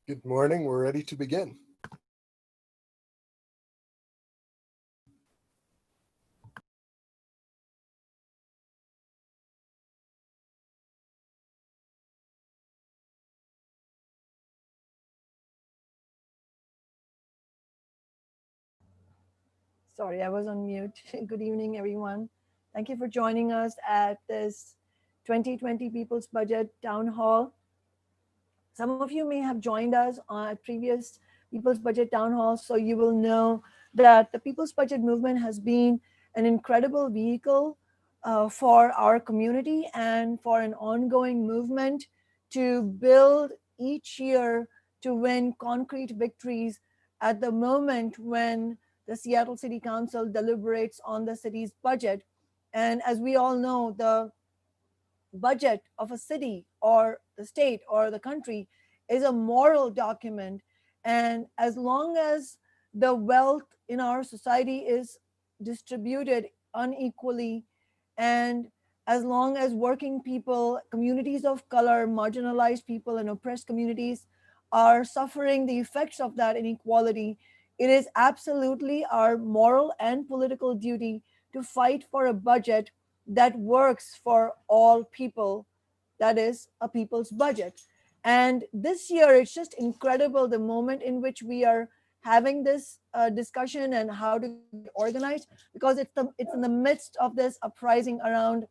Good morning. We're ready to begin. Sorry, I was on mute. Good evening, everyone. Thank you for joining us at this 2020 People's Budget Town Hall. Some of you may have joined us at previous People's Budget Town Halls, so you will know that the People's Budget movement has been an incredible vehicle for our community and for an ongoing movement to build each year to win concrete victories at the moment when the Seattle City Council deliberates on the city's budget. And as we all know, the budget of a city or the state or the country is a moral document. And as long as the wealth in our society is distributed unequally, and as long as working people, communities of color, marginalized people, and oppressed communities are suffering the effects of that inequality, it is absolutely our moral and political duty to fight for a budget that works for all people, that is a people's budget. And this year it's just incredible the moment in which we are having this discussion and how to get organized, because it's in the midst of this uprising around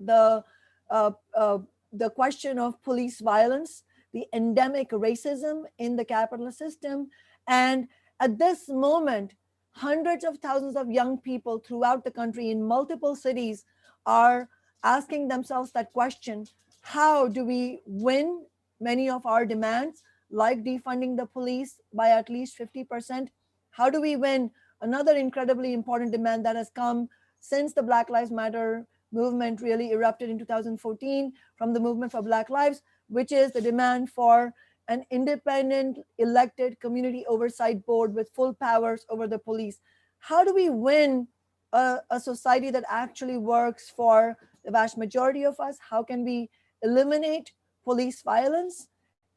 the uh, uh, the question of police violence, the endemic racism in the capitalist system. And at this moment, hundreds of thousands of young people throughout the country in multiple cities are asking themselves that question: how do we win many of our demands, like defunding the police by at least 50%? How do we win another incredibly important demand that has come since the Black Lives Matter movement really erupted in 2014 from the movement for Black Lives, which is the demand for an independent elected community oversight board with full powers over the police? How do we win a society that actually works for the vast majority of us? How can we eliminate police violence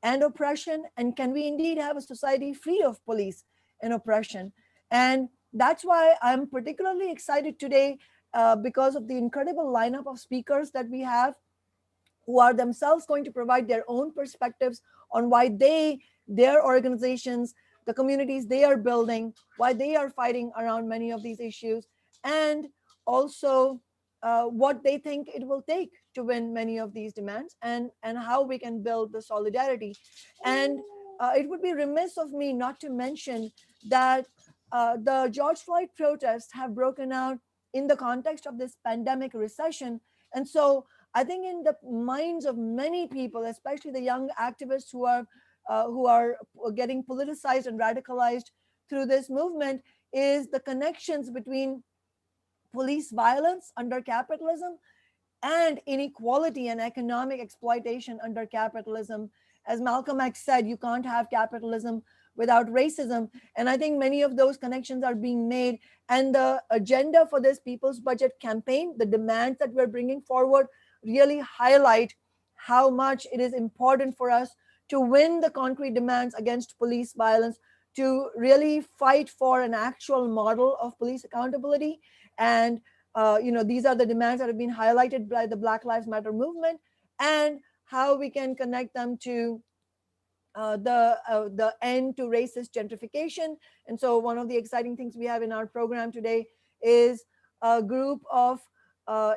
and oppression? And can we indeed have a society free of police and oppression? And that's why I'm particularly excited today, because of the incredible lineup of speakers that we have, who are themselves going to provide their own perspectives on why their organizations, the communities they are building, why they are fighting around many of these issues, and also what they think it will take to win many of these demands, and how we can build the solidarity. And it would be remiss of me not to mention that the George Floyd protests have broken out in the context of this pandemic recession. And so I think in the minds of many people, especially the young activists who are getting politicized and radicalized through this movement, is the connections between police violence under capitalism and inequality and economic exploitation under capitalism. As Malcolm X said, you can't have capitalism without racism. And I think many of those connections are being made. And the agenda for this People's Budget campaign, the demands that we're bringing forward, really highlight how much it is important for us to win the concrete demands against police violence, to really fight for an actual model of police accountability. And these are the demands that have been highlighted by the Black Lives Matter movement, and how we can connect them to the end to racist gentrification. And so one of the exciting things we have in our program today is a group of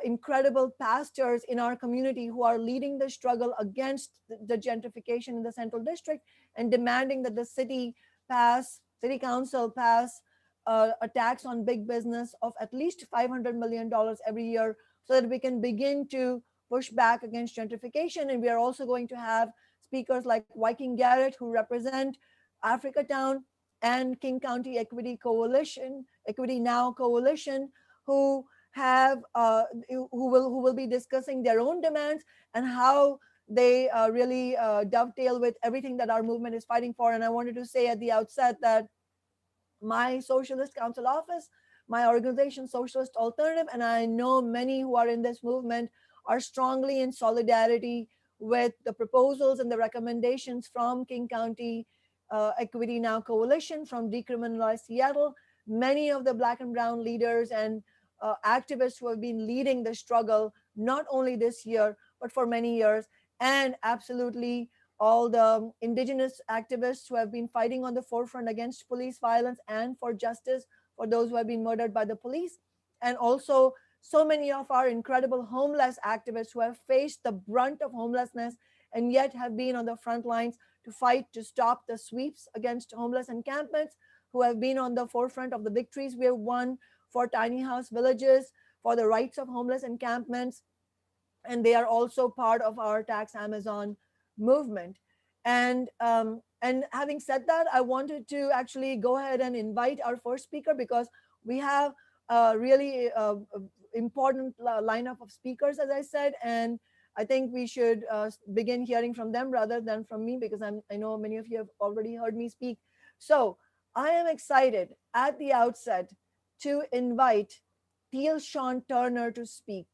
incredible pastors in our community who are leading the struggle against the gentrification in the Central District, and demanding that the city council pass a tax on big business of at least $500 million every year, so that we can begin to push back against gentrification. And we are also going to have speakers like Viking Garrett, who represent Africatown, and King County Equity Now Coalition, who have who will be discussing their own demands and how they really dovetail with everything that our movement is fighting for. And I wanted to say at the outset that my Socialist Council office, my organization, Socialist Alternative, and I know many who are in this movement, are strongly in solidarity with the proposals and the recommendations from King County Equity Now Coalition, from Decriminalize Seattle, many of the Black and brown leaders and activists who have been leading the struggle, not only this year, but for many years, and absolutely all the indigenous activists who have been fighting on the forefront against police violence and for justice for those who have been murdered by the police. And also so many of our incredible homeless activists who have faced the brunt of homelessness and yet have been on the front lines to fight to stop the sweeps against homeless encampments, who have been on the forefront of the victories we have won for tiny house villages, for the rights of homeless encampments. And they are also part of our Tax Amazon movement. And having said that, I wanted to actually go ahead and invite our first speaker, because we have a really important lineup of speakers, as I said, and I think we should begin hearing from them rather than from me, because I know many of you have already heard me speak. So I am excited at the outset to invite Teal Sean Turner to speak.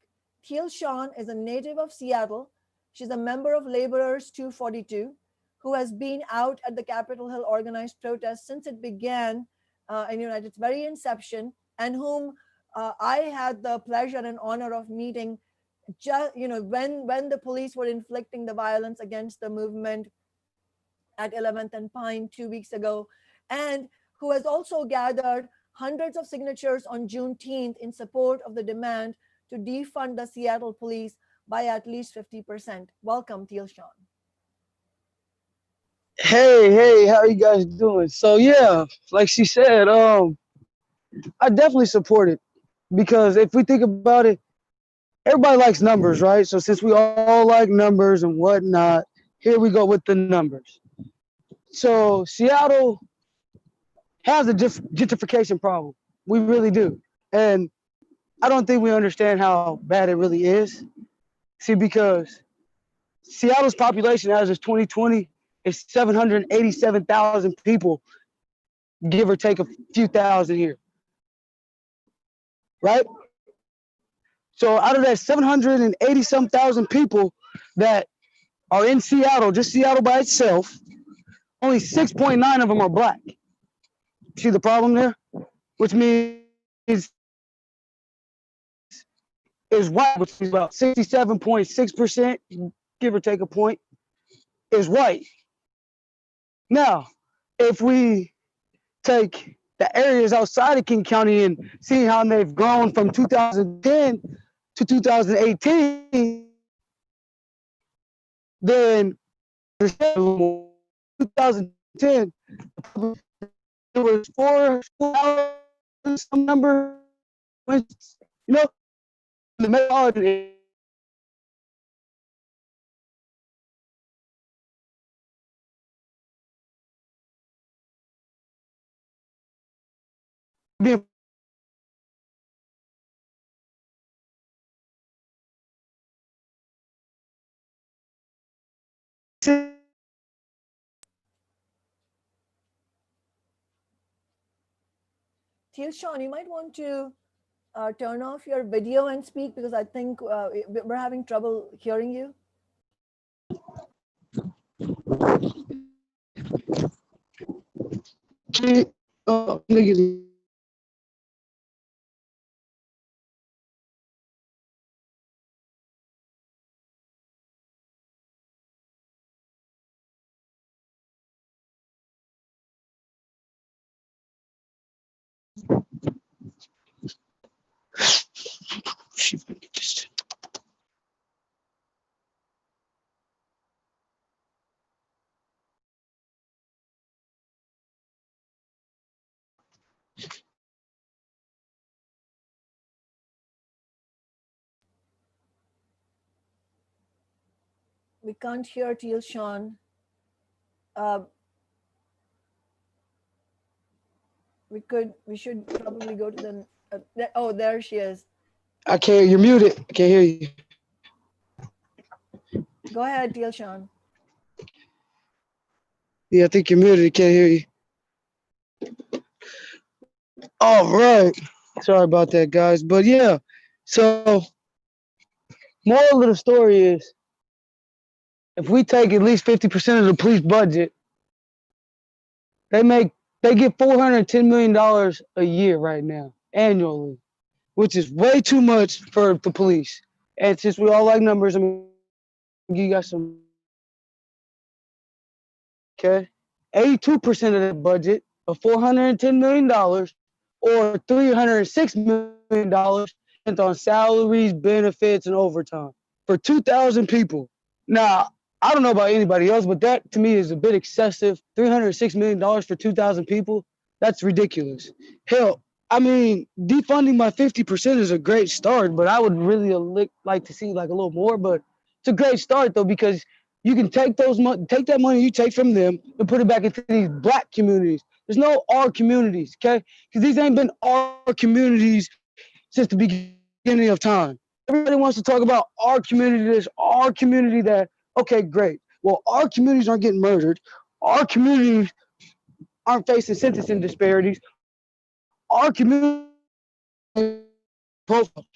Teal Sean is a native of Seattle. She's a member of Laborers 242, who has been out at the Capitol Hill organized protest since it began at its very inception, and whom I had the pleasure and honor of meeting just when the police were inflicting the violence against the movement at 11th and Pine 2 weeks ago, and who has also gathered hundreds of signatures on Juneteenth in support of the demand to defund the Seattle police by at least 50%. Welcome, Teal Sean. Hey, how are you guys doing? So yeah, like she said, I definitely support it, because if we think about it, everybody likes numbers, right? So since we all like numbers and whatnot, here we go with the numbers. So Seattle has a gentrification problem. We really do. And I don't think we understand how bad it really is. See, because Seattle's population as of 2020 is 787,000 people, give or take a few thousand here, right? So out of that 780 some thousand people that are in Seattle, just Seattle by itself, only 6.9 of them are black. See the problem there? Which means is white, which is about 67.6%, give or take a point, is white. Now, if we take the areas outside of King County and see how they've grown from 2010 to 2018, then 2010 it was 4,000 some number, the metropolitan being Teal Sean, you might want to turn off your video and speak, because I think we're having trouble hearing you. We can't hear Teal Sean. We should probably go to the, oh, there she is. I can't, you're muted. I can't hear you. Go ahead, Teal Sean. Yeah, I think you're muted. I can't hear you. All right. Sorry about that, guys. But yeah, so moral of the story is if we take at least 50% of the police budget, they get $410 million a year right now, annually, which is way too much for the police. And since we all like numbers, I'm gonna give you guys some. Okay, 82% of that budget of $410 million or $306 million spent on salaries, benefits, and overtime for 2,000 people. Now, I don't know about anybody else, but that to me is a bit excessive. $306 million for 2,000 people, that's ridiculous. Hell, I mean, defunding by 50% is a great start, but I would really like to see like a little more, but it's a great start though, because you can take that money you take from them and put it back into these black communities. There's no our communities, okay? Because these ain't been our communities since the beginning of time. Everybody wants to talk about our community this, our community that. Okay, great. Well, our communities aren't getting murdered. Our communities aren't facing sentencing disparities. Our community profile.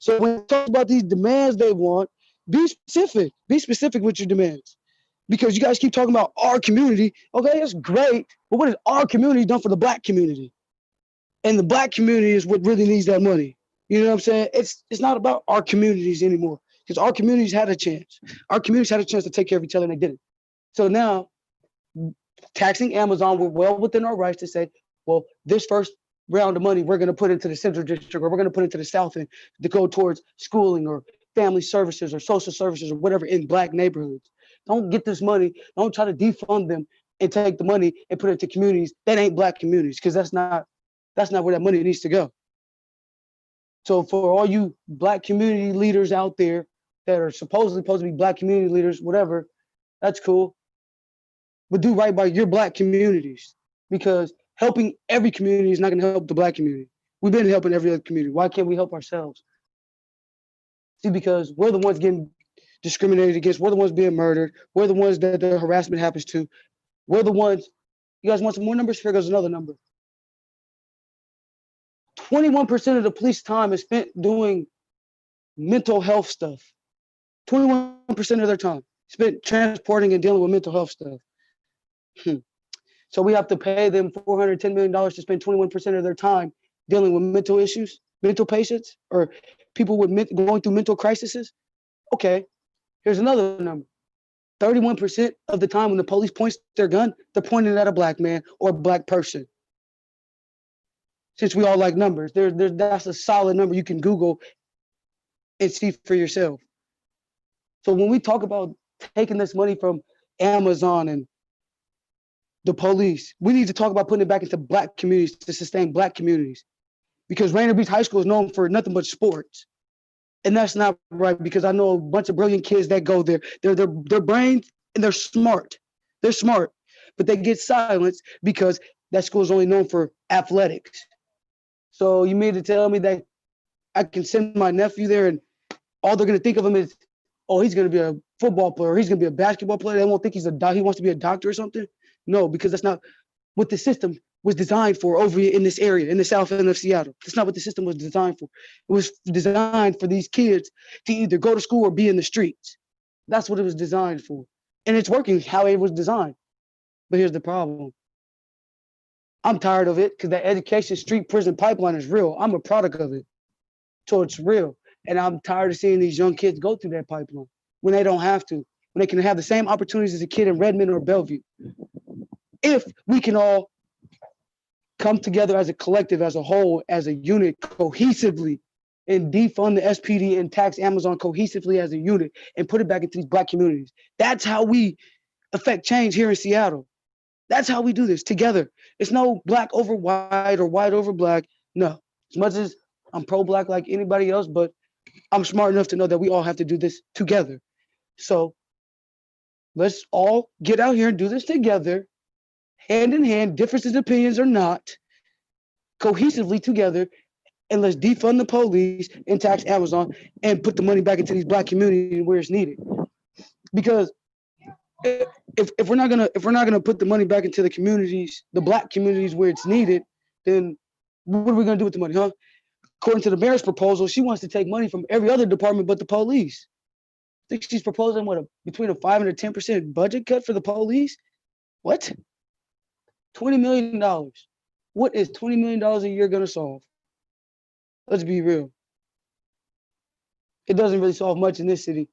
So when you talk about these demands they want, be specific. Be specific with your demands. Because you guys keep talking about our community. Okay, that's great. But what has our community done for the black community? And the black community is what really needs that money. You know what I'm saying? It's not about our communities anymore. Because our communities had a chance. Our communities had a chance to take care of each other and they didn't. So now, taxing Amazon, we're well within our rights to say, well, this first round of money we're going to put into the Central District or we're going to put into the South End to go towards schooling or family services or social services or whatever in black neighborhoods. Don't get this money. Don't try to defund them and take the money and put it to communities that ain't black communities, because that's not where that money needs to go. So for all you black community leaders out there that are supposed to be black community leaders, whatever, that's cool. But do right by your black communities, because helping every community is not going to help the black community. We've been helping every other community. Why can't we help ourselves? See, because we're the ones getting discriminated against. We're the ones being murdered. We're the ones that the harassment happens to. We're the ones. You guys want some more numbers? Here goes another number. 21% of the police time is spent doing mental health stuff. 21% of their time spent transporting and dealing with mental health stuff. So we have to pay them $410 million to spend 21% of their time dealing with mental issues, mental patients, or people with going through mental crises. Okay, here's another number. 31% of the time when the police points their gun, they're pointing at a black man or a black person. Since we all like numbers, that's a solid number you can Google and see for yourself. So when we talk about taking this money from Amazon and the police, we need to talk about putting it back into black communities to sustain black communities, because Rainier Beach High School is known for nothing but sports. And that's not right, because I know a bunch of brilliant kids that go there. They're brains and they're smart. They're smart, but they get silenced because that school is only known for athletics. So you mean to tell me that I can send my nephew there and all they're going to think of him is, oh, he's going to be a football player, or he's going to be a basketball player. They won't think he wants to be a doctor or something. No, because that's not what the system was designed for over in this area, in the South End of Seattle. That's not what the system was designed for. It was designed for these kids to either go to school or be in the streets. That's what it was designed for. And it's working how it was designed. But here's the problem. I'm tired of it, because that education street prison pipeline is real. I'm a product of it. So it's real. And I'm tired of seeing these young kids go through that pipeline when they don't have to, when they can have the same opportunities as a kid in Redmond or Bellevue. If we can all come together as a collective, as a whole, as a unit, cohesively, and defund the SPD and tax Amazon cohesively as a unit and put it back into these black communities. That's how we affect change here in Seattle. That's how we do this together. It's no black over white or white over black. No, as much as I'm pro-black like anybody else, but I'm smart enough to know that we all have to do this together. So let's all get out here and do this together, hand in hand, differences in opinions or not, cohesively together, and let's defund the police and tax Amazon and put the money back into these black communities where it's needed. Because if we're not gonna put the money back into the communities, the black communities where it's needed, then what are we gonna do with the money, huh? According to the mayor's proposal, she wants to take money from every other department but the police. think she's proposing between a 5 and a 10% budget cut for the police. What? $20 million. What is $20 million a year gonna solve? Let's be real. It doesn't really solve much in this city,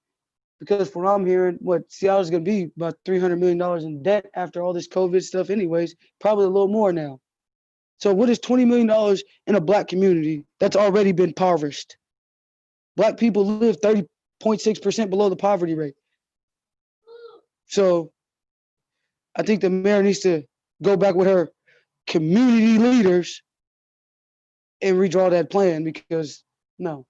because from what I'm hearing, Seattle's gonna be about $300 million in debt after all this COVID stuff anyways, probably a little more now. So what is $20 million in a Black community that's already been impoverished? Black people live 30.6% below the poverty rate. So I think the mayor needs to go back with her community leaders and redraw that plan, because no,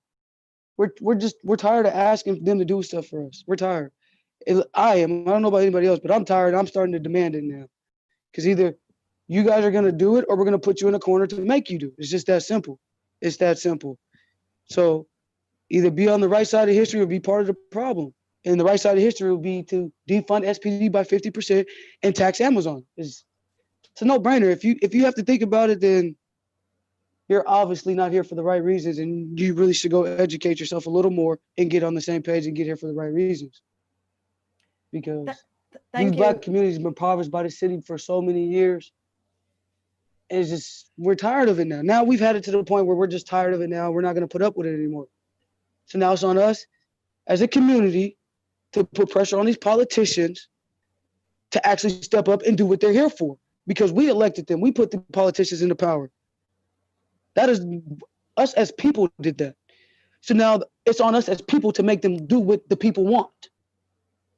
we're tired of asking them to do stuff for us. We're tired. I don't know about anybody else, but I'm tired. I'm starting to demand it now, because either you guys are going to do it or we're going to put you in a corner to make you do it. It's just that simple. It's that simple. So either be on the right side of history or be part of the problem. And the right side of history will be to defund SPD by 50% and tax Amazon. It's a no-brainer. If you have to think about it, then you're obviously not here for the right reasons, and you really should go educate yourself a little more and get on the same page and get here for the right reasons. Because these Black communities have been impoverished by the city for so many years. And it's just, we're tired of it now. Now we've had it to the point where we're just tired of it now. We're not going to put up with it anymore. So now it's on us as a community to put pressure on these politicians to actually step up and do what they're here for, because we elected them. We put the politicians into power. That is, us as people did that. So now it's on us as people to make them do what the people want.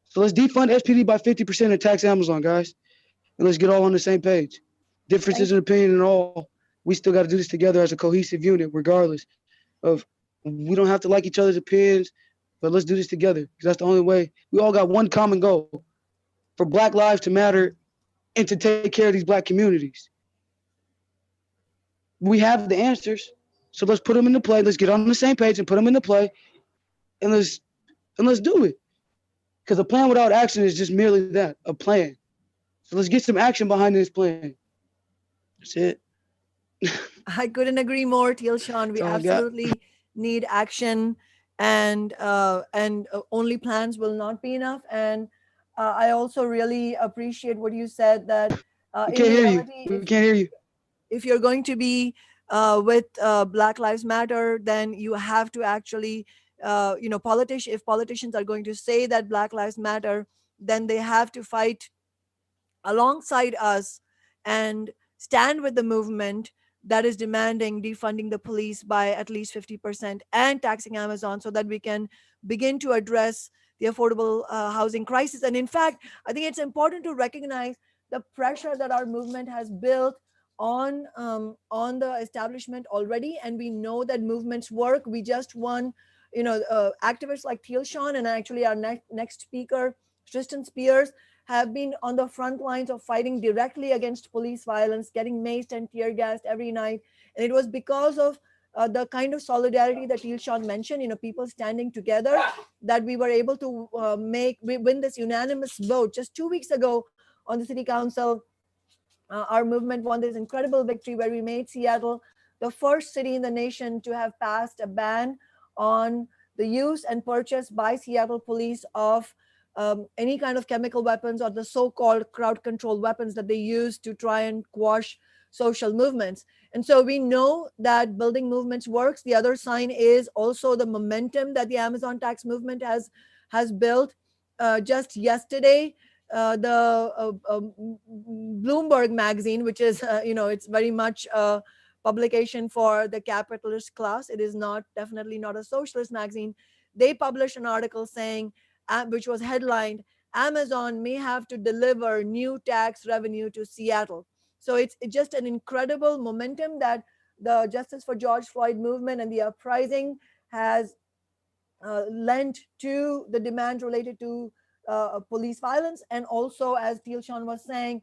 So let's defund SPD by 50% and tax Amazon, guys. And let's get all on the same page. Differences in opinion and all, we still got to do this together as a cohesive unit, regardless of, we don't have to like each other's opinions, but let's do this together, because that's the only way. We all got one common goal: for Black lives to matter and to take care of these Black communities. We have the answers, so let's put them into play. Let's get on the same page and put them into play, and let's do it. Because a plan without action is just merely that, a plan. So let's get some action behind this plan. That's it. I couldn't agree more, Teal Sean. We absolutely need action, and only plans will not be enough. And I also really appreciate what you said, that we can't hear you. We can't hear you. If you're going to be with Black Lives Matter, then you have to actually, if politicians are going to say that Black Lives Matter, then they have to fight alongside us and stand with the movement that is demanding defunding the police by at least 50% and taxing Amazon, so that we can begin to address the affordable housing crisis. And in fact, I think it's important to recognize the pressure that our movement has built on the establishment already. And we know that movements work. We just won, activists like Teal Sean, and actually our next speaker, Tristan Spears, have been on the front lines of fighting directly against police violence, getting maced and tear gassed every night. And it was because of the kind of solidarity that Teal Sean mentioned, people standing together, that we were able to win this unanimous vote. Just 2 weeks ago on the city council, our movement won this incredible victory where we made Seattle the first city in the nation to have passed a ban on the use and purchase by Seattle police of any kind of chemical weapons, or the so-called crowd control weapons that they use to try and quash social movements. And so we know that building movements works. The other sign is also the momentum that the Amazon tax movement has built. Just yesterday, the Bloomberg magazine, which is, it's very much a publication for the capitalist class. It is definitely not a socialist magazine. They published an article saying, which was headlined, "Amazon may have to deliver new tax revenue to Seattle." So it's just an incredible momentum that the Justice for George Floyd movement and the uprising has lent to the demand related to police violence. And also, as Teal Sean was saying,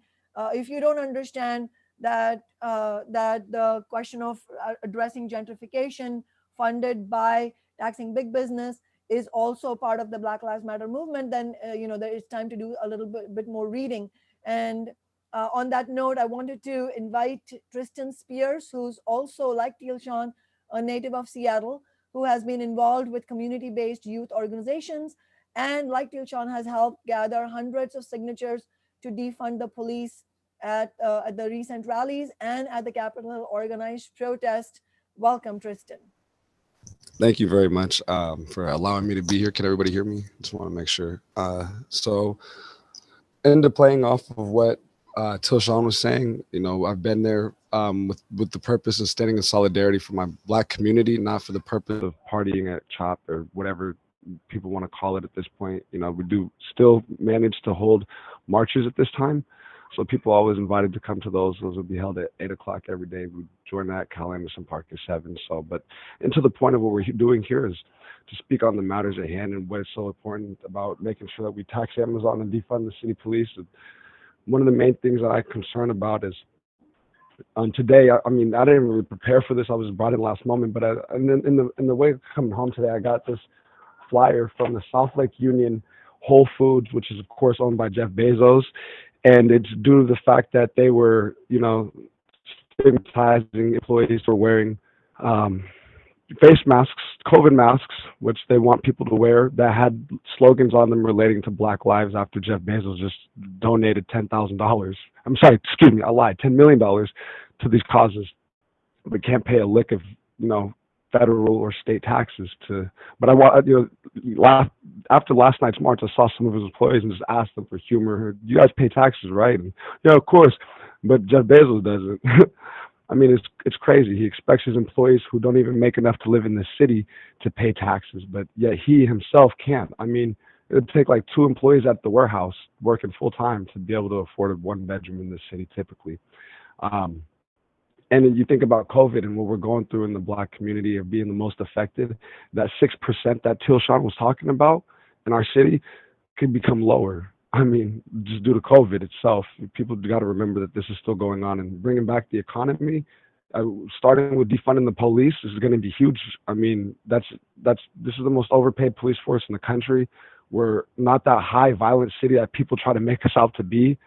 if you don't understand that the question of addressing gentrification funded by taxing big business is also part of the Black Lives Matter movement, then there is time to do a little bit more reading. And on that note, I wanted to invite Tristan Spears, who's also, like Teal Sean, a native of Seattle, who has been involved with community-based youth organizations And like Tilshon has helped gather hundreds of signatures to defund the police at the recent rallies and at the Capitol organized protest. Welcome, Tristan. Thank you very much for allowing me to be here. Can everybody hear me? Just want to make sure. So, into playing off of what Tilshon was saying, I've been there with the purpose of standing in solidarity for my Black community, not for the purpose of partying at CHOP or whatever people want to call it at this point. We do still manage to hold marches at this time. So people are always invited to come to those. Those will be held at 8 o'clock every day. We join that. Cal Anderson Park is 7. So, and to the point of what we're doing here is to speak on the matters at hand and what is so important about making sure that we tax Amazon and defund the city police. One of the main things that I'm concerned about is today, I didn't really prepare for this. I was brought in last moment, but in the way coming home today, I got this flyer from the South Lake Union Whole Foods, which is of course owned by Jeff Bezos. And it's due to the fact that they were, stigmatizing employees for wearing face masks, COVID masks, which they want people to wear, that had slogans on them relating to Black lives after Jeff Bezos just donated $10,000. I'm sorry, excuse me, I lied, $10 million to these causes, but can't pay a lick of, federal or state taxes to. But I want, after last night's march, I saw some of his employees and just asked them for humor. You guys pay taxes, right? And of course, but Jeff Bezos doesn't. It's crazy. He expects his employees who don't even make enough to live in the city to pay taxes, but yet he himself can't. It would take like 2 employees at the warehouse working full time to be able to afford a 1-bedroom in the city typically. And then you think about COVID and what we're going through in the Black community of being the most affected, that 6% that Tilshon was talking about in our city could become lower. Just due to COVID itself. People got to remember that this is still going on, and bringing back the economy, starting with defunding the police is going to be huge. This is the most overpaid police force in the country. We're not that high violent city that people try to make us out to be.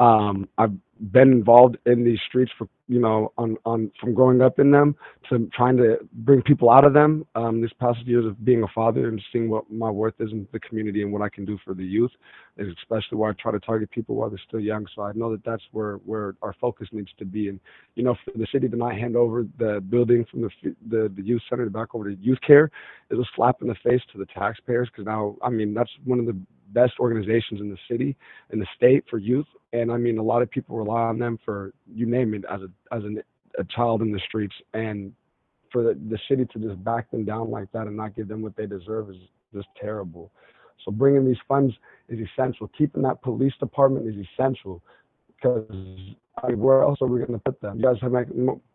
I've been involved in these streets for from growing up in them to trying to bring people out of them. This past years of being a father and seeing what my worth is in the community and what I can do for the youth, is especially where I try to target people while they're still young. So I know that that's where our focus needs to be. And for the city to not hand over the building from the youth center back over to youth care is a slap in the face to the taxpayers, because now that's one of the best organizations in the city, in the state for youth. And a lot of people rely on them for, you name it, as a child in the streets. And for the city to just back them down like that and not give them what they deserve is just terrible. So bringing these funds is essential. Keeping that police department is essential, because where else are we going to put them? You guys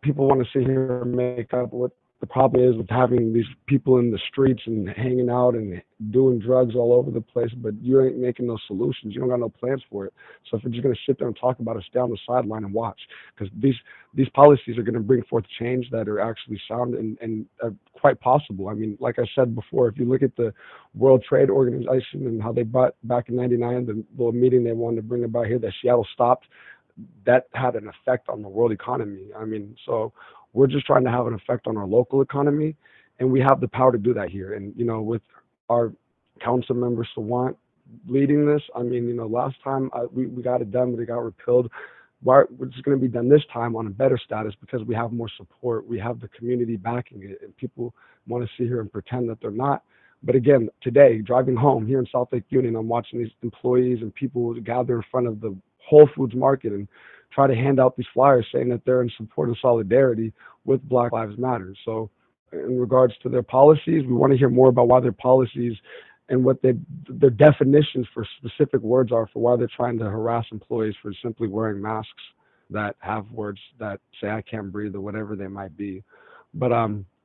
people want to sit here and make up what the problem is with having these people in the streets and hanging out and doing drugs all over the place, but you ain't making no solutions. You don't got no plans for it. So if you're just going to sit there and talk about it, stay on the sideline and watch, because these policies are going to bring forth change that are actually sound and quite possible. Like I said before, if you look at the World Trade Organization and how they brought back in '99 the little meeting they wanted to bring about here that Seattle stopped, that had an effect on the world economy. So we're just trying to have an effect on our local economy, and we have the power to do that here. And, with our council member Sawant leading this, last time we got it done, but it got repealed. It's going to be done this time on a better status because we have more support. We have the community backing it, and people want to sit here and pretend that they're not. But again, today, driving home here in South Lake Union, I'm watching these employees and people gather in front of the Whole Foods market and try to hand out these flyers saying that they're in support of solidarity with Black Lives Matter. So in regards to their policies, we want to hear more about why their policies and what their definitions for specific words are for why they're trying to harass employees for simply wearing masks that have words that say I can't breathe or whatever they might be. But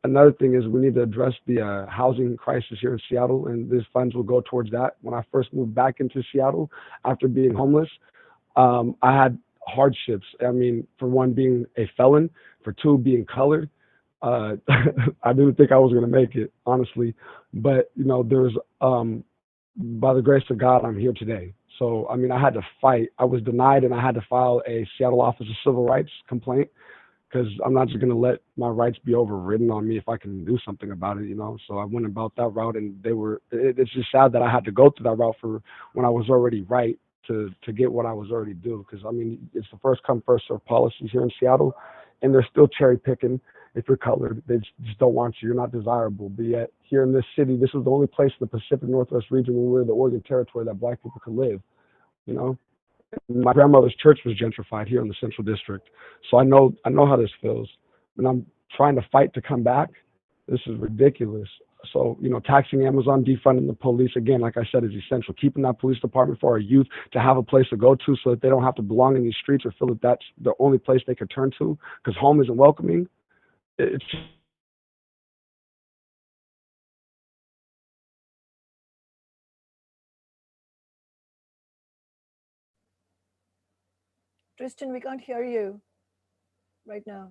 another thing is we need to address the housing crisis here in Seattle, and these funds will go towards that. When I first moved back into Seattle after being homeless, I had hardships. For one, being a felon, for two, being colored. I didn't think I was going to make it, honestly, but there's by the grace of God, I'm here today. So I had to fight. I was denied, and I had to file a Seattle Office of Civil Rights complaint because I'm not just going to let my rights be overridden on me if I can do something about it, you know. So I went about that route, and it's just sad that I had to go through that route for when I was already right to get what I was already due. Because I mean, it's the first come first serve policies here in Seattle, and they're still cherry picking. If you're colored, they just don't want you. You're not desirable. But yet here in this city, this is the only place in the Pacific Northwest region when we're the Oregon Territory that Black people could live, you know. My grandmother's church was gentrified here in the Central District, so I know how this feels, and I'm trying to fight to come back. This is ridiculous. So, you know, taxing Amazon, defunding the police, again, like I said, is essential. Keeping that police department for our youth to have a place to go to so that they don't have to belong in these streets or feel that that's the only place they could turn to because home isn't welcoming. It's Tristan, we can't hear you right now.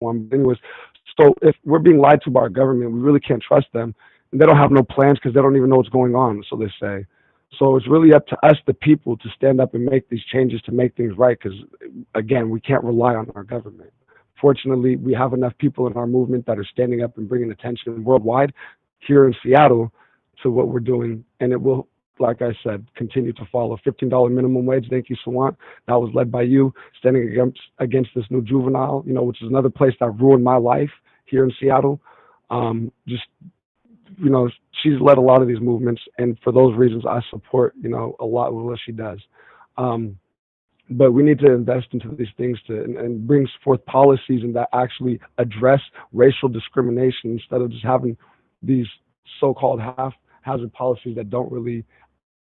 one. Anyways, so if we're being lied to by our government, we really can't trust them. And they don't have no plans because they don't even know what's going on, so they say. So it's really up to us, the people, to stand up and make these changes to make things right because, again, we can't rely on our government. Fortunately, we have enough people in our movement that are standing up and bringing attention worldwide here in Seattle to what we're doing. And it will, like I said, continue to follow. $15 minimum wage, thank you, Sawant. That was led by you, standing against this new juvenile, you know, which is another place that ruined my life here in Seattle. Just, you know, she's led a lot of these movements, and for those reasons, I support, you know, a lot of what she does. But we need to invest into these things and bring forth policies and that actually address racial discrimination instead of just having these so-called haphazard policies that don't really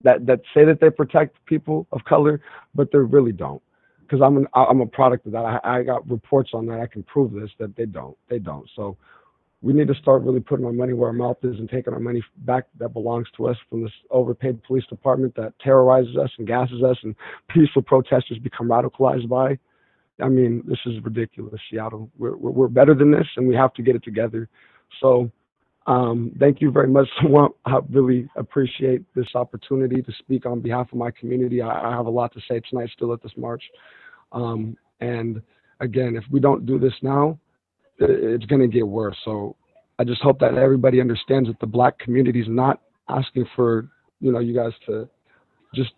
that say that they protect people of color, but they really don't. Because I'm a product of that. I got reports on that. I can prove this that they don't. They don't. So we need to start really putting our money where our mouth is and taking our money back that belongs to us from this overpaid police department that terrorizes us and gasses us and peaceful protesters become radicalized by. I mean, this is ridiculous, Seattle. We're better than this, and we have to get it together. So thank you very much. I really appreciate this opportunity to speak on behalf of my community. I have a lot to say tonight still at this march. And again, if we don't do this now, it's going to get worse. So I just hope that everybody understands that the Black community is not asking for, you know, you guys to just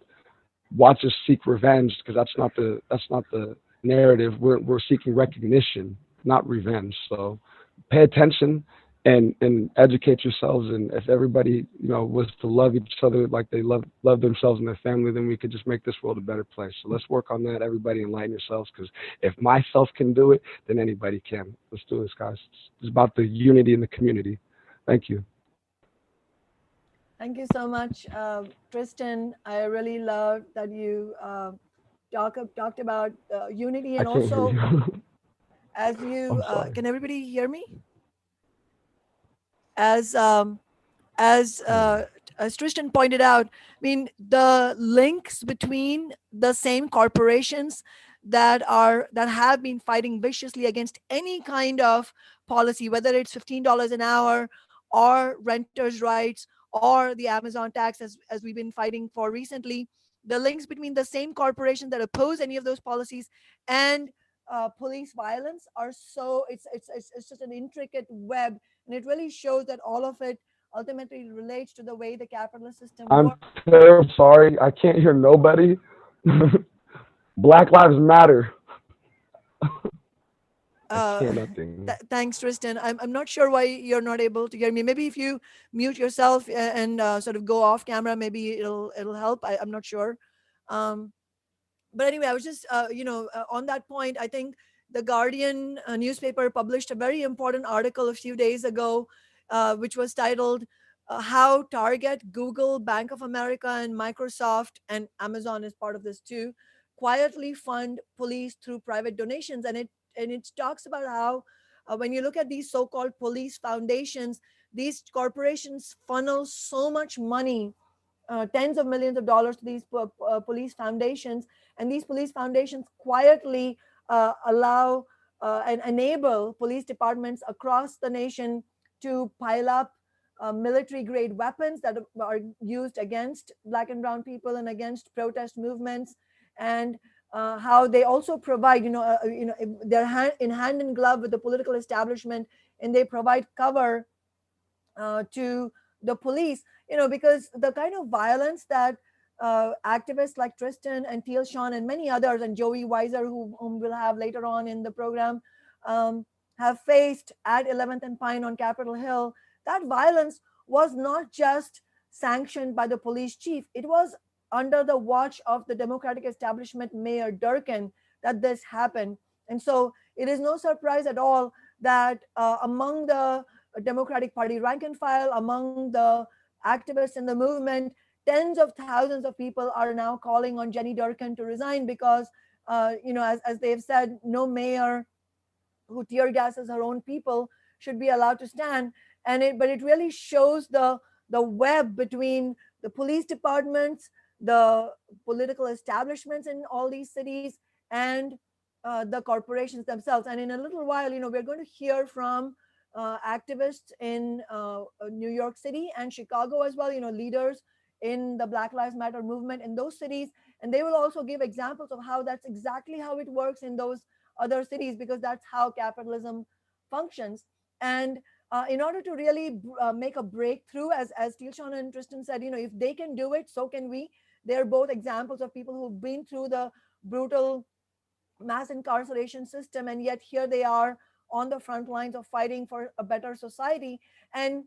watch us seek revenge, because that's not the narrative. We're seeking recognition, not revenge. So pay attention and educate yourselves. And if everybody, you know, was to love each other like they love themselves and their family, then we could just make this world a better place. So let's work on that. Everybody enlighten yourselves, because if myself can do it, then anybody can. Let's do this, guys. It's about the unity in the community. Thank you. Thank you so much, Tristan. I really love that you talked about unity, I and can't hear also you. as you I'm sorry. can everybody hear me? As as Tristan pointed out, I mean, the links between the same corporations that have been fighting viciously against any kind of policy, whether it's $15 an hour or renters' rights or the Amazon tax, as we've been fighting for recently, the links between the same corporations that oppose any of those policies and police violence are so it's just an intricate web, and it really shows that all of it ultimately relates to the way the capitalist system I'm works. terribly sorry. I can't hear nobody. Black Lives Matter. I Uh, can't nothing. Thanks, Tristan. I'm not sure why you're not able to hear me. Maybe if you mute yourself and sort of go off camera, maybe it'll help. I'm not sure. Um, but anyway, I was just on that point. I think the Guardian newspaper published a very important article a few days ago, which was titled "How Target, Google, Bank of America, and Microsoft, and Amazon is part of this too, quietly fund police through private donations." And it talks about how when you look at these so-called police foundations, these corporations funnel so much money, tens of millions of dollars, to these police foundations, and these police foundations quietly allow and enable police departments across the nation to pile up military grade weapons that are used against Black and brown people and against protest movements, and how they also provide, they're hand in glove with the political establishment, and they provide cover to the police, because the kind of violence that activists like Tristan and Teal Sean and many others, and Joey Weiser, whom we'll have later on in the program, have faced at 11th and Pine on Capitol Hill, that violence was not just sanctioned by the police chief. It was under the watch of the Democratic establishment, Mayor Durkin, that this happened. And so it is no surprise at all that among the Democratic Party rank and file, among the activists in the movement, tens of thousands of people are now calling on Jenny Durkin to resign because, as they've said, no mayor who tear gases her own people should be allowed to stand. But it really shows the web between the police departments, the political establishments in all these cities, and the corporations themselves. And in a little while, we're going to hear from activists in New York City and Chicago as well, leaders in the Black Lives Matter movement in those cities. And they will also give examples of how that's exactly how it works in those other cities, because that's how capitalism functions. And in order to really make a breakthrough, as Teal Sean and Tristan said, if they can do it, so can we. They're both examples of people who've been through the brutal mass incarceration system, and yet here they are on the front lines of fighting for a better society. And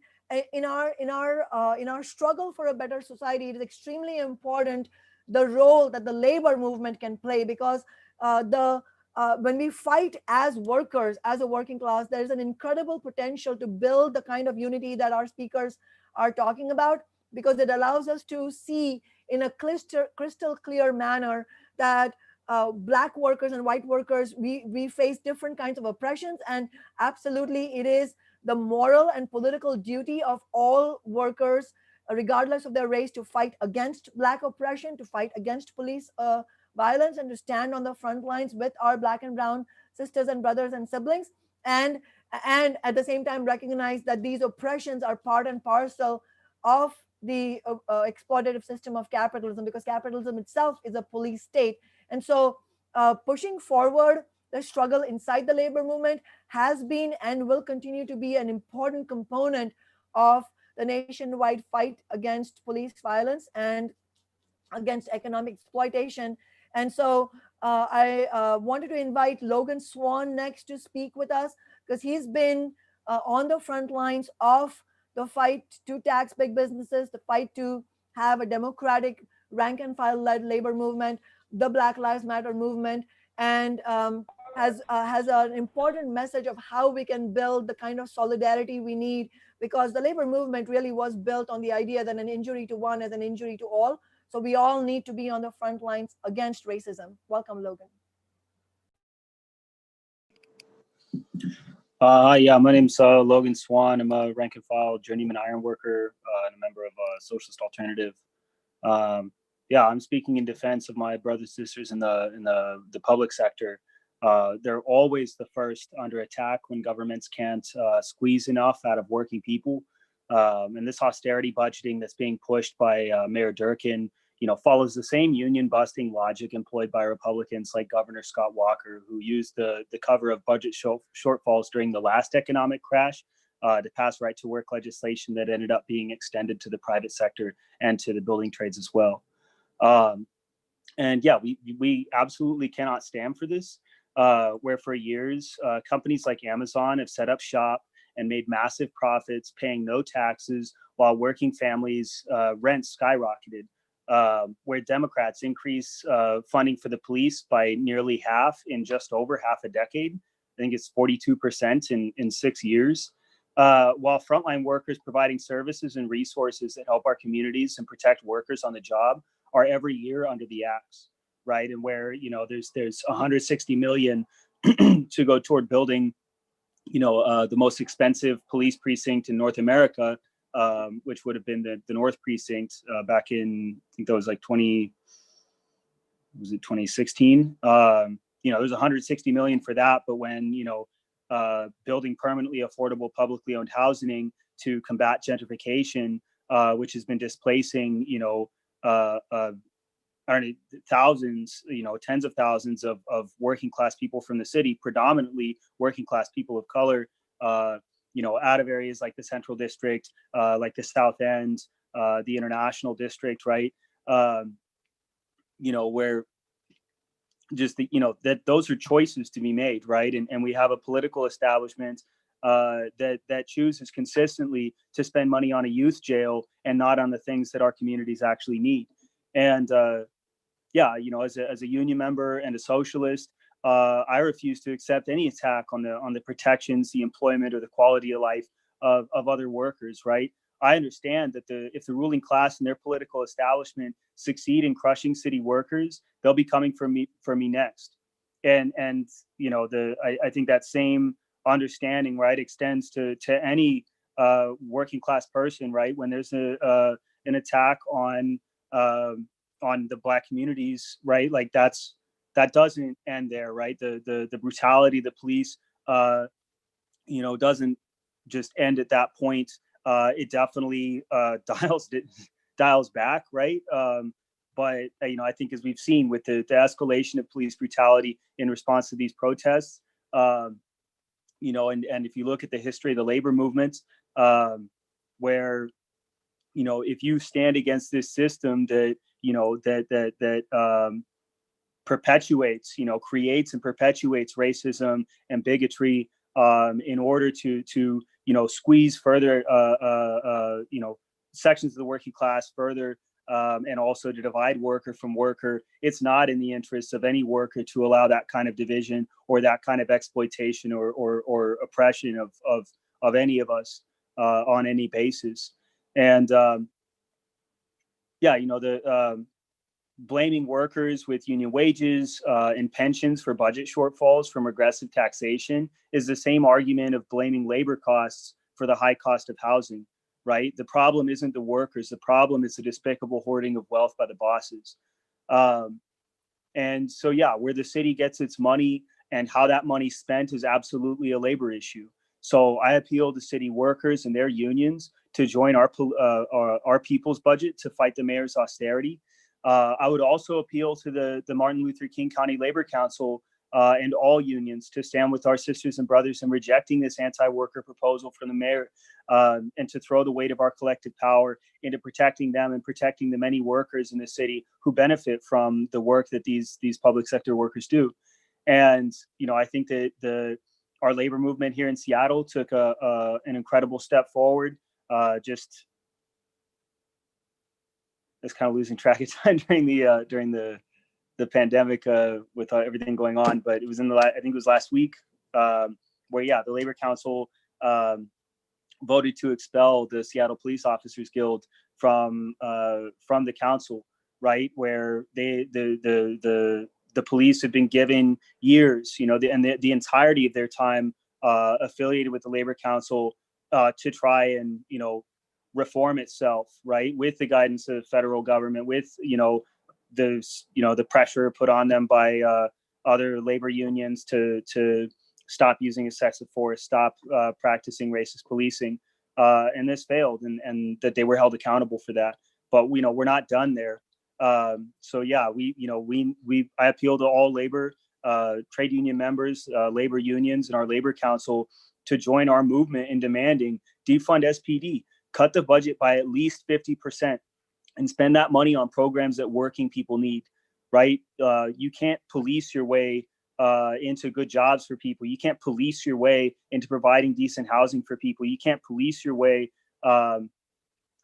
in our struggle for a better society, it is extremely important the role that the labor movement can play, because when we fight as workers, as a working class, there is an incredible potential to build the kind of unity that our speakers are talking about, because it allows us to see in a crystal clear manner that Black workers and white workers, we face different kinds of oppressions. And absolutely, it is the moral and political duty of all workers, regardless of their race, to fight against Black oppression, to fight against police violence, and to stand on the front lines with our Black and brown sisters and brothers and siblings. And at the same time recognize that these oppressions are part and parcel of the exploitative system of capitalism, because capitalism itself is a police state. And so pushing forward the struggle inside the labor movement has been and will continue to be an important component of the nationwide fight against police violence and against economic exploitation. And so I wanted to invite Logan Swan next to speak with us, because he's been on the front lines of the fight to tax big businesses, the fight to have a democratic rank and file led labor movement, the Black Lives Matter movement, and has an important message of how we can build the kind of solidarity we need, because the labor movement really was built on the idea that an injury to one is an injury to all. So we all need to be on the front lines against racism. Welcome, Logan. Yeah, my name's Logan Swan. I'm a rank and file journeyman iron worker and a member of Socialist Alternative. Yeah, I'm speaking in defense of my brothers and sisters in the public sector. They're always the first under attack when governments can't squeeze enough out of working people. And this austerity budgeting that's being pushed by Mayor Durkin, follows the same union busting logic employed by Republicans like Governor Scott Walker, who used the cover of budget shortfalls during the last economic crash to pass right to work legislation that ended up being extended to the private sector and to the building trades as well. And yeah, we absolutely cannot stand for this, where for years, companies like Amazon have set up shop and made massive profits, paying no taxes, while working families' rent skyrocketed. Where Democrats increase funding for the police by nearly half in just over half a decade. I think it's 42% in 6 years. While frontline workers providing services and resources that help our communities and protect workers on the job are every year under the axe, right? And where, there's 160 million to go toward building, the most expensive police precinct in North America, which would have been the North Precinct back in, I think that was like 2016. There's 160 million for that, but when, building permanently affordable publicly owned housing to combat gentrification, which has been displacing, thousands, tens of thousands of working class people from the city, predominantly working class people of color, out of areas like the Central District, like the South End, the International District, right? Where just that those are choices to be made, right? And we have a political establishment that chooses consistently to spend money on a youth jail and not on the things that our communities actually need. And as a union member and a socialist, I refuse to accept any attack on the protections, the employment, or the quality of life of other workers, right? I understand that if the ruling class and their political establishment succeed in crushing city workers, they'll be coming for me next. And I think that same understanding, right, extends to any working class person, right? When there's an attack on the Black communities, right? Like that doesn't end there, right? The brutality of the police, doesn't just end at that point. It definitely dials back, right? But I think as we've seen with the escalation of police brutality in response to these protests, and if you look at the history of the labor movement, where if you stand against this system that perpetuates, creates and perpetuates racism and bigotry in order to squeeze further, sections of the working class further, and also to divide worker from worker. It's not in the interest of any worker to allow that kind of division or that kind of exploitation or oppression of any of us on any basis. And blaming workers with union wages and pensions for budget shortfalls from regressive taxation is the same argument of blaming labor costs for the high cost of housing, right? The problem isn't the workers. The problem is the despicable hoarding of wealth by the bosses. And so, where the city gets its money and how that money's spent is absolutely a labor issue. So I appeal to city workers and their unions to join our people's budget to fight the mayor's austerity. I would also appeal to the Martin Luther King County Labor Council and all unions to stand with our sisters and brothers in rejecting this anti-worker proposal from the mayor, and to throw the weight of our collective power into protecting them and protecting the many workers in the city who benefit from the work that these public sector workers do. And I think that our labor movement here in Seattle took an incredible step forward. Just was kind of losing track of time during the pandemic with everything going on, but it was I think it was last week where the Labor Council voted to expel the Seattle Police Officers Guild from the council, right? Where the police have been given years, and the entirety of their time affiliated with the Labor Council to try and reform itself, right, with the guidance of the federal government, with the pressure put on them by other labor unions to stop using excessive force, stop practicing racist policing, and this failed, and that they were held accountable for that. But we're not done there. I appeal to all labor trade union members, labor unions, and our labor council to join our movement in demanding defund SPD, cut the budget by at least 50%, and spend that money on programs that working people need, right? You can't police your way into good jobs for people. You can't police your way into providing decent housing for people. You can't police your way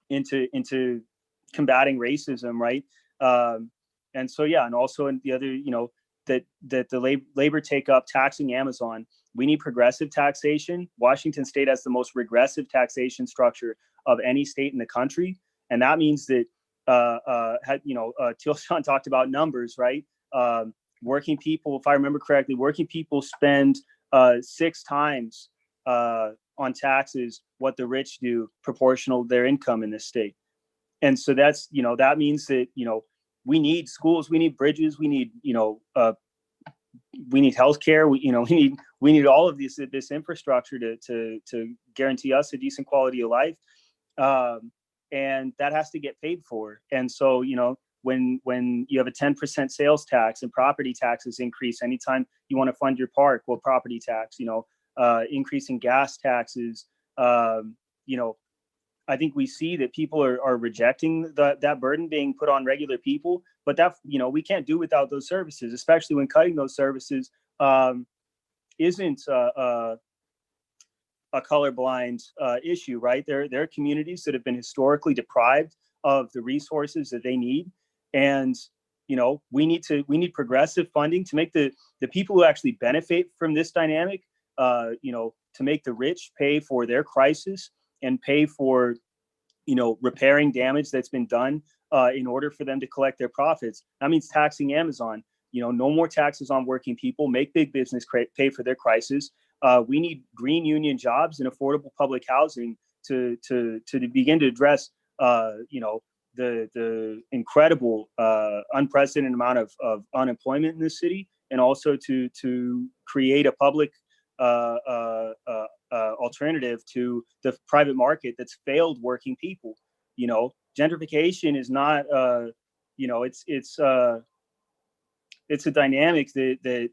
into combating racism, right? And so, and also in the other, that the labor take up taxing Amazon. We need progressive taxation. Washington State has the most regressive taxation structure of any state in the country. And that means that, Teal-Sean talked about numbers, right? Working people, if I remember correctly, working people spend 6 times on taxes what the rich do proportional to their income in this state. And so that's, that means that, we need schools, we need bridges, we need healthcare, we we need all of this infrastructure to guarantee us a decent quality of life. And that has to get paid for. And so, when you have a 10% sales tax and property taxes increase anytime you want to fund your park, well, property tax, increasing gas taxes, I think we see that people are rejecting that burden being put on regular people, but that, we can't do without those services, especially when cutting those services isn't a colorblind issue, right? There are communities that have been historically deprived of the resources that they need. And, we need progressive funding to make the people who actually benefit from this dynamic, to make the rich pay for their crisis and pay for, repairing damage that's been done in order for them to collect their profits. That means taxing Amazon, no more taxes on working people, make big business pay for their crisis. We need green union jobs and affordable public housing to begin to address, the incredible, unprecedented amount of unemployment in this city, and also to create a public alternative to the private market that's failed working people. Gentrification is not, it's a dynamic that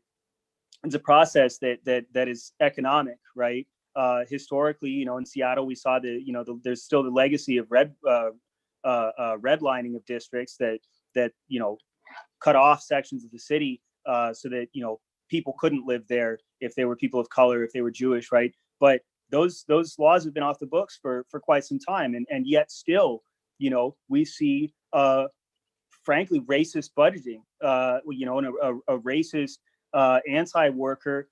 it's a process that is economic, right? Historically, in Seattle, we saw there's still the legacy of redlining of districts that cut off sections of the city so that people couldn't live there if they were people of color, if they were Jewish, right? But those laws have been off the books for quite some time, and yet still, we see frankly racist budgeting, and a racist anti-worker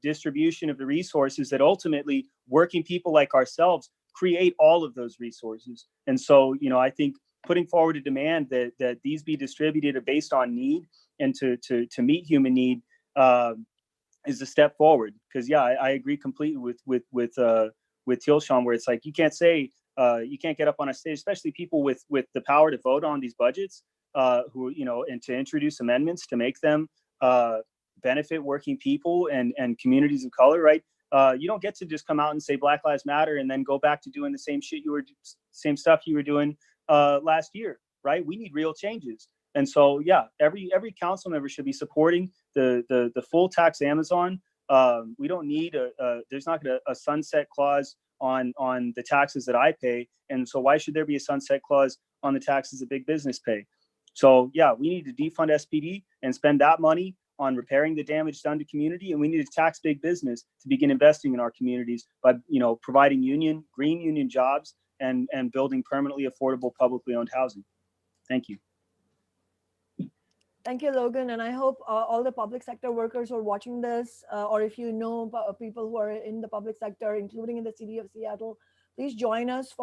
distribution of the resources that ultimately working people like ourselves create all of those resources. And so, I think putting forward a demand that these be distributed based on need and to meet human need is a step forward. Because I agree completely with Tilshon, where it's like you can't say you can't get up on a stage, especially people with the power to vote on these budgets, who and to introduce amendments to make them benefit working people and communities of color, right? You don't get to just come out and say Black Lives Matter and then go back to doing the same stuff you were doing last year, right? We need real changes. And so, every council member should be supporting the full tax Amazon. We don't need there's not a sunset clause on the taxes that I pay. And so why should there be a sunset clause on the taxes that big business pay? So we need to defund SPD and spend that money on repairing the damage done to community, and we need to tax big business to begin investing in our communities by providing green union jobs and building permanently affordable publicly owned housing. Thank you. Thank you, Logan. And I hope all the public sector workers who are watching this, or if you know people who are in the public sector, including in the city of Seattle, please join us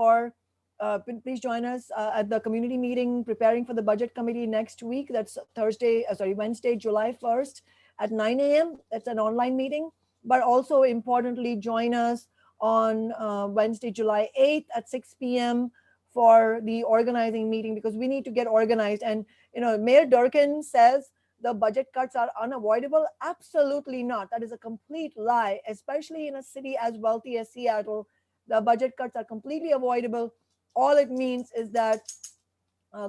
at the community meeting preparing for the budget committee next week. That's Wednesday, July 1st at 9 a.m. That's an online meeting. But also importantly, join us on Wednesday, July 8th at 6 p.m. for the organizing meeting, because we need to get organized. And Mayor Durkin says the budget cuts are unavoidable. Absolutely not. That is a complete lie, especially in a city as wealthy as Seattle. The budget cuts are completely avoidable. All it means is that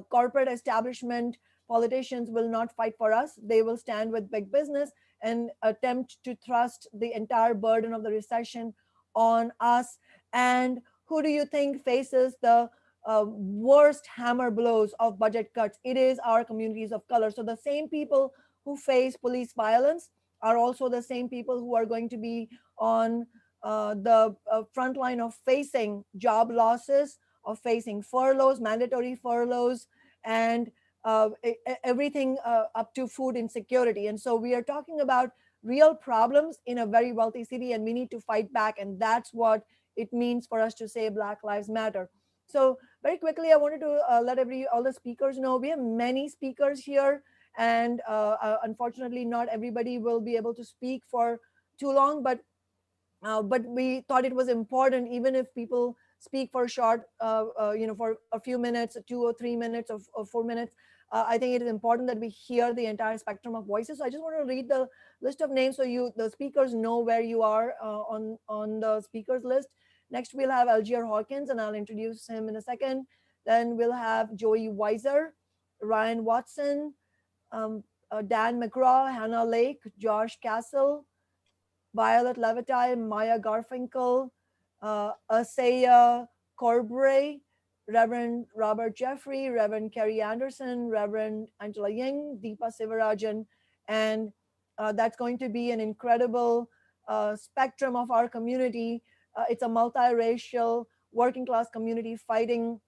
corporate establishment politicians will not fight for us. They will stand with big business and attempt to thrust the entire burden of the recession on us. And who do you think faces the worst hammer blows of budget cuts? It is our communities of color. So the same people who face police violence are also the same people who are going to be on the front line of facing job losses, of facing furloughs, mandatory furloughs, and everything up to food insecurity. And so we are talking about real problems in a very wealthy city, and we need to fight back. And that's what it means for us to say Black Lives Matter. So very quickly, I wanted to let all the speakers know we have many speakers here, and unfortunately, not everybody will be able to speak for too long. But we thought it was important, even if people speak for short, for a few minutes, 2 or 3 minutes or 4 minutes, I think it is important that we hear the entire spectrum of voices. So I just want to read the list of names so the speakers know where you are on the speakers list. Next, we'll have Algier Hawkins, and I'll introduce him in a second. Then we'll have Joey Weiser, Ryan Watson, Dan Mcgraw, Hannah Lake, Josh Castle, Violet Levitine, Maya Garfinkel, Asaya Corbray, Reverend Robert Jeffrey, Reverend Kerry Anderson, Reverend Angela Ying, Deepa Sivarajan, and that's going to be an incredible spectrum of our community. It's a multiracial working class community fighting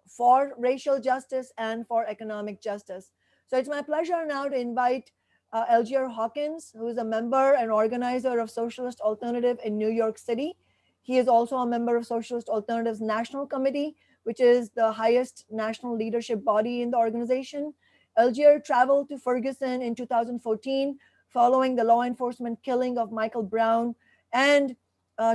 for racial justice and for economic justice. So it's my pleasure now to invite Algier Hawkins, who is a member and organizer of Socialist Alternative in New York City. He is also a member of Socialist Alternative's National Committee, which is the highest national leadership body in the organization. Algier traveled to Ferguson in 2014 following the law enforcement killing of Michael Brown, and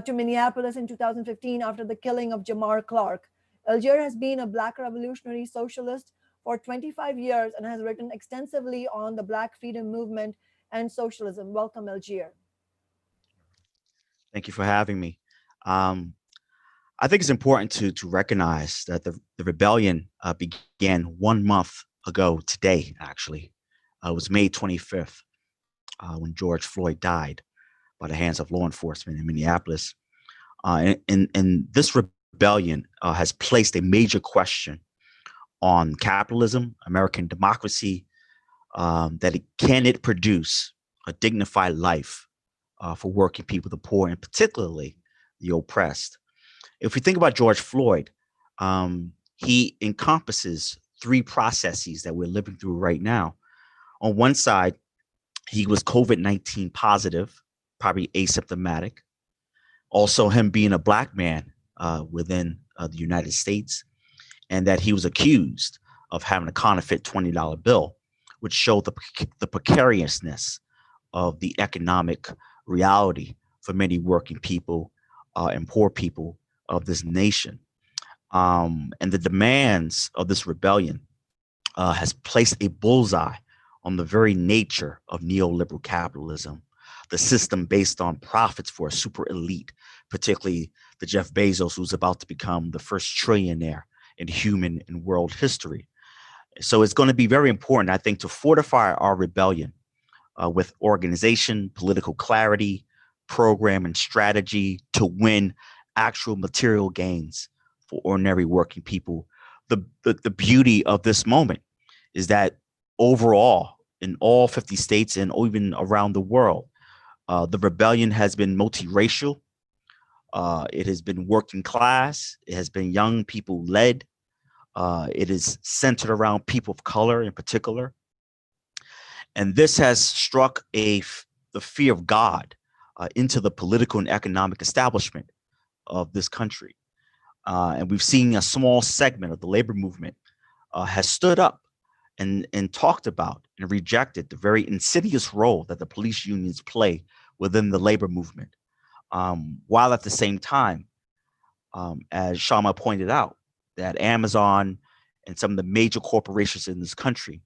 to Minneapolis in 2015 after the killing of Jamar Clark. Algier has been a Black revolutionary socialist for 25 years and has written extensively on the Black freedom movement and socialism. Welcome, Algier. Thank you for having me. I think it's important to recognize that the rebellion began 1 month ago today, actually. It was May 25th when George Floyd died by the hands of law enforcement in Minneapolis. And this rebellion has placed a major question on capitalism, American democracy, can it produce a dignified life for working people, the poor, and particularly the oppressed. If we think about George Floyd, he encompasses 3 processes that we're living through right now. On one side, he was COVID-19 positive, probably asymptomatic. Also, him being a Black man within the United States, and that he was accused of having a counterfeit $20 bill, which showed the precariousness of the economic reality for many working people and poor people of this nation. And the demands of this rebellion has placed a bullseye on the very nature of neoliberal capitalism, the system based on profits for a super elite, particularly the Jeff Bezos, who's about to become the first trillionaire in human and world history. So it's going to be very important, I think, to fortify our rebellion with organization, political clarity, program, and strategy to win actual material gains for ordinary working people. The beauty of this moment is that overall, in all 50 states and even around the world, the rebellion has been multiracial. It has been working class. It has been young people led. It is centered around people of color in particular. And this has struck the fear of God into the political and economic establishment of this country. And we've seen a small segment of the labor movement has stood up and talked about and rejected the very insidious role that the police unions play within the labor movement. While at the same time, as Shama pointed out, that Amazon and some of the major corporations in this country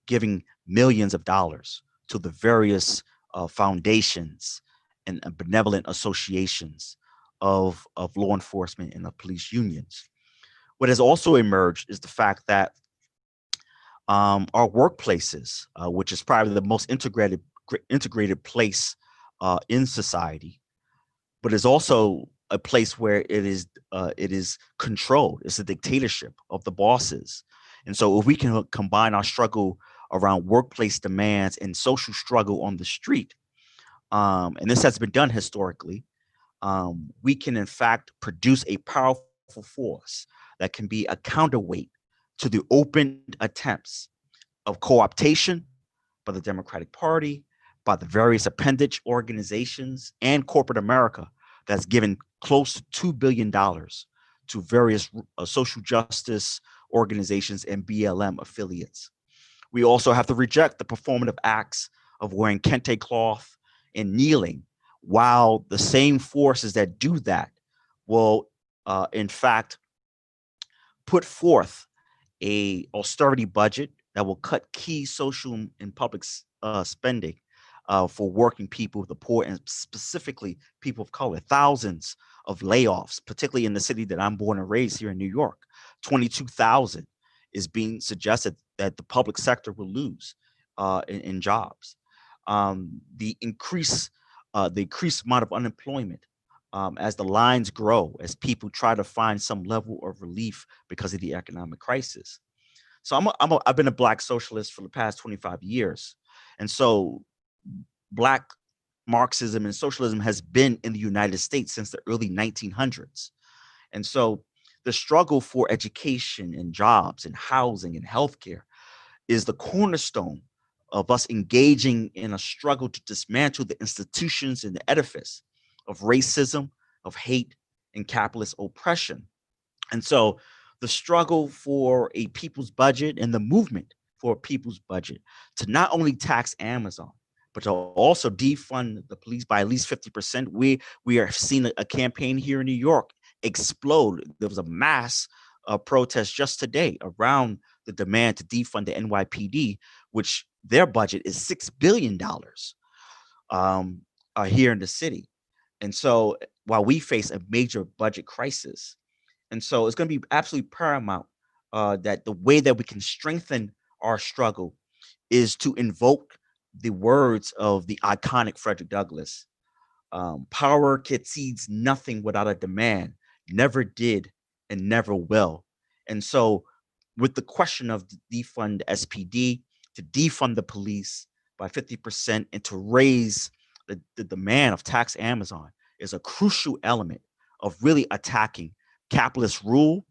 giving millions of dollars to the various foundations and benevolent associations of law enforcement and of police unions. What has also emerged is the fact that our workplaces, which is probably the most integrated place in society, but is also a place where it is controlled. It's a dictatorship of the bosses. And so if we can combine our struggle around workplace demands and social struggle on the street, and this has been done historically, we can in fact produce a powerful force that can be a counterweight to the open attempts of co-optation by the Democratic Party, by the various appendage organizations and corporate America that's given close to $2 billion to various social justice organizations and BLM affiliates. We also have to reject the performative acts of wearing kente cloth and kneeling, while the same forces that do that will, in fact, put forth a austerity budget that will cut key social and public spending for working people, the poor, and specifically people of color. Thousands of layoffs, particularly in the city that I'm born and raised here in New York. 22,000 is being suggested that the public sector will lose in jobs. The increased amount of unemployment as the lines grow, as people try to find some level of relief because of the economic crisis. So I've been a Black socialist for the past 25 years. And so Black Marxism and socialism has been in the United States since the early 1900s. And so the struggle for education and jobs and housing and healthcare is the cornerstone of us engaging in a struggle to dismantle the institutions and the edifice of racism, of hate, and capitalist oppression. And so the struggle for a people's budget and the movement for a people's budget to not only tax Amazon, but to also defund the police by at least 50%. We are seeing a campaign here in New York explode. There was a mass protest just today around the demand to defund the NYPD, which their budget is $6 billion here in the city. And so while we face a major budget crisis, and so it's going to be absolutely paramount that the way that we can strengthen our struggle is to invoke the words of the iconic Frederick Douglass. Power concedes nothing without a demand, never did and never will. And so with the question of defund SPD, to defund the police by 50% and to raise the demand of tax Amazon is a crucial element of really attacking capitalist rule.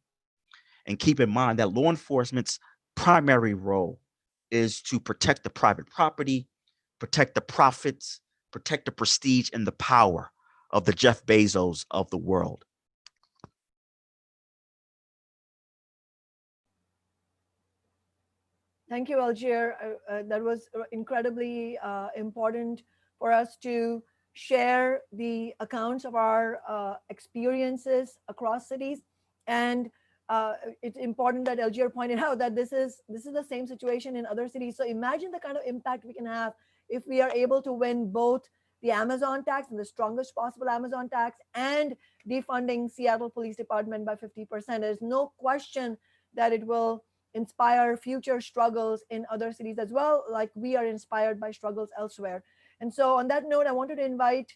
And keep in mind that law enforcement's primary role is to protect the private property, protect the profits, protect the prestige and the power of the Jeff Bezos of the world. Thank you, Algier. That was incredibly important for us to share the accounts of our experiences across cities. And it's important that Algier pointed out that this is the same situation in other cities. So imagine the kind of impact we can have if we are able to win both the Amazon tax and the strongest possible Amazon tax and defunding Seattle Police Department by 50%. There's no question that it will inspire future struggles in other cities as well, like we are inspired by struggles elsewhere. And so on that note, I wanted to invite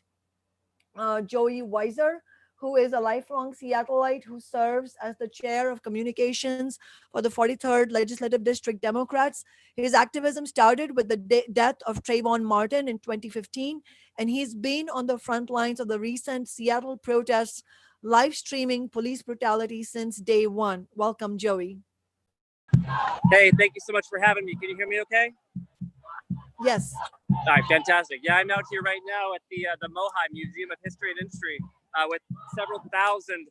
Joey Weiser, who is a lifelong Seattleite who serves as the chair of communications for the 43rd Legislative District Democrats. His activism started with the death of Trayvon Martin in 2015, and he's been on the front lines of the recent Seattle protests, live streaming police brutality since day one. Welcome, Joey. Hey, thank you so much for having me. Can you hear me okay? Yes. All right, fantastic. Yeah, I'm out here right now at the Mohai Museum of History and Industry with several thousand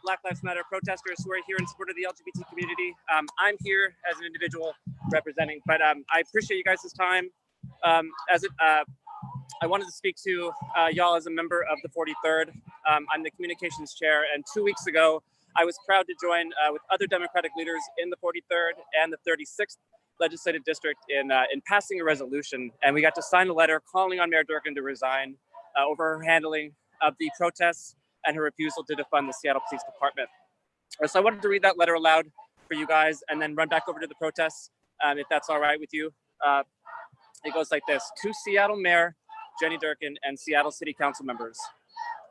Black Lives Matter protesters who are here in support of the LGBT community. I'm here as an individual representing, but I appreciate you guys' time. I wanted to speak to y'all as a member of the 43rd. I'm the communications chair, and 2 weeks ago, I was proud to join with other Democratic leaders in the 43rd and the 36th Legislative District in passing a resolution. And we got to sign a letter calling on Mayor Durkin to resign over her handling of the protests and her refusal to defund the Seattle Police Department. So I wanted to read that letter aloud for you guys and then run back over to the protests, if that's all right with you. It goes like this: to Seattle Mayor Jenny Durkin and Seattle City Council members.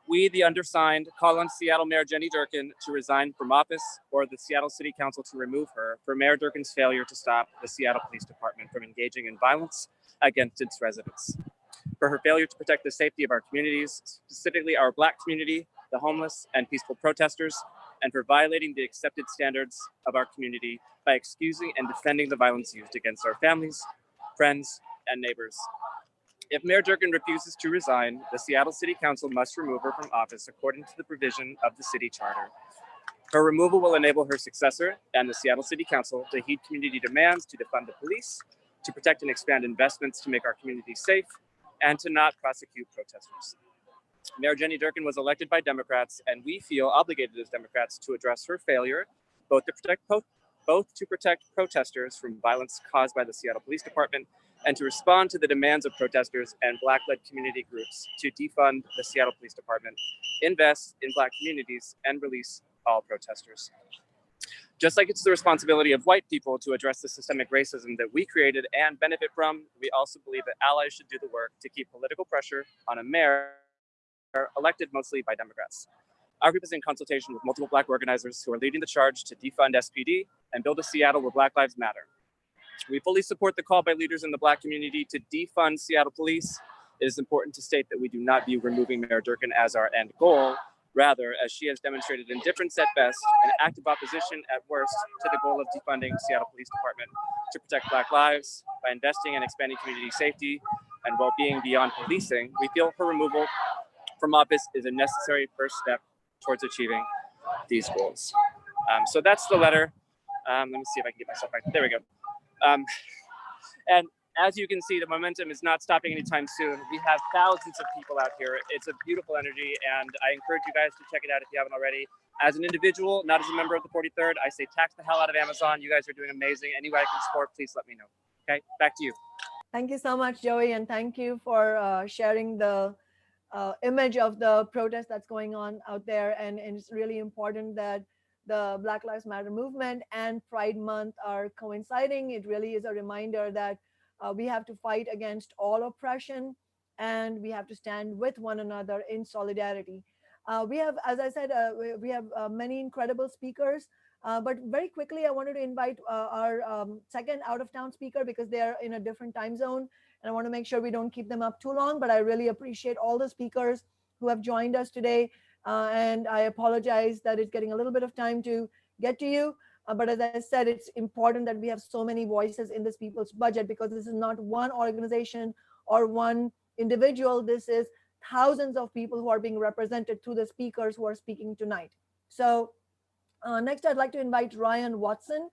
We, the undersigned, call on Seattle Mayor Jenny Durkin to resign from office or the Seattle City Council to remove her for Mayor Durkin's failure to stop the Seattle Police Department from engaging in violence against its residents, for her failure to protect the safety of our communities, specifically our Black community, the homeless, and peaceful protesters, and for violating the accepted standards of our community by excusing and defending the violence used against our families, friends, and neighbors. If Mayor Durkin refuses to resign, the Seattle City Council must remove her from office according to the provision of the city charter. Her removal will enable her successor and the Seattle City Council to heed community demands to defund the police, to protect and expand investments to make our community safe, and to not prosecute protesters. Mayor Jenny Durkin was elected by Democrats, and we feel obligated as Democrats to address her failure both to protect both to protect protesters from violence caused by the Seattle Police Department and to respond to the demands of protesters and Black-led community groups to defund the Seattle Police Department, invest in Black communities, and release all protesters. Just like it's the responsibility of white people to address the systemic racism that we created and benefit from, we also believe that allies should do the work to keep political pressure on a mayor elected mostly by Democrats. Our group is in consultation with multiple Black organizers who are leading the charge to defund SPD and build a Seattle where Black lives matter. We fully support the call by leaders in the Black community to defund Seattle Police. It is important to state that we do not view removing Mayor Durkan as our end goal. Rather, as she has demonstrated indifference at best and active opposition at worst to the goal of defunding Seattle Police Department to protect Black lives by investing and expanding community safety and well-being beyond policing, we feel her removal from office is a necessary first step towards achieving these goals. So that's the letter. Let me see if I can get myself back. There we go. And as you can see, the momentum is not stopping anytime soon. We have thousands of people out here. It's a beautiful energy, and I encourage you guys to check it out if you haven't already. As an individual, not as a member of the 43rd, I say tax the hell out of Amazon. You guys are doing amazing. Any way I can support, please let me know. Okay, back to you. Thank you so much, Joey, and thank you for sharing the image of the protest that's going on out there. And it's really important that the Black Lives Matter movement and Pride Month are coinciding. It really is a reminder that we have to fight against all oppression, and we have to stand with one another in solidarity. We have, as I said, we have many incredible speakers, but very quickly, I wanted to invite our second out-of-town speaker because they're in a different time zone, and I want to make sure we don't keep them up too long, but I really appreciate all the speakers who have joined us today, and I apologize that it's getting a little bit of time to get to you. But as I said, it's important that we have so many voices in this people's budget because this is not one organization or one individual. This is thousands of people who are being represented through the speakers who are speaking tonight. So next, I'd like to invite Ryan Watson,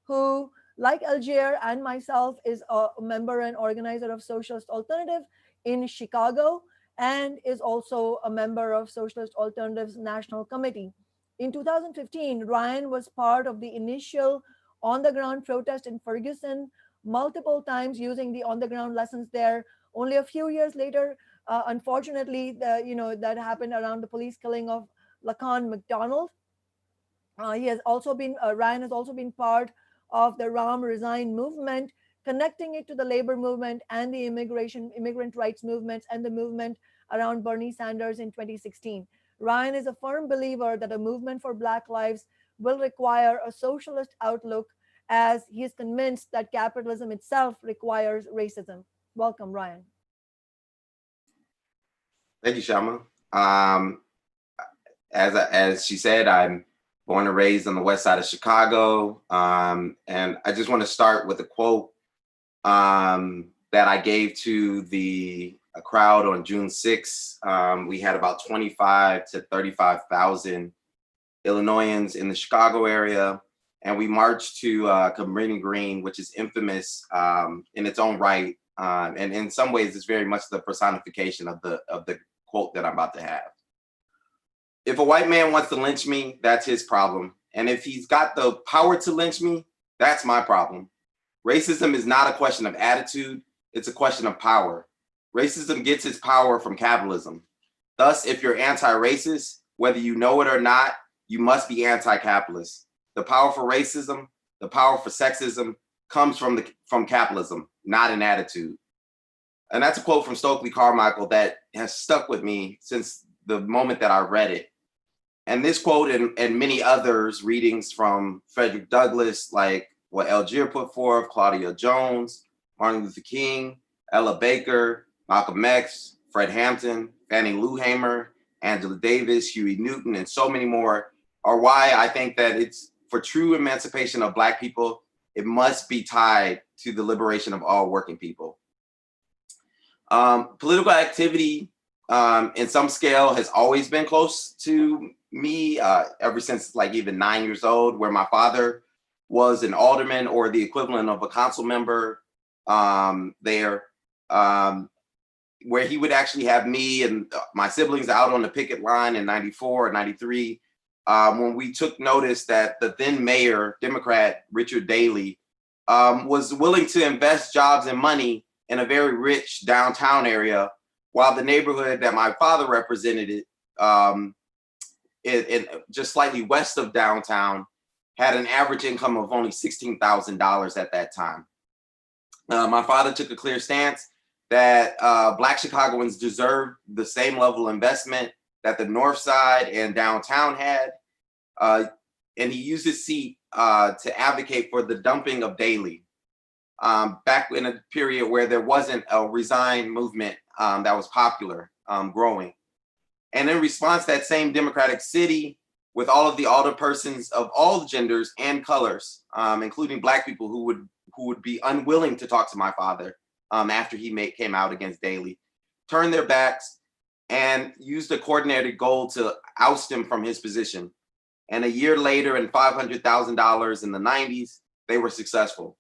who, like Algier and myself, is a member and organizer of Socialist Alternative in Chicago and is also a member of Socialist Alternative's National Committee. In 2015, Ryan was part of the initial on-the-ground protest in Ferguson, multiple times using the on-the-ground lessons there. Only a few years later, unfortunately, that happened around the police killing of Laquan McDonald. Ryan has also been part of the Ram Resign movement, connecting it to the labor movement and the immigrant rights movements and the movement around Bernie Sanders in 2016. Ryan is a firm believer that a movement for Black lives will require a socialist outlook, as he is convinced that capitalism itself requires racism. Welcome, Ryan. Thank you, Shama. As she said, I'm born and raised on the west side of Chicago. And I just want to start with a quote that I gave to a crowd on June 6th. We had about 25 to 35,000 Illinoisans in the Chicago area. And we marched to Cabrini Green, which is infamous in its own right. And in some ways, it's very much the personification of the quote that I'm about to have. If a white man wants to lynch me, that's his problem. And if he's got the power to lynch me, that's my problem. Racism is not a question of attitude, it's a question of power. Racism gets its power from capitalism. Thus, if you're anti-racist, whether you know it or not, you must be anti-capitalist. The power for racism, the power for sexism comes from capitalism, not an attitude. And that's a quote from Stokely Carmichael that has stuck with me since the moment that I read it. And this quote and many others, readings from Frederick Douglass, like what Algier put forth, Claudia Jones, Martin Luther King, Ella Baker, Malcolm X, Fred Hampton, Fannie Lou Hamer, Angela Davis, Huey Newton, and so many more are why I think that it's for true emancipation of Black people, it must be tied to the liberation of all working people. Political activity in some scale has always been close to me ever since like even 9 years old, where my father was an alderman or the equivalent of a council member there, where he would actually have me and my siblings out on the picket line in 94 or 93 when we took notice that the then mayor, Democrat Richard Daley, was willing to invest jobs and money in a very rich downtown area, while the neighborhood that my father represented, in just slightly west of downtown, had an average income of only $16,000 at that time. My father took a clear stance that Black Chicagoans deserved the same level of investment that the North Side and downtown had. And he used his seat to advocate for the dumping of Daley, back in a period where there wasn't a resign movement that was popular, growing. And in response, that same Democratic city, with all of the alderpersons of all genders and colors, including Black people who would be unwilling to talk to my father after he came out against Daley, turned their backs and used a coordinated goal to oust him from his position. And a year later, and $500,000 in the 90s, they were successful.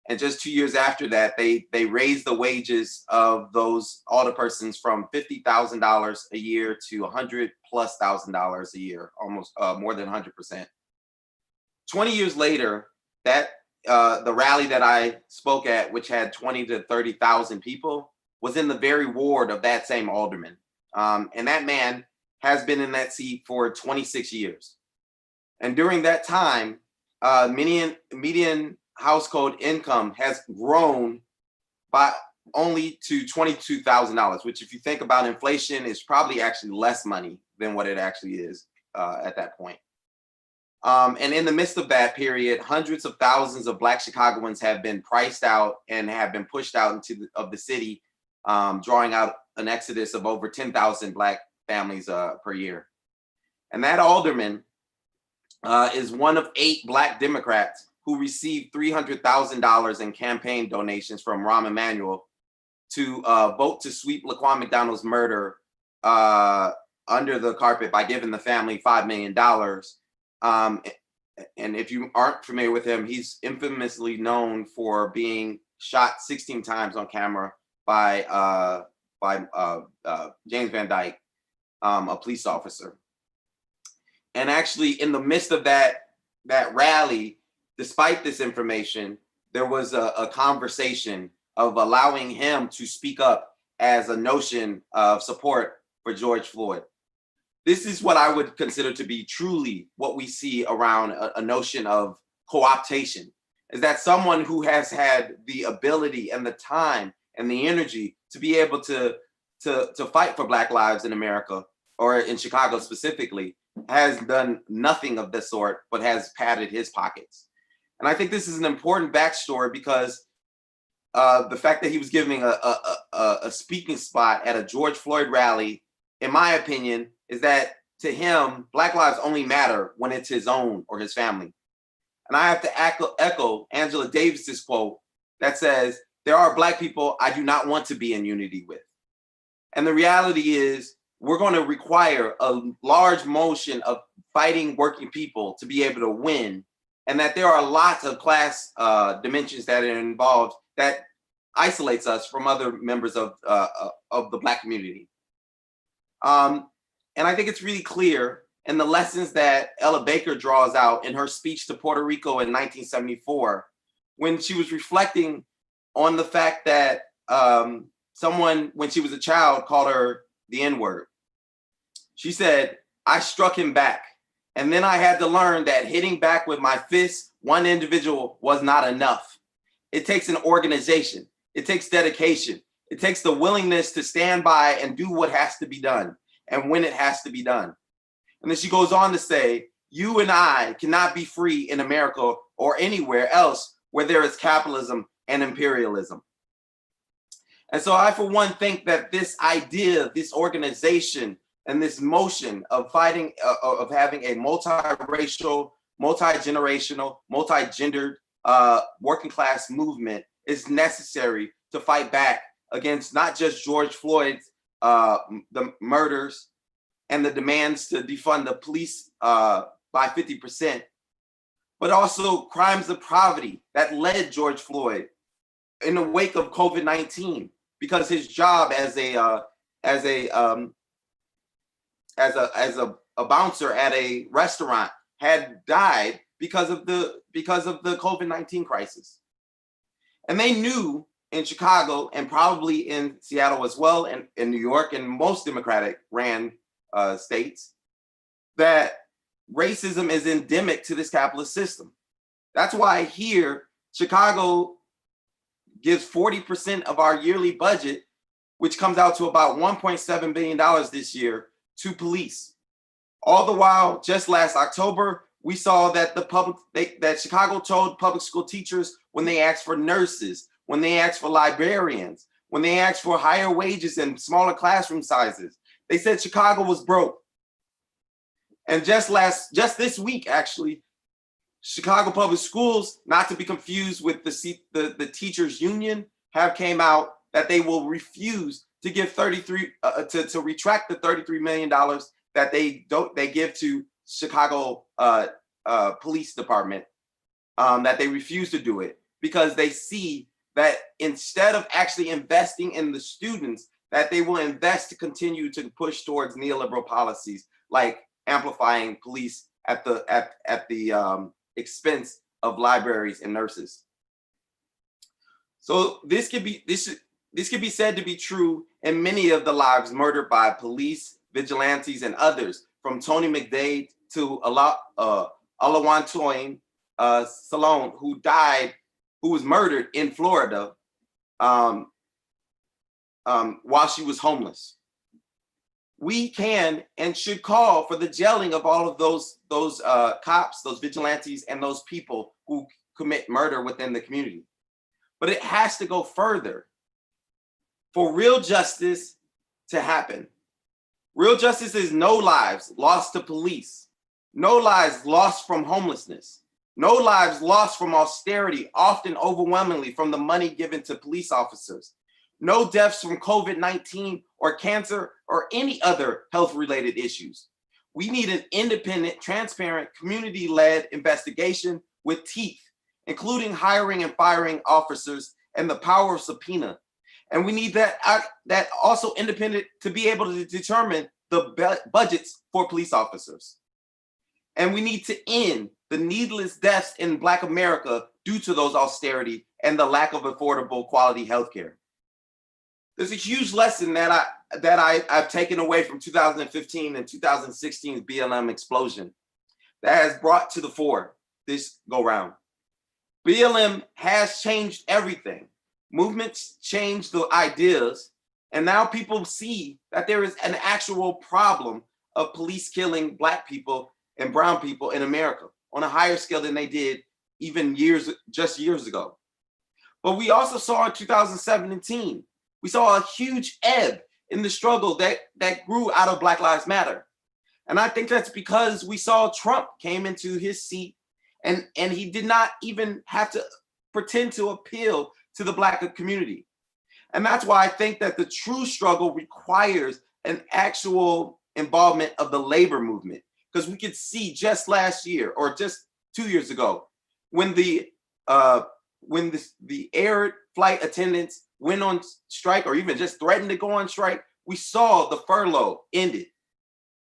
And just 2 years after that, they raised the wages of those alderpersons from $50,000 a year to $100,000+ a year, almost more than 100%. 20 years later, that the rally that I spoke at, which had 20 to 30,000 people, was in the very ward of that same alderman. And that man has been in that seat for 26 years. And during that time, median household income has grown by only to $22,000, which, if you think about inflation, is probably actually less money than what it actually is at that point. And in the midst of that period, hundreds of thousands of Black Chicagoans have been priced out and have been pushed out into the city, drawing out an exodus of over 10,000 Black families per year. And that alderman is one of 8 Black Democrats who received $300,000 in campaign donations from Rahm Emanuel to vote to sweep Laquan McDonald's murder under the carpet by giving the family $5 million. And if you aren't familiar with him, he's infamously known for being shot 16 times on camera by James Van Dyke, a police officer. And actually, in the midst of that rally, despite this information, there was a conversation of allowing him to speak up as a notion of support for George Floyd. This is what I would consider to be truly what we see around a notion of co-optation, is that someone who has had the ability and the time and the energy to be able to fight for Black lives in America, or in Chicago specifically, has done nothing of the sort, but has padded his pockets. And I think this is an important backstory because the fact that he was giving a speaking spot at a George Floyd rally, in my opinion, is that to him, Black lives only matter when it's his own or his family. And I have to echo Angela Davis's quote that says, "There are Black people I do not want to be in unity with." And the reality is, we're going to require a large motion of fighting working people to be able to win, and that there are lots of class dimensions that are involved that isolates us from other members of the Black community. And I think it's really clear in the lessons that Ella Baker draws out in her speech to Puerto Rico in 1974, when she was reflecting on the fact that someone, when she was a child, called her the N-word. She said, "I struck him back. And then I had to learn that hitting back with my fists, one individual, was not enough. It takes an organization. It takes dedication. It takes the willingness to stand by and do what has to be done, and when it has to be done." And then she goes on to say, "You and I cannot be free in America or anywhere else where there is capitalism and imperialism." And so I, for one, think that this idea, this organization, and this motion of fighting, of having a multiracial, multi-generational, multi-gendered working class movement is necessary to fight back against not just George Floyd's the murders and the demands to defund the police by 50%, but also crimes of poverty that led George Floyd in the wake of COVID-19, because his job as a a bouncer at a restaurant had died because of the COVID-19 crisis. And they knew in Chicago and probably in Seattle as well, and in New York and most Democratic ran states, that racism is endemic to this capitalist system. That's why here, Chicago gives 40% of our yearly budget, which comes out to about $1.7 billion this year, to police. All the while, just last October, we saw that that Chicago told public school teachers when they asked for nurses, when they asked for librarians, when they asked for higher wages and smaller classroom sizes, they said Chicago was broke. And just this week, actually, Chicago Public Schools, not to be confused with the teachers union, have came out that they will refuse to give to retract the $33 million that they give to Chicago Police Department, that they refuse to do it because they see that instead of actually investing in the students, that they will invest to continue to push towards neoliberal policies like amplifying police at the expense of libraries and nurses. So this could be said to be true in many of the lives murdered by police, vigilantes, and others, from Tony McDade to Alawantoin Salone, who was murdered in Florida while she was homeless. We can and should call for the jailing of all of those cops, those vigilantes, and those people who commit murder within the community. But it has to go further for real justice to happen. Real justice is no lives lost to police, no lives lost from homelessness, no lives lost from austerity, often overwhelmingly from the money given to police officers, no deaths from COVID-19 or cancer or any other health-related issues. We need an independent, transparent, community-led investigation with teeth, including hiring and firing officers and the power of subpoena. And we need that also independent to be able to determine the budgets for police officers. And we need to end the needless deaths in Black America due to those austerity and the lack of affordable quality healthcare. There's a huge lesson that I've taken away from 2015 and 2016's BLM explosion that has brought to the fore this go round. BLM has changed everything. Movements change the ideas, and now people see that there is an actual problem of police killing Black people and brown people in America on a higher scale than they did even years ago. But we also saw in 2017, we saw a huge ebb in the struggle that grew out of Black Lives Matter. And I think that's because we saw Trump came into his seat and he did not even have to pretend to appeal to the Black community. And that's why I think that the true struggle requires an actual involvement of the labor movement. Because we could see just last year or just 2 years ago, when the air flight attendants went on strike or even just threatened to go on strike, we saw the furlough ended.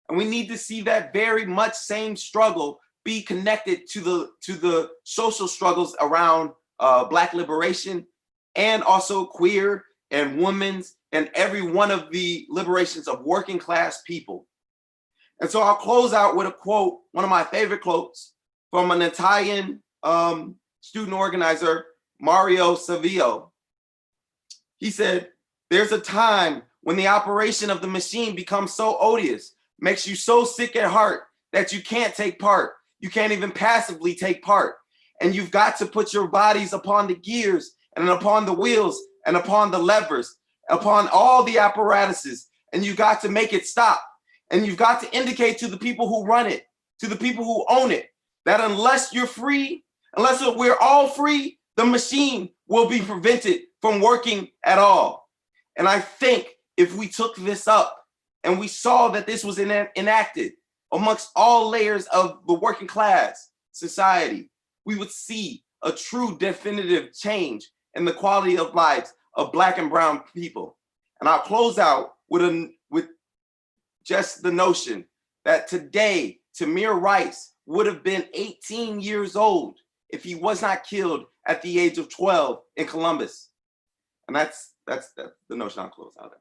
And we need to see that very much same struggle be connected to the social struggles around Black liberation and also queer and women's and every one of the liberations of working class people. And so I'll close out with a quote, one of my favorite quotes from an Italian student organizer, Mario Savio. He said, "There's a time when the operation of the machine becomes so odious, makes you so sick at heart that you can't take part. You can't even passively take part. And you've got to put your bodies upon the gears and upon the wheels and upon the levers, upon all the apparatuses, and you've got to make it stop. And you've got to indicate to the people who run it, to the people who own it, that unless you're free, unless we're all free, the machine will be prevented from working at all." And I think if we took this up and we saw that this was enacted amongst all layers of the working class society, we would see a true definitive change in the quality of lives of Black and brown people. And I'll close out with just the notion that today Tamir Rice would have been 18 years old if he was not killed at the age of 12 in Columbus. And that's the notion I'll close out.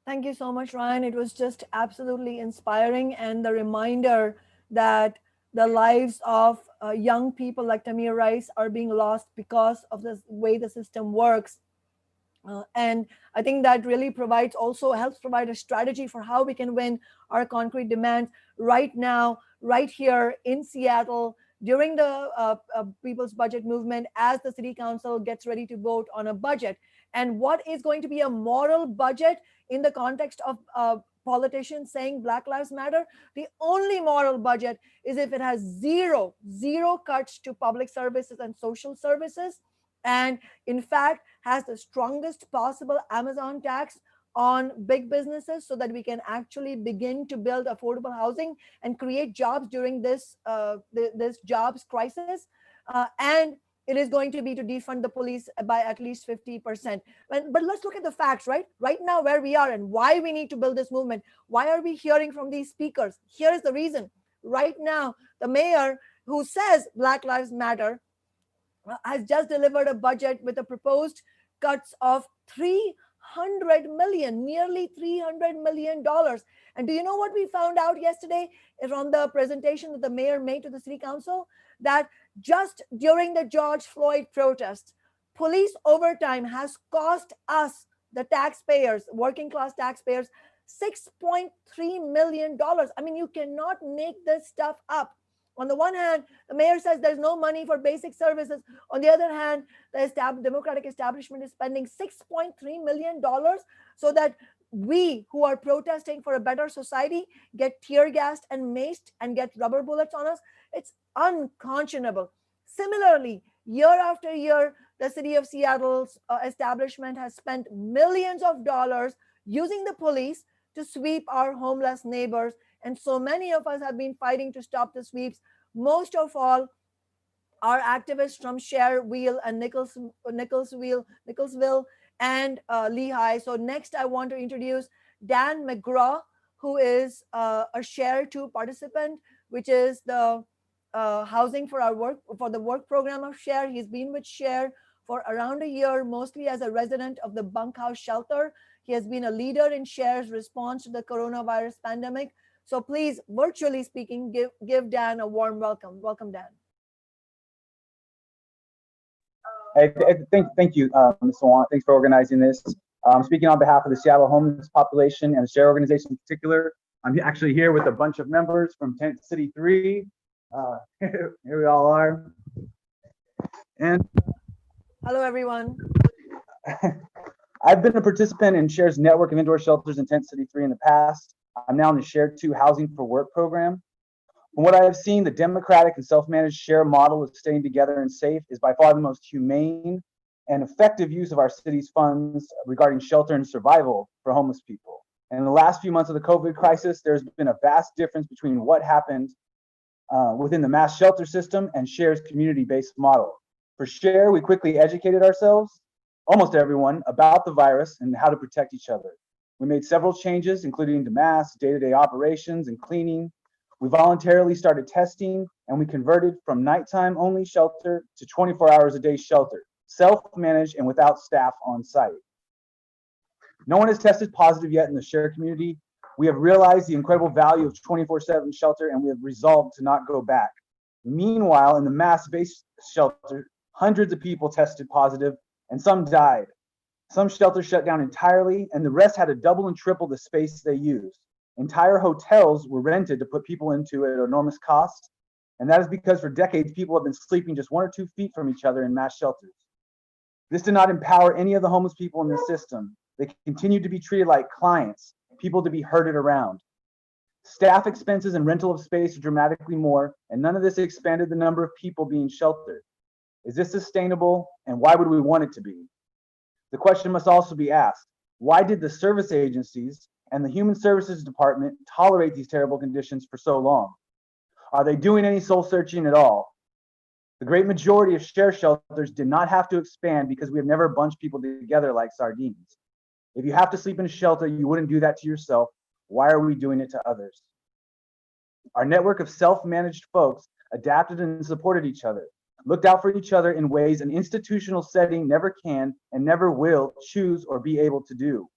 Thank you so much, Ryan. It was just absolutely inspiring, and the reminder that the lives of young people like Tamir Rice are being lost because of the way the system works. And I think that really helps provide a strategy for how we can win our concrete demands right now, right here in Seattle, during the People's Budget Movement, as the City Council gets ready to vote on a budget. And what is going to be a moral budget in the context of politicians saying Black Lives Matter? The only moral budget is if it has zero cuts to public services and social services, and in fact has the strongest possible Amazon tax on big businesses, so that we can actually begin to build affordable housing and create jobs during this jobs crisis. And it is going to be to defund the police by at least 50%. But let's look at the facts, right? Right now, where we are and why we need to build this movement. Why are we hearing from these speakers? Here is the reason. Right now, the mayor, who says Black Lives Matter, has just delivered a budget with a proposed cuts of nearly $300 million. And do you know what we found out yesterday from the presentation that the mayor made to the City Council? That just during the George Floyd protests, police overtime has cost us, the taxpayers, working class taxpayers, $6.3 million. I mean, you cannot make this stuff up. On the one hand, the mayor says there's no money for basic services. On the other hand, the Democratic establishment is spending $6.3 million so that we who are protesting for a better society get tear gassed and maced and get rubber bullets on us. It's unconscionable. Similarly, year after year, the city of Seattle's establishment has spent millions of dollars using the police to sweep our homeless neighbors. And so many of us have been fighting to stop the sweeps. Most of all, our activists from Schererville and Nicholsville and Lehigh. So next, I want to introduce Dan Mcgraw, who is a Share 2 participant, which is the housing for the work program of Share. He's been with Share for around a year, mostly as a resident of the bunkhouse shelter. He has been a leader in Share's response to the coronavirus pandemic. So please, virtually speaking, give Dan a warm welcome. Welcome, Dan. Thank you, Ms. Swan. Thanks for organizing this. I'm speaking on behalf of the Seattle homeless population and the Share organization in particular. I'm actually here with a bunch of members from Tent City 3. Here we all are. And hello, everyone. I've been a participant in Share's network of indoor shelters in Tent City 3 in the past. I'm now in the Share 2 Housing for Work program. From what I have seen, the democratic and self-managed Share model of staying together and safe is by far the most humane and effective use of our city's funds regarding shelter and survival for homeless people. And in the last few months of the COVID crisis, there's been a vast difference between what happened within the mass shelter system and Share's community-based model. For Share, we quickly educated ourselves, almost everyone, about the virus and how to protect each other. We made several changes, including to masks, day-to-day operations, and cleaning. We voluntarily started testing, and we converted from nighttime only shelter to 24 hours a day shelter, self-managed and without staff on site. No one has tested positive yet in the Share community. We have realized the incredible value of 24/7 shelter, and we have resolved to not go back. Meanwhile, in the mass-based shelter, hundreds of people tested positive and some died. Some shelters shut down entirely, and the rest had to double and triple the space they used. Entire hotels were rented to put people into at enormous cost, and that is because for decades, people have been sleeping just 1 or 2 feet from each other in mass shelters. This did not empower any of the homeless people in the system. They continued to be treated like clients, people to be herded around. Staff expenses and rental of space are dramatically more, and none of this expanded the number of people being sheltered. Is this sustainable, and why would we want it to be? The question must also be asked, why did the service agencies and the Human Services Department tolerate these terrible conditions for so long? Are they doing any soul searching at all? The great majority of Share shelters did not have to expand because we have never bunched people together like sardines. If you have to sleep in a shelter, you wouldn't do that to yourself. why are we doing it to others? Our network of self-managed folks adapted and supported each other, looked out for each other in ways an institutional setting never can and never will choose or be able to do.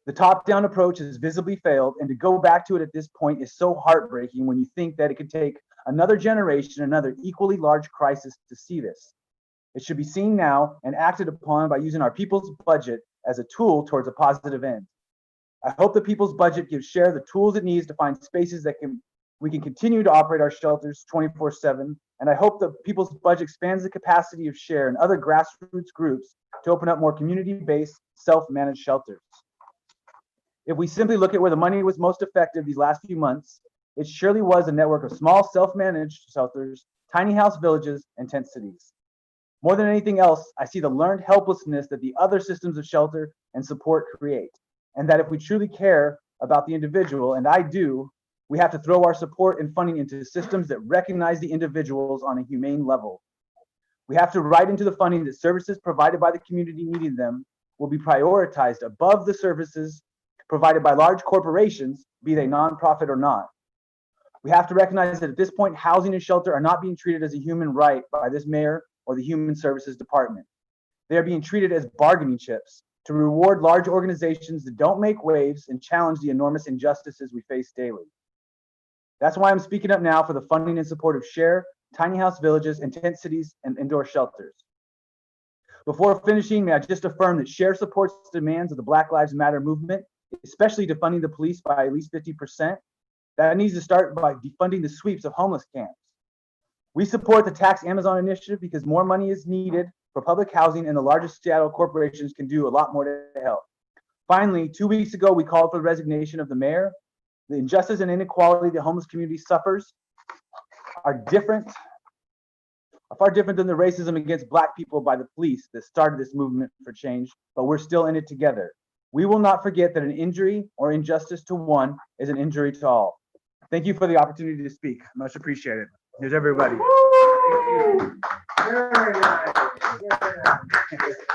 The top-down approach has visibly failed, and to go back to it at this point is so heartbreaking when you think that it could take another generation, another equally large crisis to see this. It should be seen now and acted upon by using our people's budget as a tool towards a positive end. I hope the people's budget gives SHARE the tools it needs to find spaces that we can continue to operate our shelters 24/7. And I hope the people's budget expands the capacity of SHARE and other grassroots groups to open up more community-based, self-managed shelters. If we simply look at where the money was most effective these last few months, it surely was a network of small self-managed shelters, tiny house villages, and tent cities. More than anything else, I see the learned helplessness that the other systems of shelter and support create. And that if we truly care about the individual, and I do, we have to throw our support and funding into systems that recognize the individuals on a humane level. We have to write into the funding that services provided by the community needing them will be prioritized above the services provided by large corporations, be they nonprofit or not. We have to recognize that at this point, housing and shelter are not being treated as a human right by this mayor or the Human Services Department. They are being treated as bargaining chips to reward large organizations that don't make waves and challenge the enormous injustices we face daily. That's why I'm speaking up now for the funding and support of SHARE, tiny house villages, and tent cities and indoor shelters. Before finishing, may I just affirm that SHARE supports the demands of the Black Lives Matter movement, especially defunding the police by at least 50%. That needs to start by defunding the sweeps of homeless camps. We support the Tax Amazon initiative because more money is needed for public housing, and the largest Seattle corporations can do a lot more to help. Finally, 2 weeks ago, we called for the resignation of the mayor. The injustice and inequality the homeless community suffers are far different than the racism against Black people by the police that started this movement for change, but we're still in it together. We will not forget that an injury or injustice to one is an injury to all. Thank you for the opportunity to speak. Much appreciated. Here's everybody.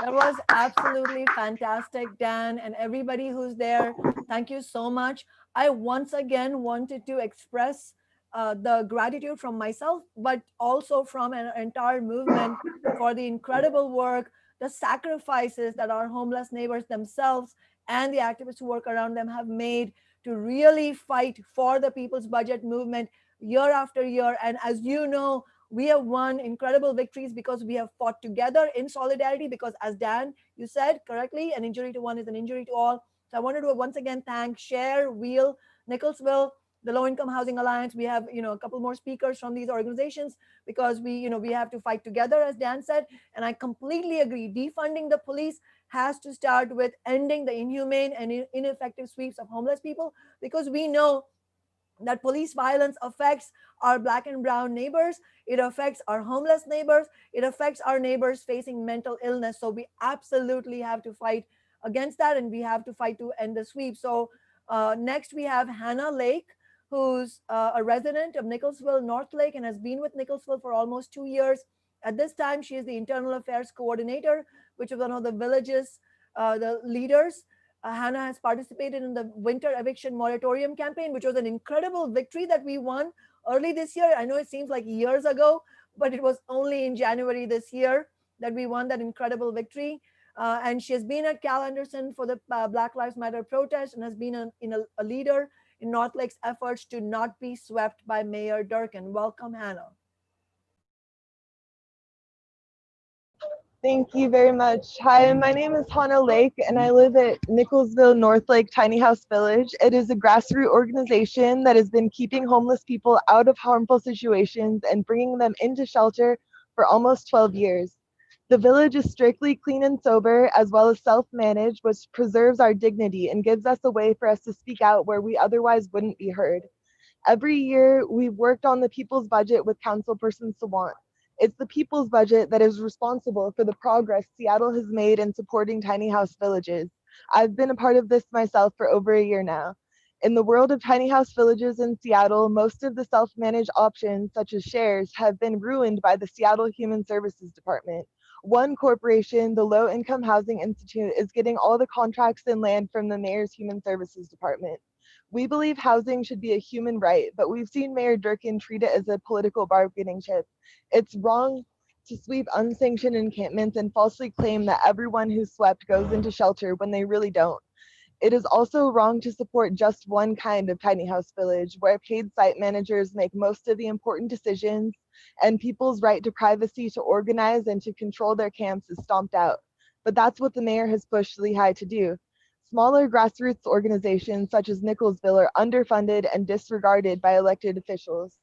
That was absolutely fantastic, Dan, and everybody who's there. Thank you so much. I once again wanted to express the gratitude from myself, but also from an entire movement for the incredible work, the sacrifices that our homeless neighbors themselves and the activists who work around them have made to really fight for the people's budget movement year after year. And as you know, we have won incredible victories because we have fought together in solidarity, because as Dan, you said correctly, an injury to one is an injury to all. So I wanted to once again thank SHARE, WHEEL, Nicholsville, the Low Income Housing Alliance. We have, a couple more speakers from these organizations because we have to fight together, as Dan said. And I completely agree. Defunding the police has to start with ending the inhumane and ineffective sweeps of homeless people, because we know that police violence affects our Black and brown neighbors. It affects our homeless neighbors. It affects our neighbors facing mental illness. So we absolutely have to fight against that, and we have to fight to end the sweep. So next we have Hannah Lake, who's a resident of Nicholsville, North Lake, and has been with Nicholsville for almost 2 years. At this time, she is the Internal Affairs Coordinator, which is one of the village's the leaders. Hannah has participated in the winter eviction moratorium campaign, which was an incredible victory that we won early this year. I know it seems like years ago, but it was only in January this year that we won that incredible victory. And she has been at Cal Anderson for the Black Lives Matter protest and has been a leader in North Lake's efforts to not be swept by Mayor Durkin. Welcome, Hannah. Thank you very much. Hi, my name is Hannah Lake, and I live at Nicholsville North Lake Tiny House Village. It is a grassroots organization that has been keeping homeless people out of harmful situations and bringing them into shelter for almost 12 years. The village is strictly clean and sober, as well as self-managed, which preserves our dignity and gives us a way for us to speak out where we otherwise wouldn't be heard. Every year, we've worked on the people's budget with Councilperson Sawant. It's the people's budget that is responsible for the progress Seattle has made in supporting tiny house villages. I've been a part of this myself for over a year now. In the world of tiny house villages in Seattle, most of the self-managed options, such as shares, have been ruined by the Seattle Human Services Department. One corporation, the Low Income Housing Institute, is getting all the contracts and land from the mayor's Human Services Department. We believe housing should be a human right, but we've seen Mayor Durkin treat it as a political bargaining chip. It's wrong to sweep unsanctioned encampments and falsely claim that everyone who's swept goes into shelter when they really don't. It is also wrong to support just one kind of tiny house village, where paid site managers make most of the important decisions and people's right to privacy to organize and to control their camps is stomped out. But that's what the mayor has pushed Lehigh to do. Smaller grassroots organizations such as Nicholsville are underfunded and disregarded by elected officials.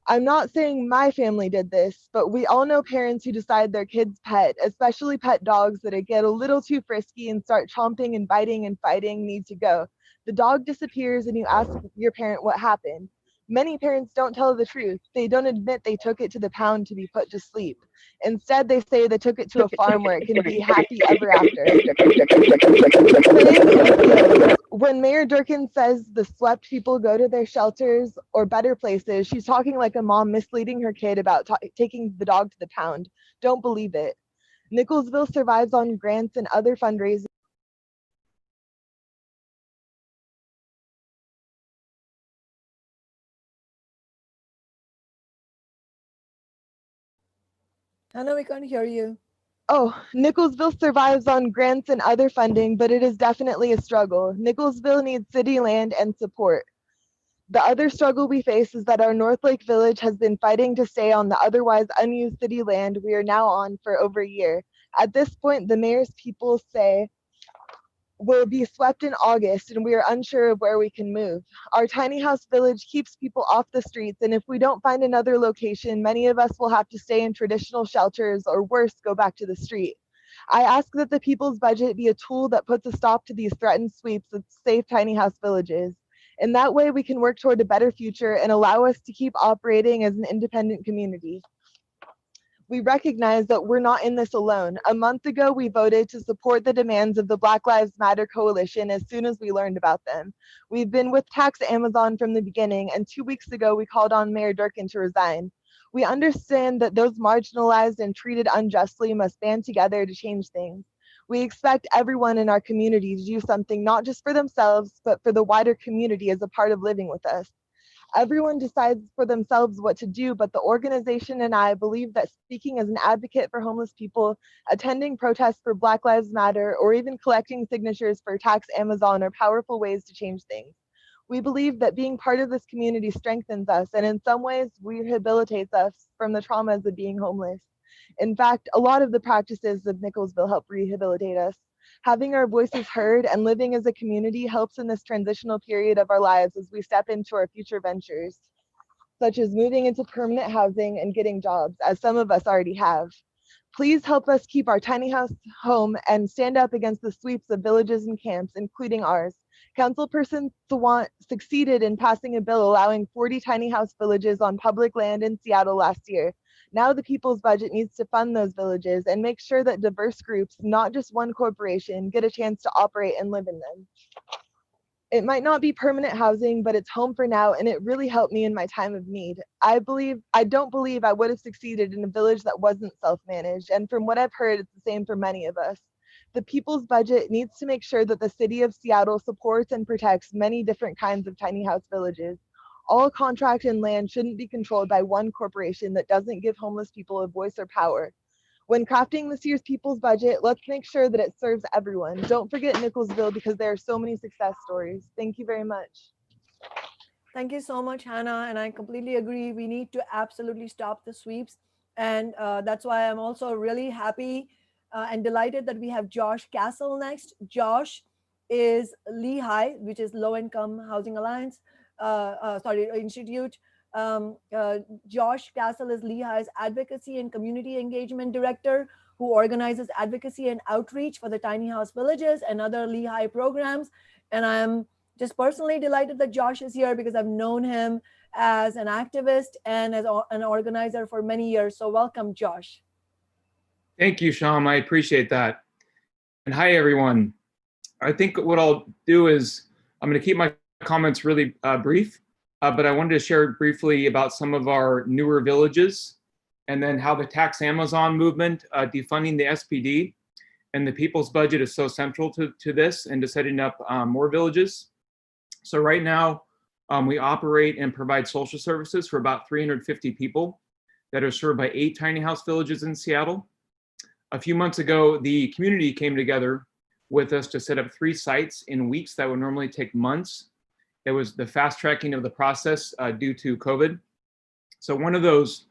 I'm not saying my family did this, but we all know parents who decide their kid's pet, especially pet dogs that get a little too frisky and start chomping and biting and fighting, need to go. The dog disappears and you ask your parent what happened. Many parents don't tell the truth. They don't admit they took it to the pound to be put to sleep. Instead, they say they took it to a farm where it can be happy ever after. When Mayor Durkin says the swept people go to their shelters or better places, she's talking like a mom misleading her kid about taking the dog to the pound. Don't believe it. Nicholsville survives on grants and other fundraising. Hannah, we can't hear you. Oh, Nicholsville survives on grants and other funding, but it is definitely a struggle. Nicholsville needs city land and support. The other struggle we face is that our North Lake Village has been fighting to stay on the otherwise unused city land we are now on for over a year. At this point, the mayor's people say will be swept in August, and we are unsure of where we can move. Our tiny house village keeps people off the streets, and if we don't find another location, many of us will have to stay in traditional shelters or worse, go back to the street. I ask that the people's budget be a tool that puts a stop to these threatened sweeps of safe tiny house villages. In that way, we can work toward a better future and allow us to keep operating as an independent community. We recognize that we're not in this alone. A month ago, we voted to support the demands of the Black Lives Matter Coalition as soon as we learned about them. We've been with Tax Amazon from the beginning, and 2 weeks ago, we called on Mayor Durkin to resign. We understand that those marginalized and treated unjustly must band together to change things. We expect everyone in our community to do something not just for themselves, but for the wider community as a part of living with us. Everyone decides for themselves what to do, but the organization and I believe that speaking as an advocate for homeless people, attending protests for Black Lives Matter, or even collecting signatures for Tax Amazon are powerful ways to change things. We believe that being part of this community strengthens us and in some ways rehabilitates us from the traumas of being homeless. In fact, a lot of the practices of Nicholsville help rehabilitate us. Having our voices heard and living as a community helps in this transitional period of our lives as we step into our future ventures, such as moving into permanent housing and getting jobs, as some of us already have. Please help us keep our tiny house home and stand up against the sweeps of villages and camps, including ours. Councilperson Sawant succeeded in passing a bill allowing 40 tiny house villages on public land in Seattle last year. Now the people's budget needs to fund those villages and make sure that diverse groups, not just one corporation, get a chance to operate and live in them. It might not be permanent housing, but it's home for now, and it really helped me in my time of need. I don't believe I would have succeeded in a village that wasn't self-managed, and from what I've heard, it's the same for many of us. The people's budget needs to make sure that the city of Seattle supports and protects many different kinds of tiny house villages. All contract and land shouldn't be controlled by one corporation that doesn't give homeless people a voice or power. When crafting this year's people's budget, let's make sure that it serves everyone. Don't forget Nicholsville because there are so many success stories. Thank you very much. Thank you so much, Hannah. And I completely agree. We need to absolutely stop the sweeps. And that's why I'm also really happy and delighted that we have Josh Castle next. Josh is Lehigh, which is Low Income Housing Alliance, Institute. Josh Castle is Lehigh's Advocacy and Community Engagement Director, who organizes advocacy and outreach for the tiny house villages and other Lehigh programs. And I'm just personally delighted that Josh is here because I've known him as an activist and as an organizer for many years. So welcome, Josh. Thank you, Sham. I appreciate that. And hi, everyone. I think what I'll do is I'm going to keep my comments really brief, but I wanted to share briefly about some of our newer villages and then how the Tax Amazon movement, defunding the SPD, and the people's budget is so central to this and to setting up more villages. So right now, we operate and provide social services for about 350 people that are served by 8 tiny house villages in Seattle. A few months ago, the community came together with us to set up 3 sites in weeks that would normally take months. It was the fast tracking of the process due to COVID. So one of those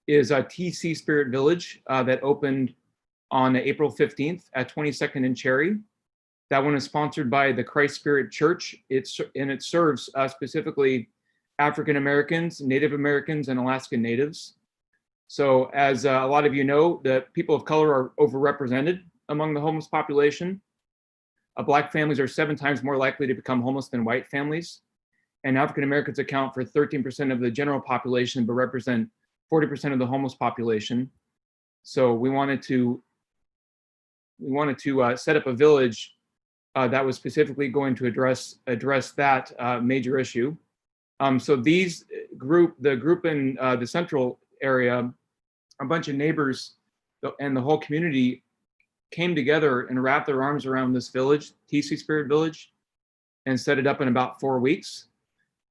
is TC Spirit Village that opened on April 15th at 22nd and Cherry. That one is sponsored by the Christ Spirit Church. It serves specifically African Americans, Native Americans, and Alaskan Natives. So as a lot of you know, the people of color are overrepresented among the homeless population. Black families are 7 times more likely to become homeless than white families. And African Americans account for 13% of the general population, but represent 40% of the homeless population. So we wanted to set up a village that was specifically going to address that major issue. So the group in the central area, a bunch of neighbors and the whole community came together and wrapped their arms around this village, TC Spirit Village, and set it up in about 4 weeks.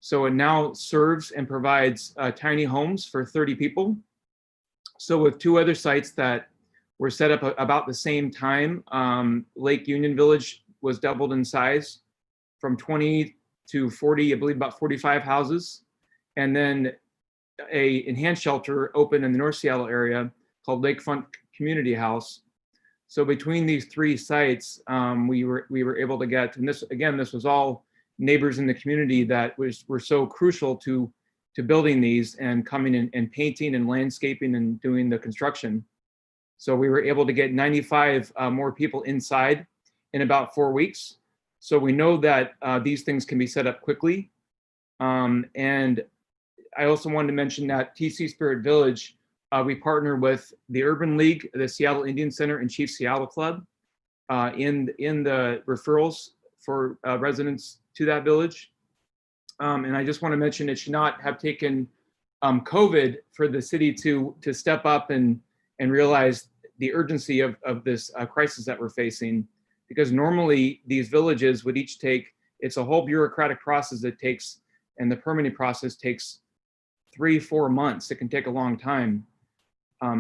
So it now serves and provides tiny homes for 30 people. So with 2 other sites that were set up about the same time, Lake Union Village was doubled in size from 20 to 40, I believe about 45 houses. And then a enhanced shelter opened in the North Seattle area called Lakefront Community House. So between these 3 sites, we were able to get, and this was all neighbors in the community that were so crucial to building these and coming in and painting and landscaping and doing the construction. So we were able to get 95 more people inside in about 4 weeks. So we know that these things can be set up quickly. And I also wanted to mention that TC Spirit Village, we partner with the Urban League, the Seattle Indian Center, and Chief Seattle Club in the referrals for residents to that village. And I just want to mention it should not have taken COVID for the city to step up and realize the urgency of this crisis that we're facing, because normally these villages would each take, it's a whole bureaucratic process that takes, and the permitting process takes 3-4 months. It can take a long time.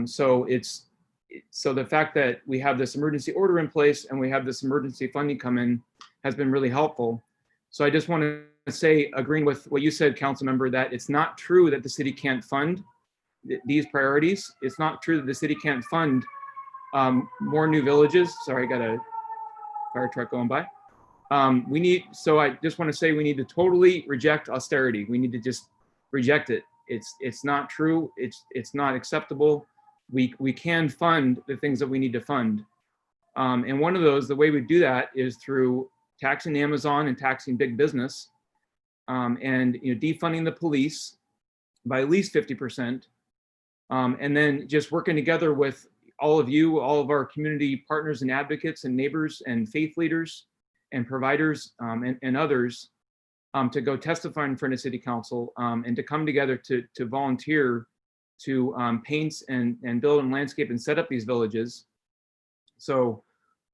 So the fact that we have this emergency order in place and we have this emergency funding come in has been really helpful. So I just want to say, agreeing with what you said, council member, that it's not true that the city can't fund these priorities. It's not true that the city can't fund more new villages. Sorry, I got a fire truck going by. So I just want to say we need to totally reject austerity. We need to just reject it. It's not true. It's not acceptable. We can fund the things that we need to fund. And one of those, the way we do that is through taxing Amazon and taxing big business, and defunding the police by at least 50%. And then just working together with all of you, all of our community partners and advocates and neighbors and faith leaders and providers and others to go testify in front of City Council and to come together to volunteer to paint and build and landscape and set up these villages. So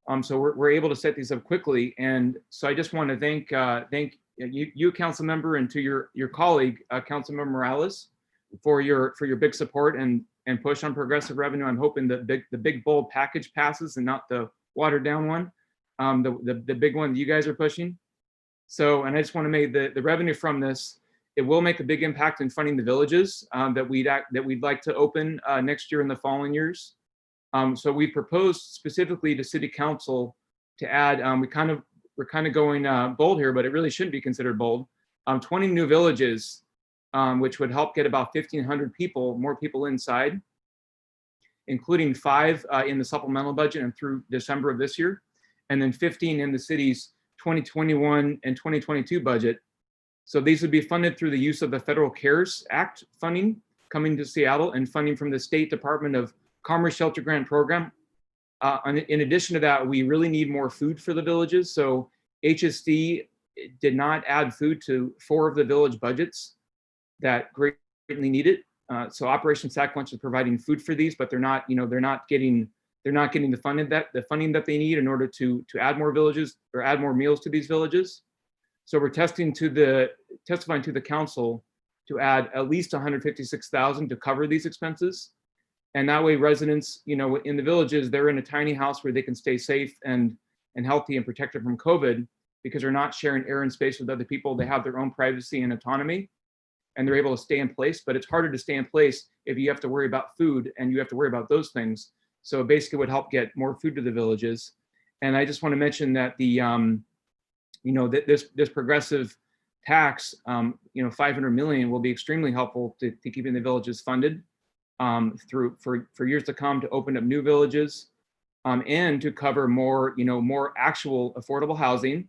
we're able to set these up quickly. And so I just want to thank you, council member, and to your colleague, Council Member Morales, for your big support and push on progressive revenue. I'm hoping the big bold package passes and not the watered down one, the big one that you guys are pushing. So, and I just want to make the revenue from this, it will make a big impact in funding the villages that we'd like to open next year and the following years. So we proposed specifically to City Council to add, we're kind of going bold here, but it really shouldn't be considered bold. 20 new villages, which would help get about 1,500 more people inside, including 5 in the supplemental budget and through December of this year, and then 15 in the city's 2021 and 2022 budget. So these would be funded through the use of the Federal CARES Act funding coming to Seattle and funding from the State Department of Commerce Shelter Grant Program. In addition to that, we really need more food for the villages. So HSD did not add food to 4 of the village budgets that greatly need it. So Operation Sack Lunch is providing food for these, but they're not getting the funding that they need in order to add more villages or add more meals to these villages. So we're testifying to the council to add at least 156,000 to cover these expenses. And that way residents, you know, in the villages, they're in a tiny house where they can stay safe and healthy and protected from COVID, because they're not sharing air and space with other people. They have their own privacy and autonomy, and they're able to stay in place. But it's harder to stay in place if you have to worry about food and you have to worry about those things. So basically it would help get more food to the villages. And I just want to mention that the, you know, that this progressive tax, you know, 500 million will be extremely helpful to keeping the villages funded for years to come, to open up new villages, and to cover more, you know, more actual affordable housing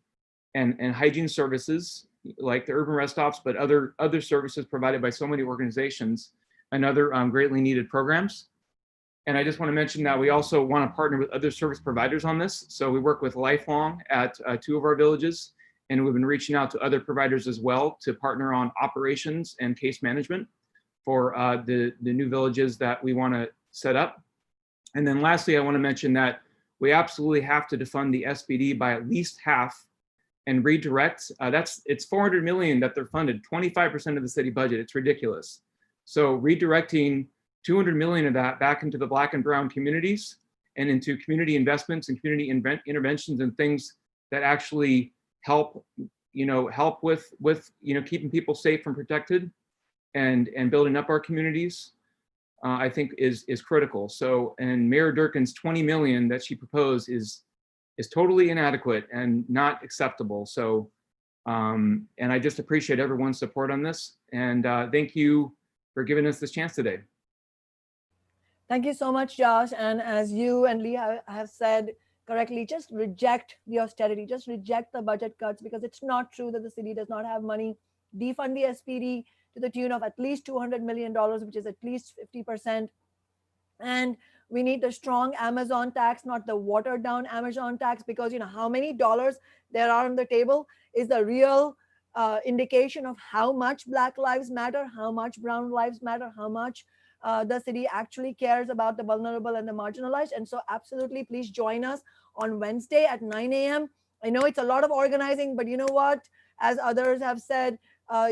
and hygiene services like the urban rest stops, but other services provided by so many organizations and other greatly needed programs. And I just want to mention that we also want to partner with other service providers on this. So we work with Lifelong at 2 of our villages, and we've been reaching out to other providers as well to partner on operations and case management for the new villages that we want to set up. And then lastly, I want to mention that we absolutely have to defund the SPD by at least half and redirect. It's 400 million that they're funded, 25% of the city budget. It's ridiculous. So redirecting 200 million of that back into the Black and brown communities and into community investments and community interventions and things that actually help, you know, help with, you know, keeping people safe and protected and building up our communities, I think is critical. So, and Mayor Durkin's 20 million that she proposed is totally inadequate and not acceptable. So, and I just appreciate everyone's support on this. And thank you for giving us this chance today. Thank you so much, Josh. And as you and Leah have said correctly, just reject the austerity, just reject the budget cuts, because it's not true that the city does not have money. Defund the SPD to the tune of at least $200 million, which is at least 50%. And we need the strong Amazon tax, not the watered down Amazon tax, because you know how many dollars there are on the table is the real indication of how much Black lives matter, how much brown lives matter, how much the city actually cares about the vulnerable and the marginalized. And so absolutely, please join us on Wednesday at 9 a.m. I know it's a lot of organizing, but you know what, as others have said,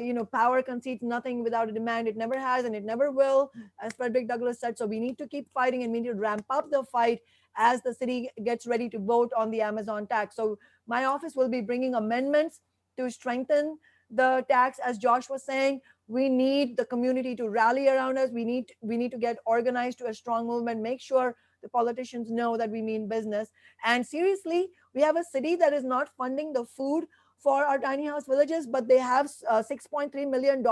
you know, power concedes nothing without a demand. It never has and it never will, as Frederick Douglass said. So we need to keep fighting, and we need to ramp up the fight as the city gets ready to vote on the Amazon tax. So my office will be bringing amendments to strengthen the tax. As Josh was saying, we need the community to rally around us. We need to get organized to a strong movement, make sure the politicians know that we mean business. And seriously, we have a city that is not funding the food for our tiny house villages, but they have $6.3 million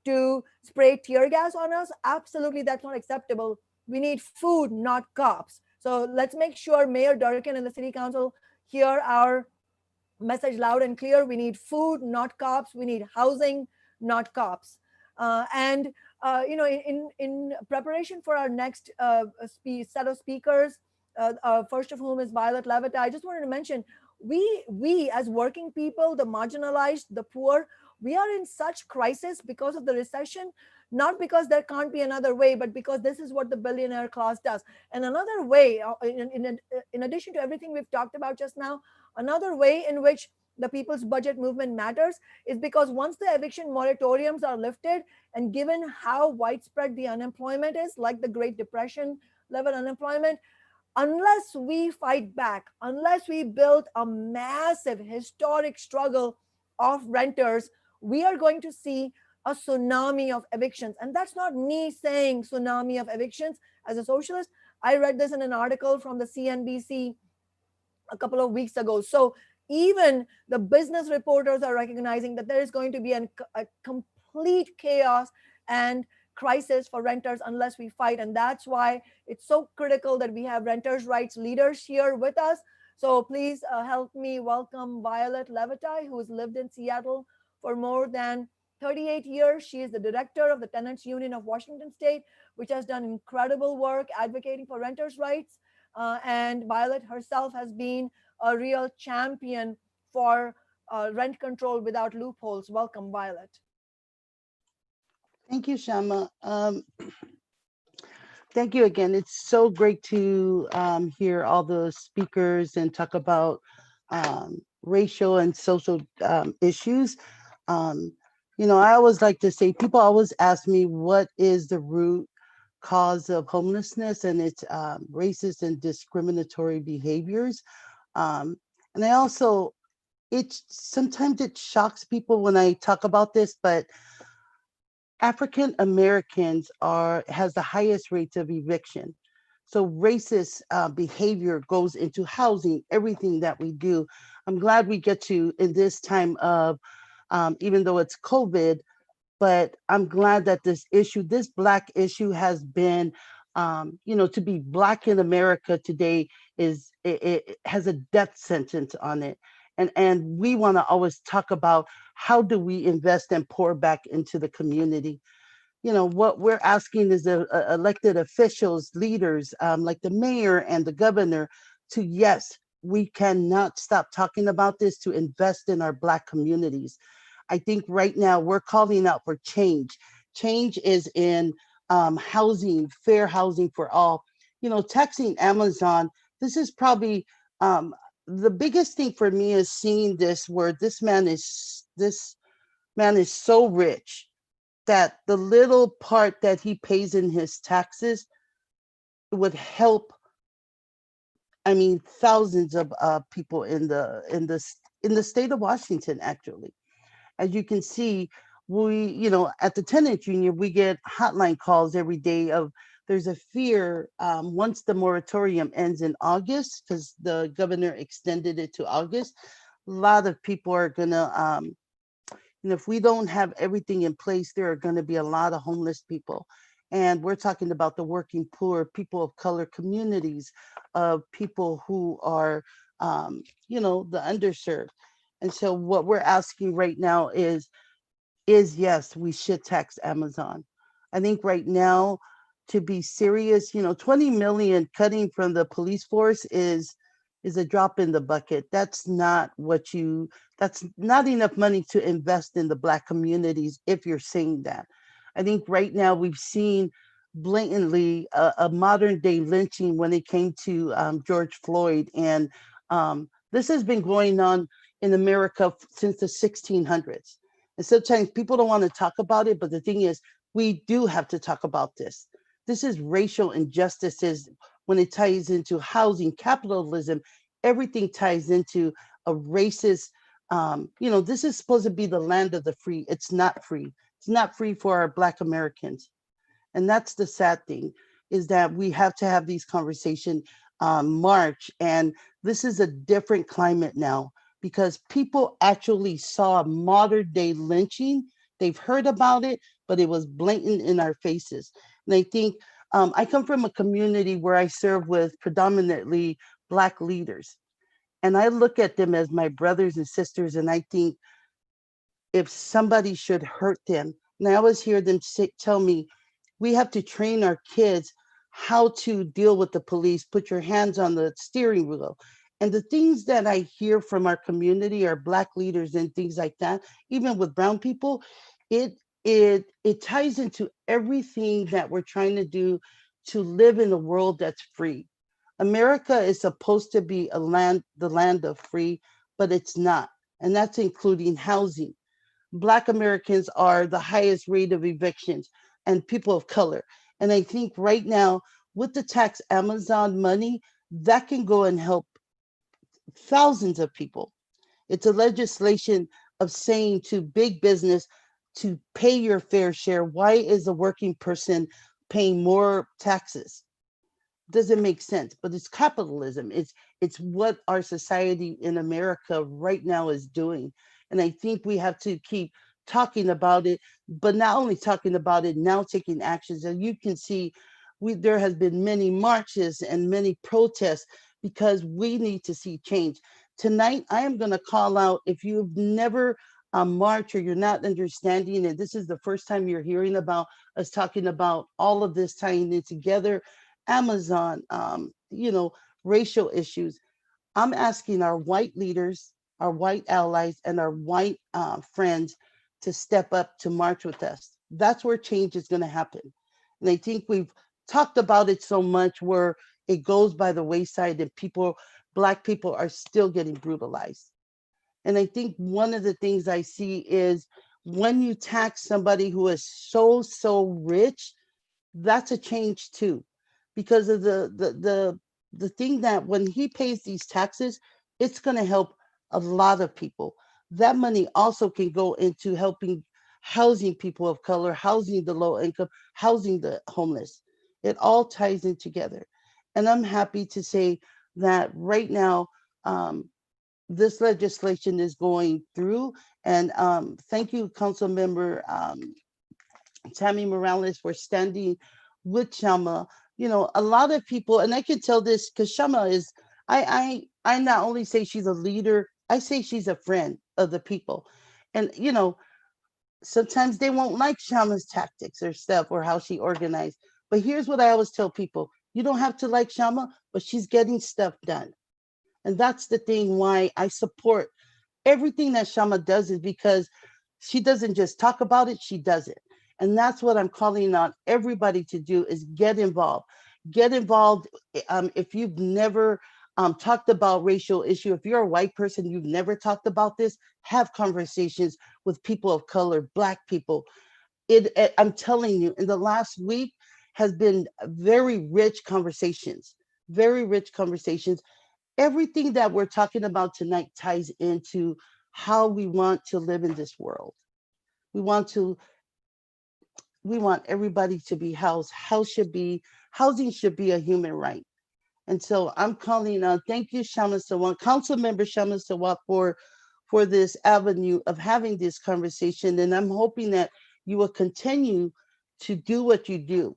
to spray tear gas on us. Absolutely, that's not acceptable. We need food, not cops. So let's make sure Mayor Durkin and the City Council hear our message loud and clear. We need food, not cops. We need housing, not cops. You know, in preparation for our next set of speakers, first of whom is Violet Levitt, I just wanted to mention, we as working people, the marginalized, the poor, we are in such crisis because of the recession, not because there can't be another way, but because this is what the billionaire class does. And another way, in addition to everything we've talked about just now, another way in which the people's budget movement matters is because once the eviction moratoriums are lifted, and given how widespread the unemployment is, like the Great Depression level unemployment, unless we fight back, unless we build a massive historic struggle of renters, we are going to see a tsunami of evictions. And that's not me saying tsunami of evictions as a socialist. I read this in an article from the CNBC a couple of weeks ago. So even the business reporters are recognizing that there is going to be a complete chaos and crisis for renters unless we fight. And that's why it's so critical that we have renters' rights leaders here with us. So please help me welcome Violet Levitt, who has lived in Seattle for more than 38 years. She is the director of the Tenants Union of Washington State, which has done incredible work advocating for renters' rights. And Violet herself has been a real champion for rent control without loopholes. Welcome, Violet. Thank you, Shama. Thank you again. It's so great to hear all the speakers and talk about racial and social issues. I always like to say, people always ask me what is the root cause of homelessness, and it's racist and discriminatory behaviors. And I also, sometimes it shocks people when I talk about this, but African Americans has the highest rates of eviction. So racist behavior goes into housing, everything that we do. I'm glad we get to, in this time of, even though it's COVID, but I'm glad that this Black issue has been, to be Black in America today it has a death sentence on it. And we want to always talk about how do we invest and pour back into the community. What we're asking is the elected officials, leaders, like the mayor and the governor, to, yes, we cannot stop talking about this, to invest in our Black communities. I think right now we're calling out for change. Change is in housing, fair housing for all. Taxing Amazon, this is probably the biggest thing for me, is seeing this, where this man is so rich that the little part that he pays in his taxes would help, thousands of people in the state of Washington, actually. As you can see, we, at the tenant union, we get hotline calls every day of, there's a fear once the moratorium ends in August, because the governor extended it to August, a lot of people are gonna, if we don't have everything in place, there are gonna be a lot of homeless people. And we're talking about the working poor, people of color communities, people who are, the underserved. And so what we're asking right now is yes, we should tax Amazon. I think right now, to be serious, 20 million cutting from the police force is a drop in the bucket. That's not enough money to invest in the Black communities, if you're saying that. I think right now we've seen blatantly a modern day lynching when it came to George Floyd. And this has been going on in America since the 1600s. And sometimes people don't want to talk about it, but the thing is, we do have to talk about this. This is racial injustices when it ties into housing, capitalism, everything ties into a racist, this is supposed to be the land of the free. It's not free. It's not free for our Black Americans. And that's the sad thing, is that we have to have these conversations March. And this is a different climate now, because people actually saw modern day lynching. They've heard about it, but it was blatant in our faces. And I think I come from a community where I serve with predominantly Black leaders. And I look at them as my brothers and sisters, and I think if somebody should hurt them, and I always hear them tell me, we have to train our kids how to deal with the police, put your hands on the steering wheel. And the things that I hear from our community, our Black leaders and things like that, even with brown people, it ties into everything that we're trying to do to live in a world that's free. America is supposed to be the land of free, but it's not. And that's including housing. Black Americans are the highest rate of evictions, and people of color. And I think right now, with the tax Amazon money, that can go and help thousands of people. It's a legislation of saying to big business to pay your fair share. Why is a working person paying more taxes? Doesn't make sense, but it's capitalism. It's what our society in America right now is doing. And I think we have to keep talking about it, but not only talking about it, now taking actions. And you can see there has been many marches and many protests because we need to see change. Tonight, I am going to call out, if you've never marched or you're not understanding it, this is the first time you're hearing about us talking about all of this tying it together, Amazon, racial issues. I'm asking our white leaders, our white allies, and our white friends to step up to march with us. That's where change is going to happen. And I think we've talked about it so much where it goes by the wayside and people Black people are still getting brutalized. And I think one of the things I see is when you tax somebody who is so rich, that's a change too, because of the thing that when he pays these taxes, it's going to help a lot of people. That money also can go into helping housing people of color, housing the low income, housing the homeless. It all ties in together. And I'm happy to say that right now, this legislation is going through. And thank you, Council Member Tammy Morales, for standing with Shama. You know, a lot of people, and I can tell this because Shama is, I not only say she's a leader, I say she's a friend of the people. And, you know, sometimes they won't like Shama's tactics or stuff or how she organized. But here's what I always tell people. You don't have to like Shama, but she's getting stuff done. And that's the thing why I support everything that Shama does, is because she doesn't just talk about it, she does it. And that's what I'm calling on everybody to do, is get involved. Get involved. If you've never talked about racial issue, if you're a white person, you've never talked about this, have conversations with people of color, Black people. I'm telling you, in the last week has been very rich conversations, very rich conversations. Everything that we're talking about tonight ties into how we want to live in this world. We want everybody to be housed. Housing should be a human right. And so I'm calling on, thank you, Shama Sawant, Council Member Shama Sawant, for this avenue of having this conversation. And I'm hoping that you will continue to do what you do.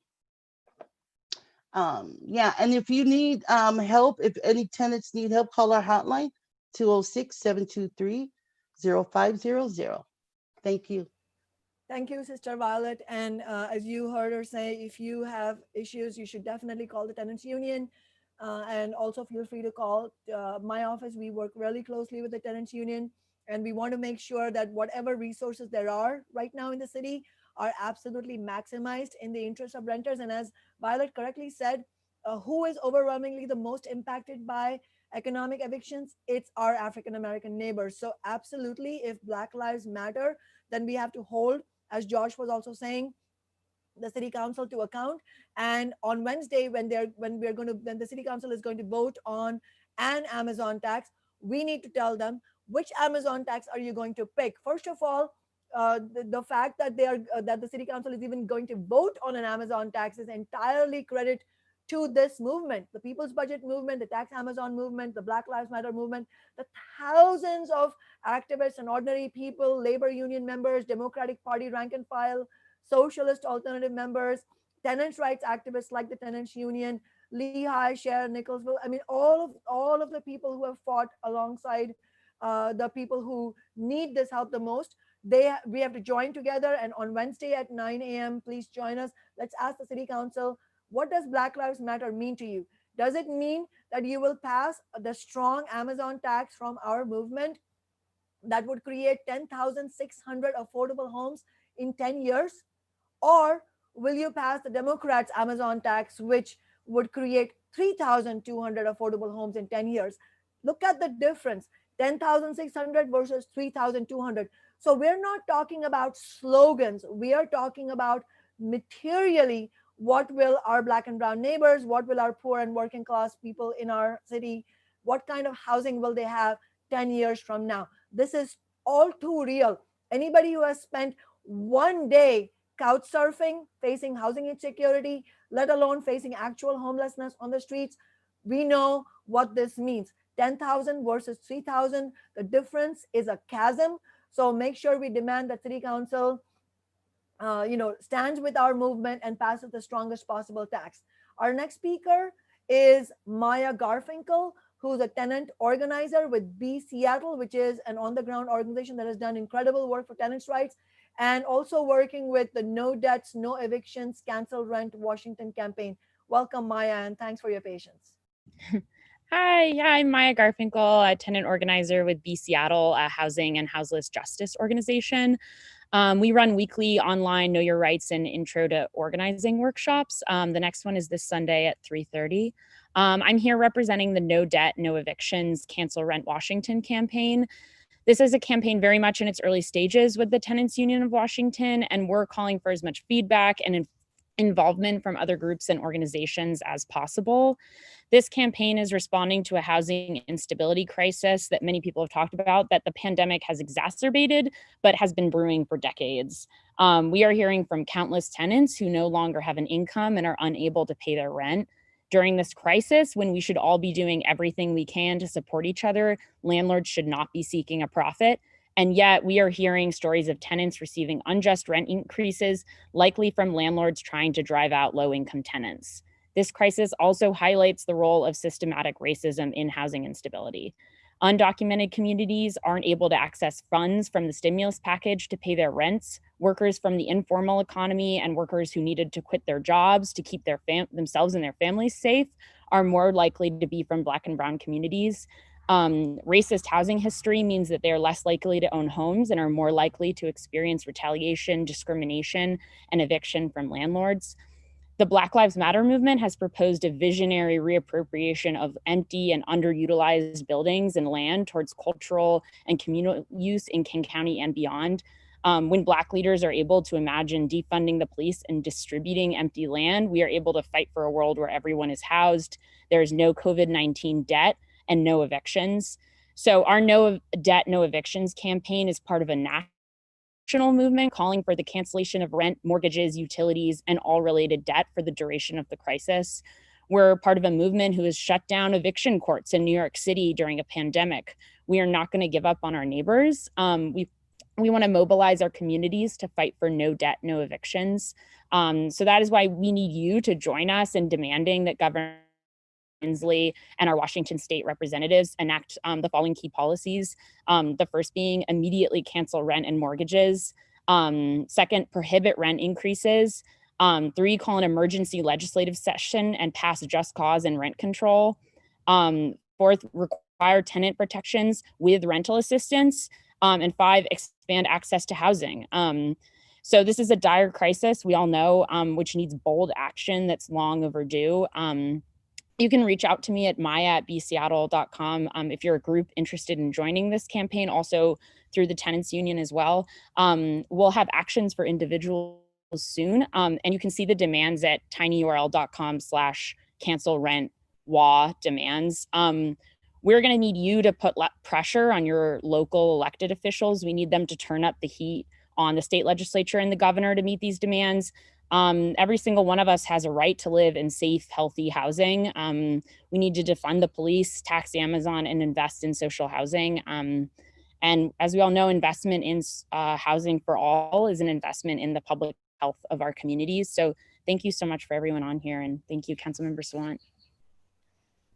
Yeah, and if you need help, if any tenants need help, call our hotline, 206-723-0500. Thank you. Thank you, Sister Violet. And as you heard her say, if you have issues, you should definitely call the tenants union. And also feel free to call my office. We work really closely with the tenants union, and we want to make sure that whatever resources there are right now in the city are absolutely maximized in the interest of renters. And as Violet correctly said, who is overwhelmingly the most impacted by economic evictions? It's our African American neighbors. So absolutely, if Black Lives Matter, then we have to hold, as Josh was also saying, the city council to account. And on Wednesday, when the city council is going to vote on an Amazon tax, we need to tell them, which Amazon tax are you going to pick? First of all, the fact that that the city council is even going to vote on an Amazon tax is entirely credit to this movement, the People's Budget movement, the Tax Amazon movement, the Black Lives Matter movement, the thousands of activists and ordinary people, labor union members, Democratic Party rank and file, socialist alternative members, tenants' rights activists like the tenants union, Lehigh, Share, Nicholsville. I mean, all of the people who have fought alongside the people who need this help the most. We have to join together. And on Wednesday at 9 a.m., please join us. Let's ask the city council, what does Black Lives Matter mean to you? Does it mean that you will pass the strong Amazon tax from our movement that would create 10,600 affordable homes in 10 years? Or will you pass the Democrats' Amazon tax, which would create 3,200 affordable homes in 10 years? Look at the difference, 10,600 versus 3,200. So we're not talking about slogans. We are talking about materially, what will our Black and brown neighbors, what will our poor and working class people in our city, what kind of housing will they have 10 years from now? This is all too real. Anybody who has spent one day couch surfing, facing housing insecurity, let alone facing actual homelessness on the streets, we know what this means. 10,000 versus 3,000, the difference is a chasm. So make sure we demand that city council stands with our movement and passes the strongest possible tax. Our next speaker is Maya Garfinkel, who's a tenant organizer with Be Seattle, which is an on-the-ground organization that has done incredible work for tenants' rights, and also working with the No Debts, No Evictions, Cancel Rent Washington campaign. Welcome, Maya, and thanks for your patience. Hi, I'm Maya Garfinkel, a tenant organizer with Be Seattle, a housing and houseless justice organization. We run weekly online Know Your Rights and Intro to Organizing workshops. The next one is this Sunday at 3:30. I'm here representing the No Debt, No Evictions, Cancel Rent Washington campaign. This is a campaign very much in its early stages with the Tenants Union of Washington, and we're calling for as much feedback and involvement from other groups and organizations as possible. This campaign is responding to a housing instability crisis that many people have talked about that the pandemic has exacerbated, but has been brewing for decades. We are hearing from countless tenants who no longer have an income and are unable to pay their rent. During this crisis, when we should all be doing everything we can to support each other, landlords should not be seeking a profit. And yet we are hearing stories of tenants receiving unjust rent increases, likely from landlords trying to drive out low-income tenants. This crisis also highlights the role of systematic racism in housing instability. Undocumented communities aren't able to access funds from the stimulus package to pay their rents. Workers from the informal economy and workers who needed to quit their jobs to keep themselves and their families safe are more likely to be from Black and Brown communities. Racist housing history means that they're less likely to own homes and are more likely to experience retaliation, discrimination, and eviction from landlords. The Black Lives Matter movement has proposed a visionary reappropriation of empty and underutilized buildings and land towards cultural and communal use in King County and beyond. When Black leaders are able to imagine defunding the police and distributing empty land, we are able to fight for a world where everyone is housed, there's no COVID-19 debt, and no evictions. So our No Debt, No Evictions campaign is part of a national movement calling for the cancellation of rent, mortgages, utilities, and all related debt for the duration of the crisis. We're part of a movement who has shut down eviction courts in New York City during a pandemic. We are not going to give up on our neighbors. We want to mobilize our communities to fight for no debt, no evictions. So that is why we need you to join us in demanding that Governor Inslee and our Washington state representatives enact the following key policies. The first being immediately cancel rent and mortgages. Second, prohibit rent increases. 3, call an emergency legislative session and pass just cause and rent control. 4th, require tenant protections with rental assistance. And 5, expand access to housing. So this is a dire crisis, we all know, which needs bold action that's long overdue. You can reach out to me at maya@bseattle.com if you're a group interested in joining this campaign, also through the Tenants Union as well. We'll have actions for individuals soon, and you can see the demands at tinyurl.com/cancelrentwa demands. We're going to need you to put pressure on your local elected officials. We need them to turn up the heat on the state legislature and the governor to meet these demands. Every single one of us has a right to live in safe, healthy housing. We need to defund the police, tax Amazon, and invest in social housing. And as we all know, investment in housing for all is an investment in the public health of our communities. So thank you so much for everyone on here. And thank you, Councilmember Sawant.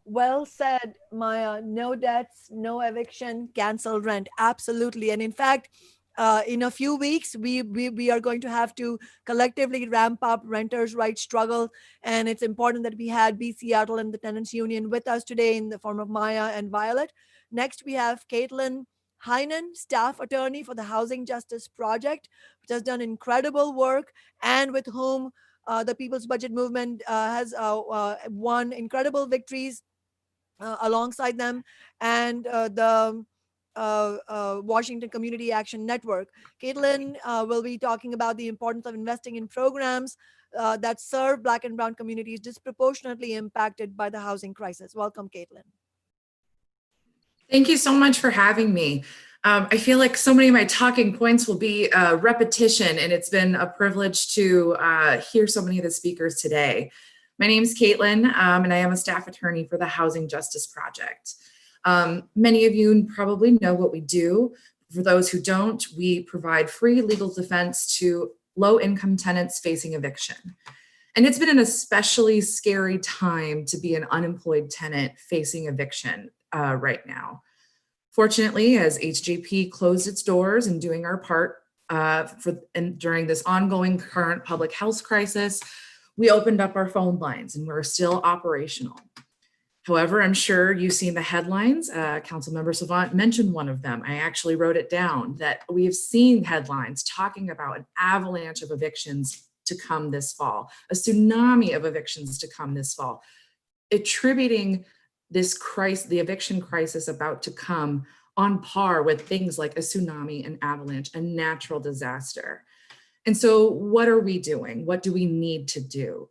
Well said, Maya. No debts, no eviction, cancel rent. Absolutely. And in fact, in a few weeks, we are going to have to collectively ramp up renters' rights struggle. And it's important that we had Seattle and the Tenants Union with us today in the form of Maya and Violet. Next, we have Caitlin Heinen, staff attorney for the Housing Justice Project, which has done incredible work and with whom the People's Budget Movement has won incredible victories alongside them, and the Washington Community Action Network. Caitlin will be talking about the importance of investing in programs that serve Black and Brown communities disproportionately impacted by the housing crisis. Welcome, Caitlin. Thank you so much for having me. I feel like so many of my talking points will be repetition, and it's been a privilege to hear so many of the speakers today. My name is Caitlin, and I am a staff attorney for the Housing Justice Project. Many of you probably know what we do. For those who don't, we provide free legal defense to low-income tenants facing eviction. And it's been an especially scary time to be an unemployed tenant facing eviction right now. Fortunately, as HJP closed its doors and doing our part during this ongoing current public health crisis, we opened up our phone lines and we're still operational. However, I'm sure you've seen the headlines. Councilmember Sawant mentioned one of them. I actually wrote it down that we have seen headlines talking about an avalanche of evictions to come this fall, a tsunami of evictions to come this fall. attributing this crisis, the eviction crisis about to come, on par with things like a tsunami, an avalanche, a natural disaster. And so what are we doing? What do we need to do?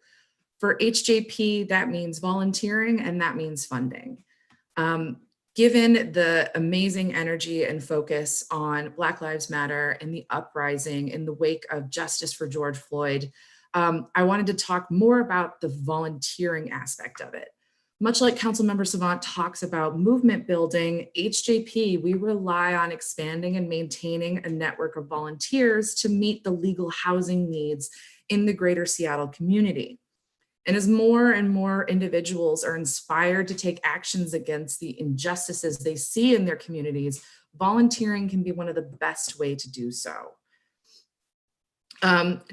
For HJP, that means volunteering and that means funding. Given the amazing energy and focus on Black Lives Matter and the uprising in the wake of justice for George Floyd, I wanted to talk more about the volunteering aspect of it. Much like Councilmember Savant talks about movement building, HJP, we rely on expanding and maintaining a network of volunteers to meet the legal housing needs in the greater Seattle community. And as more and more individuals are inspired to take actions against the injustices they see in their communities, volunteering can be one of the best ways to do so.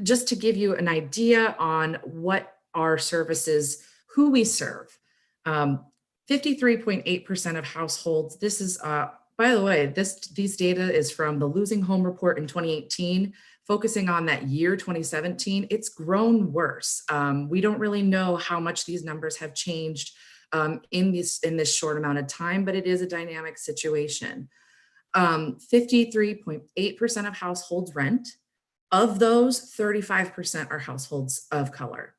Just to give you an idea on what our services, who we serve, 53.8% of households, this is, by the way, these data is from the Losing Home Report in 2018, focusing on that year 2017, it's grown worse. We don't really know how much these numbers have changed in this short amount of time, but it is a dynamic situation. 53.8% of households rent. Of those, 35% are households of color.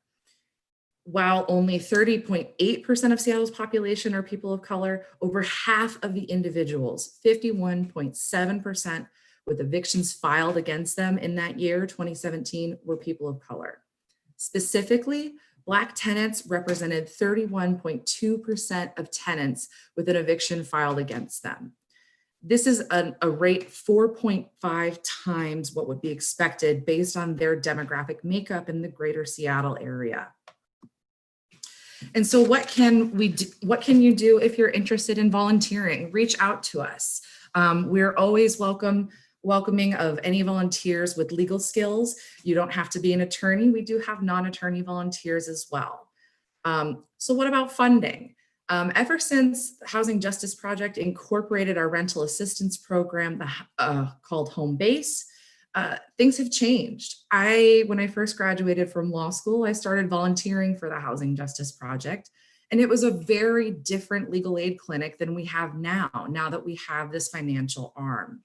While only 30.8% of Seattle's population are people of color, over half of the individuals, 51.7%, with evictions filed against them in that year, 2017, were people of color. Specifically, Black tenants represented 31.2% of tenants with an eviction filed against them. This is a rate 4.5 times what would be expected based on their demographic makeup in the greater Seattle area. And so what can we do? What can you do if you're interested in volunteering? Reach out to us. We're always welcoming of any volunteers with legal skills. You don't have to be an attorney. We do have non-attorney volunteers as well. So what about funding? Ever since the Housing Justice Project incorporated our rental assistance program called Home Base, things have changed. When I first graduated from law school, I started volunteering for the Housing Justice Project, and it was a very different legal aid clinic than we have now that we have this financial arm.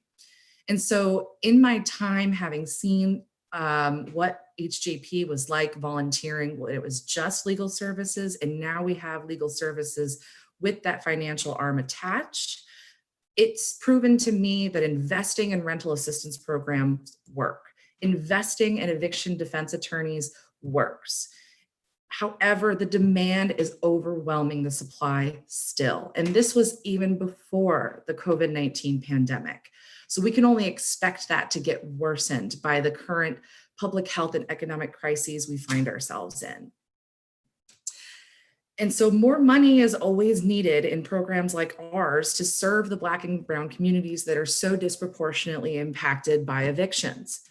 And so in my time, having seen what HJP was like volunteering, it was just legal services, and now we have legal services with that financial arm attached. It's proven to me that investing in rental assistance programs work. Investing in eviction defense attorneys works. However, the demand is overwhelming the supply still. And this was even before the COVID-19 pandemic. So we can only expect that to get worsened by the current public health and economic crises we find ourselves in. And so more money is always needed in programs like ours to serve the Black and Brown communities that are so disproportionately impacted by evictions.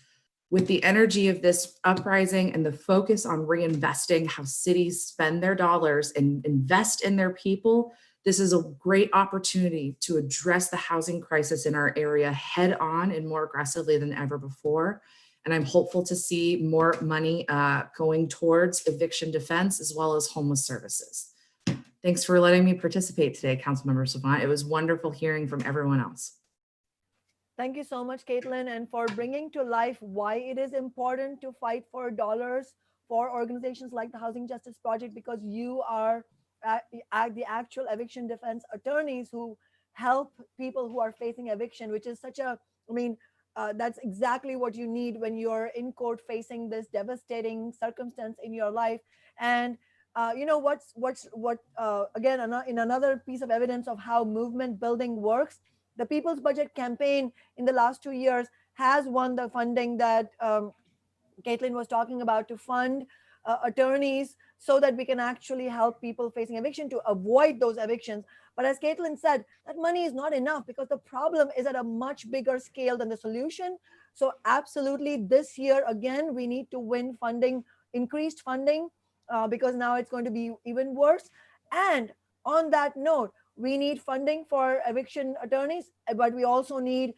With the energy of this uprising and the focus on reinvesting how cities spend their dollars and invest in their people, this is a great opportunity to address the housing crisis in our area head on and more aggressively than ever before. And I'm hopeful to see more money going towards eviction defense as well as homeless services. Thanks for letting me participate today, Councilmember Savant. It was wonderful hearing from everyone else. Thank you so much, Caitlin, and for bringing to life why it is important to fight for dollars for organizations like the Housing Justice Project, because you are the actual eviction defense attorneys who help people who are facing eviction, which is such a, that's exactly what you need when you're in court facing this devastating circumstance in your life. And you know again, in another piece of evidence of how movement building works, the People's Budget campaign in the last 2 years has won the funding that Caitlin was talking about to fund attorneys so that we can actually help people facing eviction to avoid those evictions. But as Caitlin said, that money is not enough because the problem is at a much bigger scale than the solution. So absolutely this year, again, we need to win funding, increased funding, because now it's going to be even worse. And on that note, we need funding for eviction attorneys, but we also need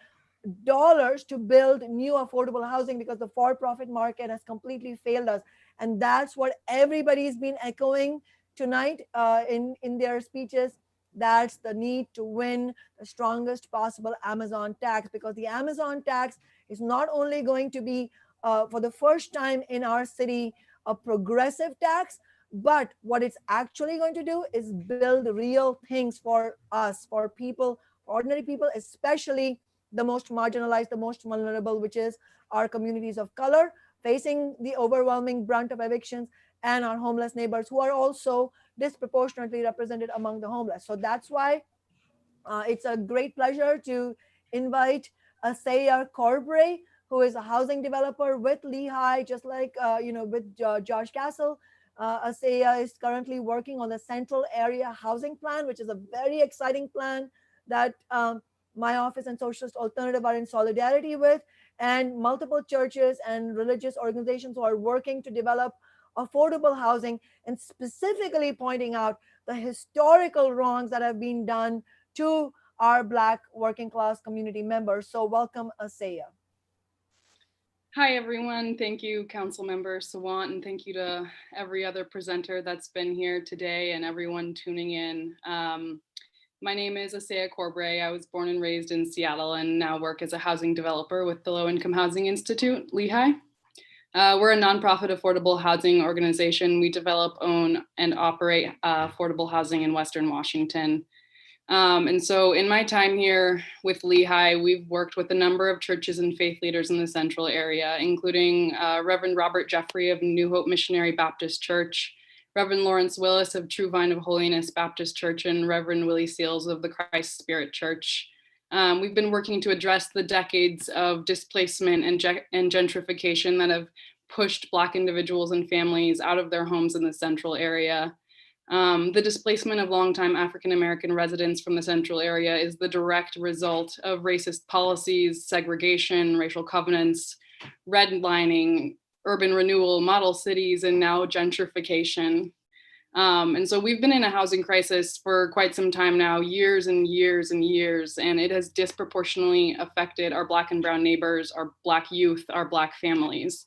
dollars to build new affordable housing because the for-profit market has completely failed us. And that's what everybody's been echoing tonight in their speeches. That's the need to win the strongest possible Amazon tax, because the Amazon tax is not only going to be for the first time in our city a progressive tax, but what it's actually going to do is build real things for us, for people, ordinary people, especially the most marginalized, the most vulnerable, which is our communities of color facing the overwhelming brunt of evictions, and our homeless neighbors who are also disproportionately represented among the homeless. So that's why it's a great pleasure to invite Asaya Corbray, who is a housing developer with Lehigh, just like with Josh Castle. Asaya is currently working on the Central Area Housing Plan, which is a very exciting plan that my office and Socialist Alternative are in solidarity with, and multiple churches and religious organizations who are working to develop affordable housing, and specifically pointing out the historical wrongs that have been done to our Black working class community members. So welcome, Asaya. Hi, everyone. Thank you, Councilmember Sawant, and thank you to every other presenter that's been here today and everyone tuning in. My name is Asaya Corbray. I was born and raised in Seattle and now work as a housing developer with the Low Income Housing Institute, Lehigh. We're a nonprofit affordable housing organization. We develop, own, and operate affordable housing in Western Washington. And so in my time here with Lehigh, we've worked with a number of churches and faith leaders in the central area, including Reverend Robert Jeffery of New Hope Missionary Baptist Church, Reverend Lawrence Willis of True Vine of Holiness Baptist Church, and Reverend Willie Seals of the Christ Spirit Church. We've been working to address the decades of displacement and gentrification that have pushed Black individuals and families out of their homes in the central area. The displacement of longtime African-American residents from the central area is the direct result of racist policies, segregation, racial covenants, redlining, urban renewal, model cities, and now gentrification. And so we've been in a housing crisis for quite some time now, years and years and years, and it has disproportionately affected our Black and brown neighbors, our Black youth, our Black families.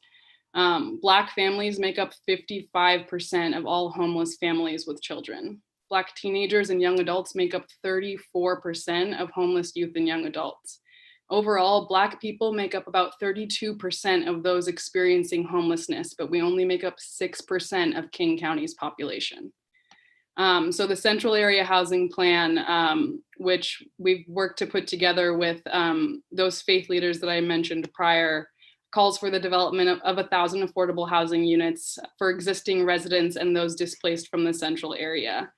Black families make up 55% of all homeless families with children. Black teenagers and young adults make up 34% of homeless youth and young adults. Overall, Black people make up about 32% of those experiencing homelessness, but we only make up 6% of King County's population. So the Central Area Housing Plan, which we've worked to put together with those faith leaders that I mentioned prior, calls for the development of 1,000 affordable housing units for existing residents and those displaced from the central area.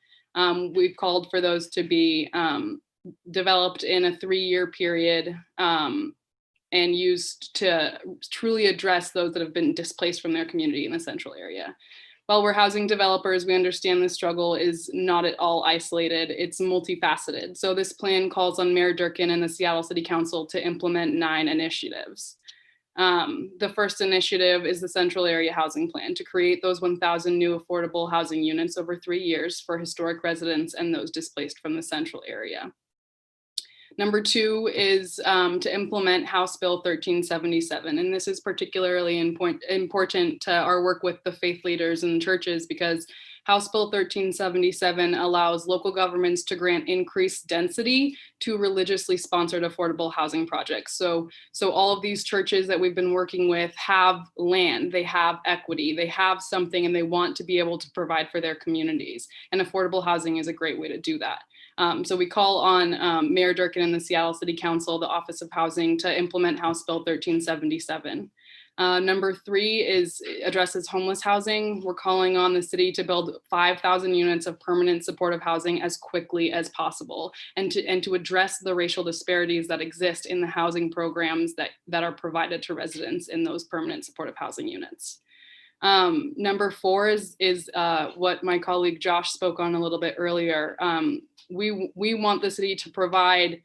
We've called for those to be developed in a 3-year period and used to truly address those that have been displaced from their community in the central area. While we're housing developers, we understand the struggle is not at all isolated, it's multifaceted. So this plan calls on Mayor Durkin and the Seattle City Council to implement 9 initiatives. The first initiative is the Central Area Housing Plan to create those 1,000 new affordable housing units over 3 years for historic residents and those displaced from the central area. Number 2 is to implement House Bill 1377. And this is particularly important to our work with the faith leaders and churches because House Bill 1377 allows local governments to grant increased density to religiously sponsored affordable housing projects. So all of these churches that we've been working with have land, they have equity, they have something, and they want to be able to provide for their communities. And affordable housing is a great way to do that. So we call on Mayor Durkin and the Seattle City Council, the Office of Housing, to implement House Bill 1377. Number 3 addresses homeless housing. We're calling on the city to build 5,000 units of permanent supportive housing as quickly as possible, and to address the racial disparities that exist in the housing programs that are provided to residents in those permanent supportive housing units. Number 4 is what my colleague Josh spoke on a little bit earlier. We want the city to provide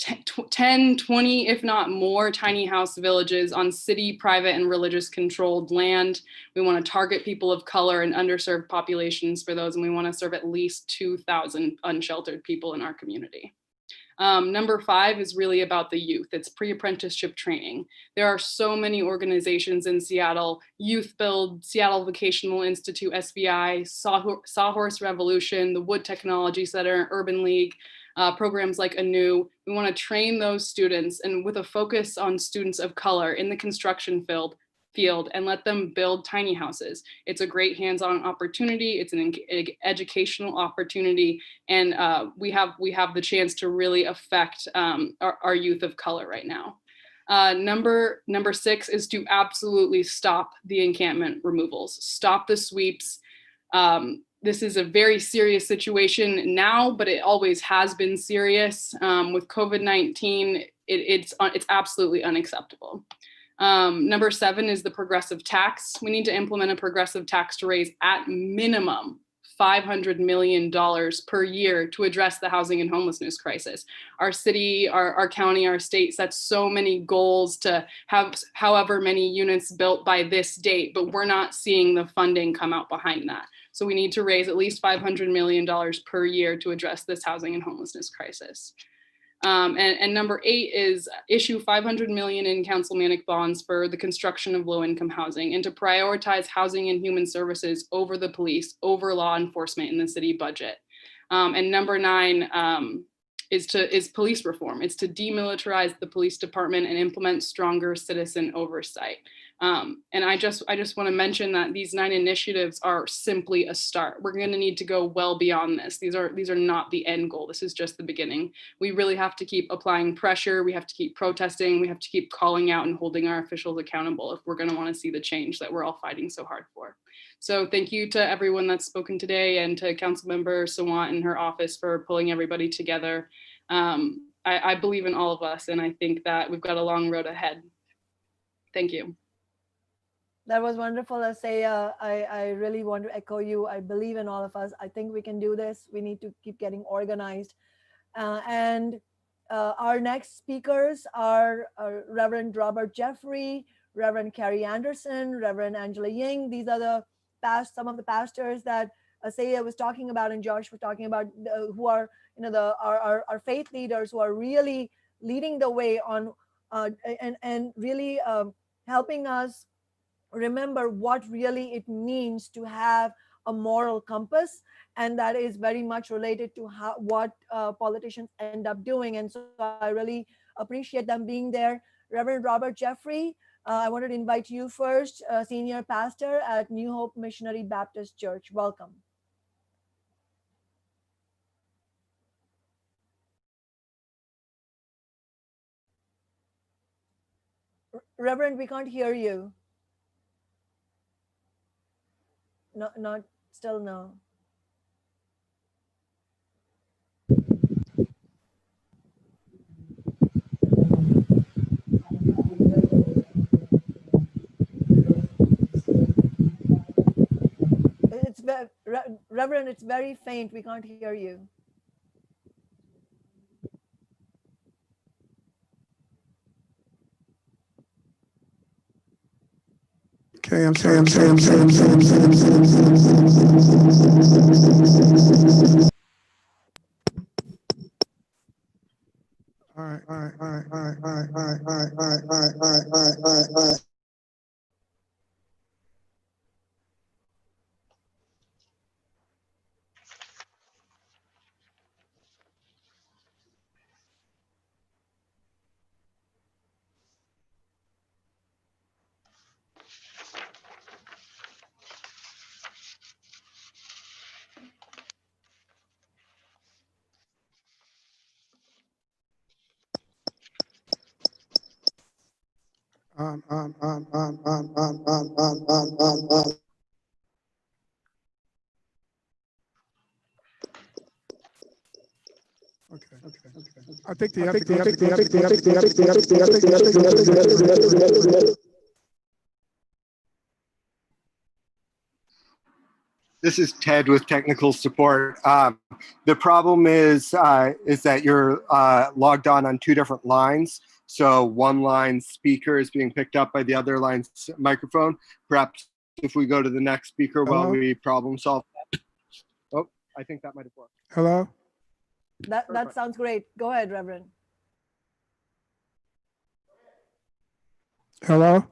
10, 20, if not more, tiny house villages on city, private, and religious controlled land. We want to target people of color and underserved populations for those, and we want to serve at least 2,000 unsheltered people in our community. Number 5 is really about the youth. It's pre-apprenticeship training. There are so many organizations in Seattle: Youth Build, Seattle Vocational Institute, SVI, Sawhorse Revolution, the Wood Technology Center, Urban League, programs like ANEW. We want to train those students, and with a focus on students of color in the construction field, and let them build tiny houses. It's a great hands-on opportunity. It's an educational opportunity, and we have the chance to really affect our youth of color right now. Number 6 is to absolutely stop the encampment removals, stop the sweeps. This is a very serious situation now, but it always has been serious. With COVID-19, it's absolutely unacceptable. Number 7 is the progressive tax. We need to implement a progressive tax to raise at minimum $500 million per year to address the housing and homelessness crisis. Our city, our county, our state sets so many goals to have however many units built by this date, but we're not seeing the funding come out behind that. So we need to raise at least $500 million per year to address this housing and homelessness crisis. And number 8 is issue $500 million in councilmanic bonds for the construction of low-income housing, and to prioritize housing and human services over the police, over law enforcement in the city budget. And number 9 is police reform. It's to demilitarize the police department and implement stronger citizen oversight. And I just want to mention that these 9 initiatives are simply a start. We're going to need to go well beyond this. These are not the end goal. This is just the beginning. We really have to keep applying pressure. We have to keep protesting. We have to keep calling out and holding our officials accountable if we're going to want to see the change that we're all fighting so hard for. So thank you to everyone that's spoken today, and to Councilmember Sawant and her office for pulling everybody together. I believe in all of us, and I think that we've got a long road ahead. Thank you. That was wonderful, Asaya. I really want to echo you. I believe in all of us. I think we can do this. We need to keep getting organized. And our next speakers are Reverend Robert Jeffery, Reverend Carrie Anderson, Reverend Angela Ying. These are some of the pastors that Asaya was talking about and Josh was talking about, who are our faith leaders who are really leading the way on and really helping us remember what really it means to have a moral compass, and that is very much related to what politicians end up doing. And so I really appreciate them being there. Reverend Robert Jeffery, I wanted to invite you first, senior pastor at New Hope Missionary Baptist Church. Welcome. Reverend, we can't hear you. Not still no. It's Reverend, it's very faint. We can't hear you. Okay, I'm sorry. All right. I think This is Ted with technical support. The problem is that you're logged on 2 different lines. So one line's speaker is being picked up by the other line's microphone. Perhaps if we go to the next speaker while we problem solve that. Oh, I think that might have worked. Hello? That sounds great. Go ahead, Reverend. Hello?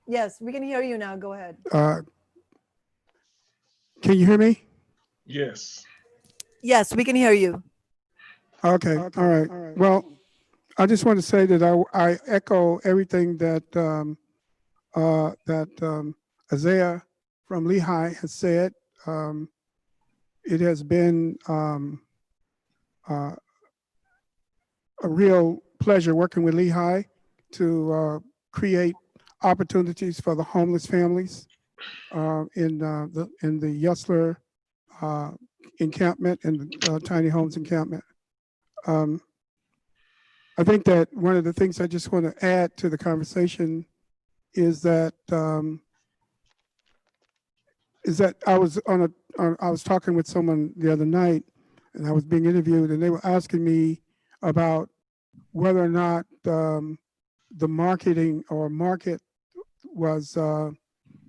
Yes, we can hear you now. Go ahead. Can you hear me? Yes. Yes, we can hear you. Okay, all right. Well, I just want to say that I echo everything that Isaiah from Lehigh has said. It has been a real pleasure working with Lehigh to create opportunities for the homeless families in the Yesler encampment and the tiny homes encampment. I think that one of the things I just want to add to the conversation is that I was talking with someone the other night, and I was being interviewed, and they were asking me about whether or not the marketing or market was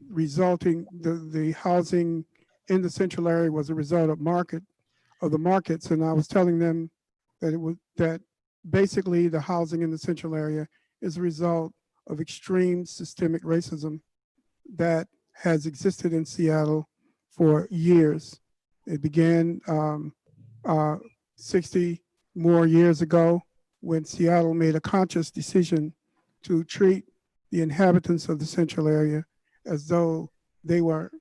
resulting, the housing in the central area was a result of the markets, and I was telling them that basically the housing in the central area is a result of extreme systemic racism that has existed in Seattle for years. It began 60 more years ago when Seattle made a conscious decision to treat the inhabitants of the central area as though they were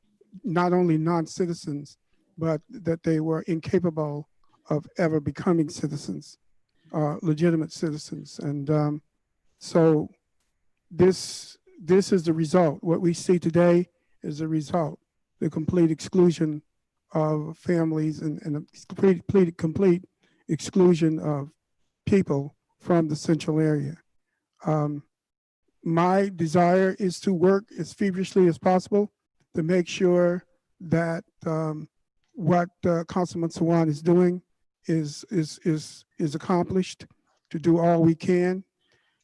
not only non-citizens, but that they were incapable of ever becoming citizens, legitimate citizens. And so this is the result. What we see today is the result, the complete exclusion of families and a complete exclusion of people from the central area. My desire is to work as feverishly as possible to make sure that what Councilman Sawant is doing is accomplished, to do all we can.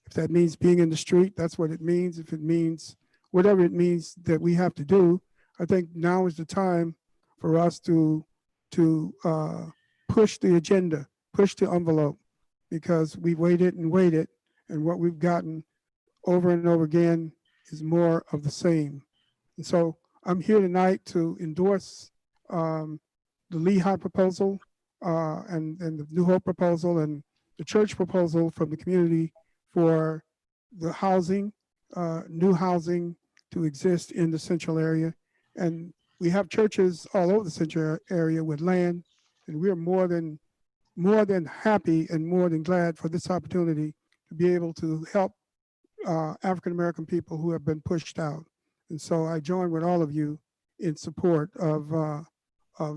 If that means being in the street, that's what it means. If it means whatever it means that we have to do, I think now is the time for us to push the agenda, push the envelope, because we've waited and waited, and what we've gotten over and over again is more of the same. And so I'm here tonight to endorse the Lehigh proposal and the New Hope proposal and the church proposal from the community for the housing, new housing to exist in the central area. And we have churches all over the central area with land, and we're more than happy and more than glad for this opportunity to be able to help African-American people who have been pushed out. And so I join with all of you in support of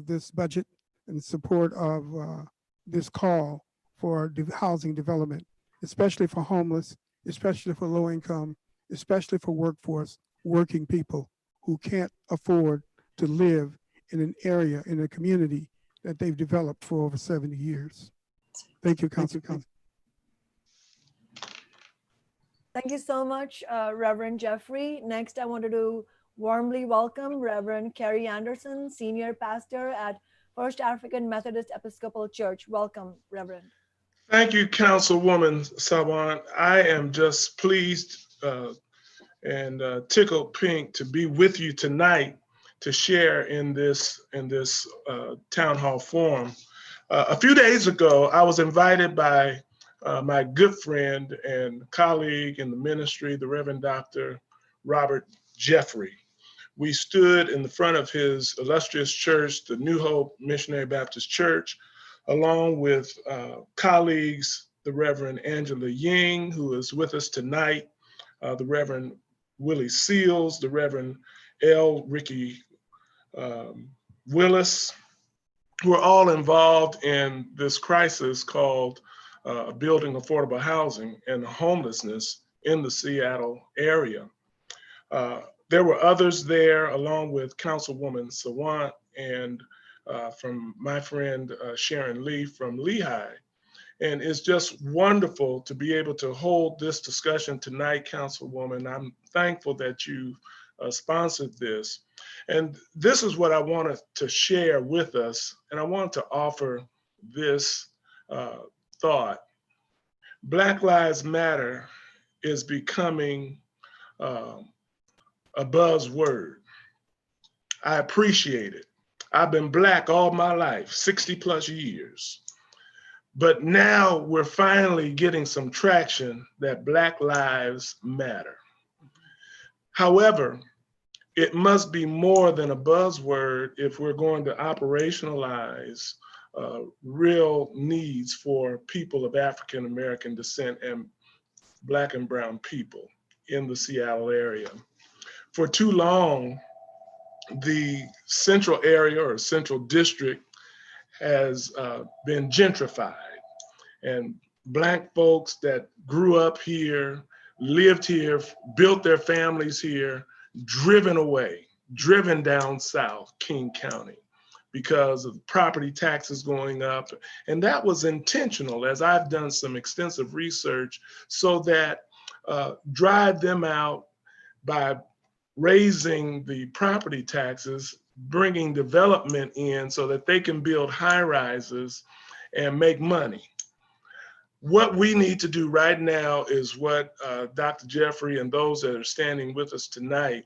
this budget and support of this call for housing development, especially for homeless, especially for low income, especially for workforce, working people who can't afford to live in an area, in a community that they've developed for over 70 years. Thank you, Council. Thank you so much, Reverend Jeffery. Next, I wanted to warmly welcome Reverend Kerry Anderson, Senior Pastor at First African Methodist Episcopal Church. Welcome, Reverend. Thank you, Councilwoman Sawant. I am just pleased and tickled pink to be with you tonight to share in this town hall forum. A few days ago, I was invited by my good friend and colleague in the ministry, the Reverend Dr. Robert Jeffery. We stood in the front of his illustrious church, the New Hope Missionary Baptist Church, along with colleagues, the Reverend Angela Ying, who is with us tonight, the Reverend Willie Seals, the Reverend L. Ricky Willis, who are all involved in this crisis called building affordable housing and homelessness in the Seattle area. There were others there, along with Councilwoman Sawant and from my friend Sharon Lee from Lehigh. And it's just wonderful to be able to hold this discussion tonight, Councilwoman. I'm thankful that you sponsored this. And this is what I wanted to share with us. And I want to offer this thought. Black Lives Matter is becoming a buzzword. I appreciate it. I've been Black all my life, 60 plus years. But now we're finally getting some traction that Black Lives Matter. However, it must be more than a buzzword if we're going to operationalize real needs for people of African American descent and Black and brown people in the Seattle area. For too long, the central area or central district has been gentrified, and Black folks that grew up here, lived here, built their families here, driven away, driven down south, King County, because of property taxes going up. And that was intentional, as I've done some extensive research, so that drive them out by raising the property taxes, bringing development in so that they can build high rises and make money. What we need to do right now is what Dr. Jeffery and those that are standing with us tonight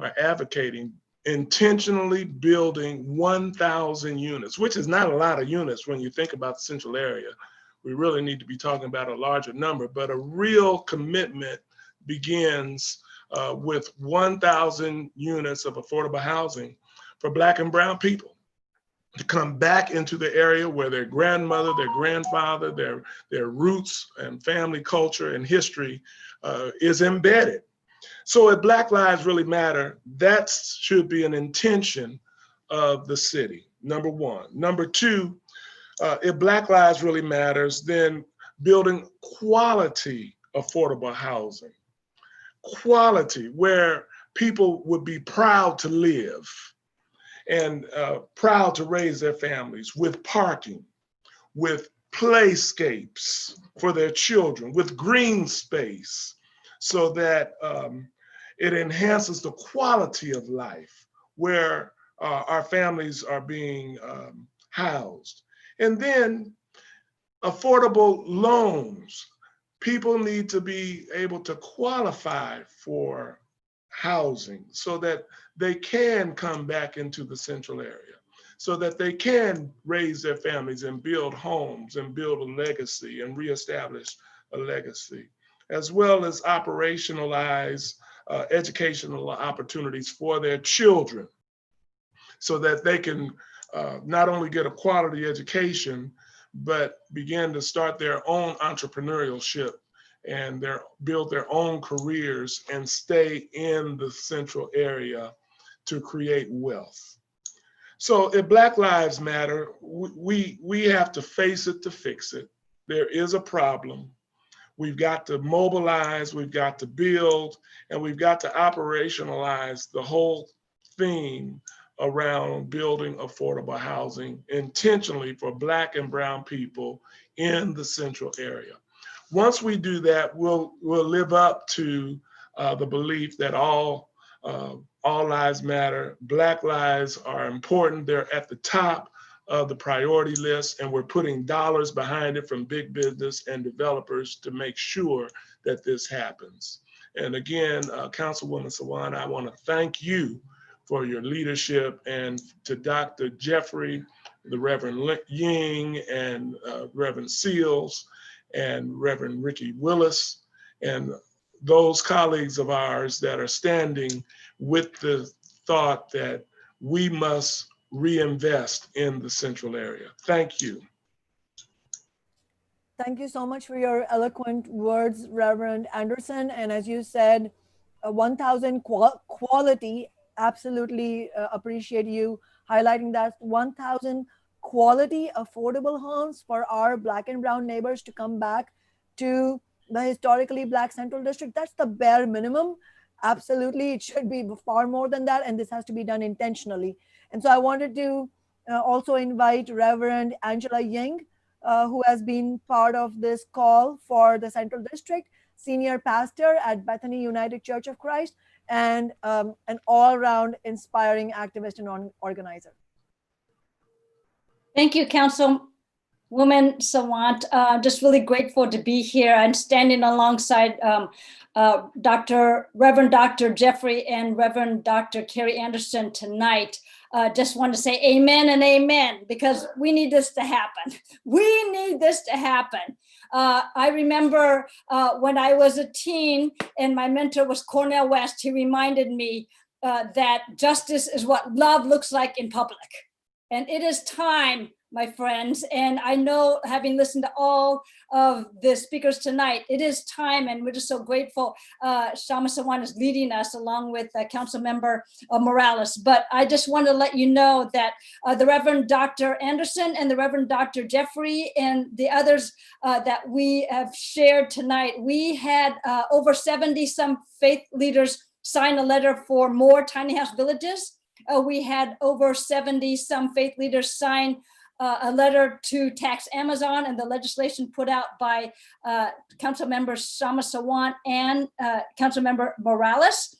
are advocating, intentionally building 1,000 units, which is not a lot of units when you think about the central area. We really need to be talking about a larger number, but a real commitment begins with 1,000 units of affordable housing for Black and brown people to come back into the area where their grandmother, their grandfather, their roots and family culture and history is embedded. So if Black Lives really matter, that should be an intention of the city, number one. Number two, if Black Lives really matters, then building quality affordable housing. Quality, where people would be proud to live and proud to raise their families, with parking, with playscapes for their children, with green space, so that it enhances the quality of life where our families are being housed. And then affordable loans. People need to be able to qualify for housing so that they can come back into the central area, so that they can raise their families and build homes and build a legacy and reestablish a legacy, as well as operationalize educational opportunities for their children so that they can not only get a quality education, but begin to start their own entrepreneurship and build their own careers and stay in the central area to create wealth. So if Black Lives Matter, we have to face it to fix it. There is a problem. We've got to mobilize, we've got to build, and we've got to operationalize the whole theme around building affordable housing intentionally for Black and brown people in the central area. Once we do that, we'll live up to the belief that all lives matter. Black lives are important. They're at the top of the priority list, and we're putting dollars behind it from big business and developers to make sure that this happens. And again, Councilwoman Sawant, I want to thank you for your leadership, and to Dr. Jeffery, the Reverend Ying, and Reverend Seals, and Reverend Ricky Willis, and those colleagues of ours that are standing with the thought that we must reinvest in the central area. Thank you. Thank you so much for your eloquent words, Reverend Anderson. And as you said, 1,000 quality, absolutely appreciate you highlighting that. 1,000 quality affordable homes for our Black and brown neighbors to come back to the historically Black Central District. That's the bare minimum. Absolutely, it should be far more than that, and this has to be done intentionally. And so I wanted to also invite Reverend Angela Ying, who has been part of this call for the Central District, senior pastor at Bethany United Church of Christ, and an all-around inspiring activist and organizer. Thank you, Woman Sawant. Just really grateful to be here and standing alongside Reverend Dr. Jeffery and Reverend Dr. Carrie Anderson tonight. Just want to say amen and amen, because we need this to happen. We need this to happen. I remember when I was a teen and my mentor was Cornel West, he reminded me that justice is what love looks like in public. And it is time, my friends, and I know, having listened to all of the speakers tonight, it is time, and we're just so grateful Shama Sawant is leading us along with Council Member Morales. But I just want to let you know that the Reverend Dr. Anderson and the Reverend Dr. Jeffery and the others that we have shared tonight, we had over 70 some faith leaders sign a letter for more tiny house villages. We had over 70 some faith leaders sign a letter to tax Amazon, and the legislation put out by Council Member Shama Sawant and Council Member Morales.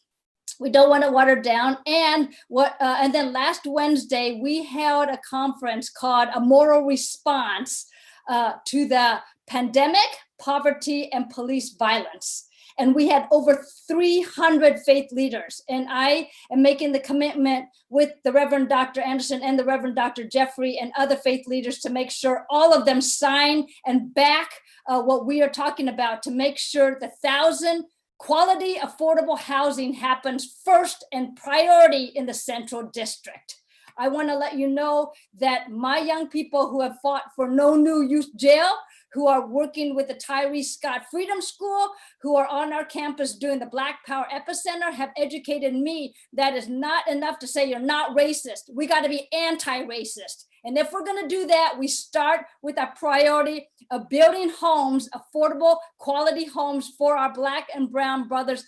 We don't want to water down. And then last Wednesday, we held a conference called A Moral Response to the Pandemic, Poverty, and Police Violence. And we had over 300 faith leaders. And I am making the commitment with the Reverend Dr. Anderson and the Reverend Dr. Jeffery and other faith leaders to make sure all of them sign and back what we are talking about, to make sure the 1,000 quality, affordable housing happens first and priority in the Central District. I want to let you know that my young people who have fought for no new youth jail, who are working with the Tyree Scott Freedom School, who are on our campus doing the Black Power Epicenter, have educated me that is not enough to say you're not racist. We got to be anti-racist. And if we're going to do that, we start with a priority of building homes, affordable, quality homes for our Black and brown brothers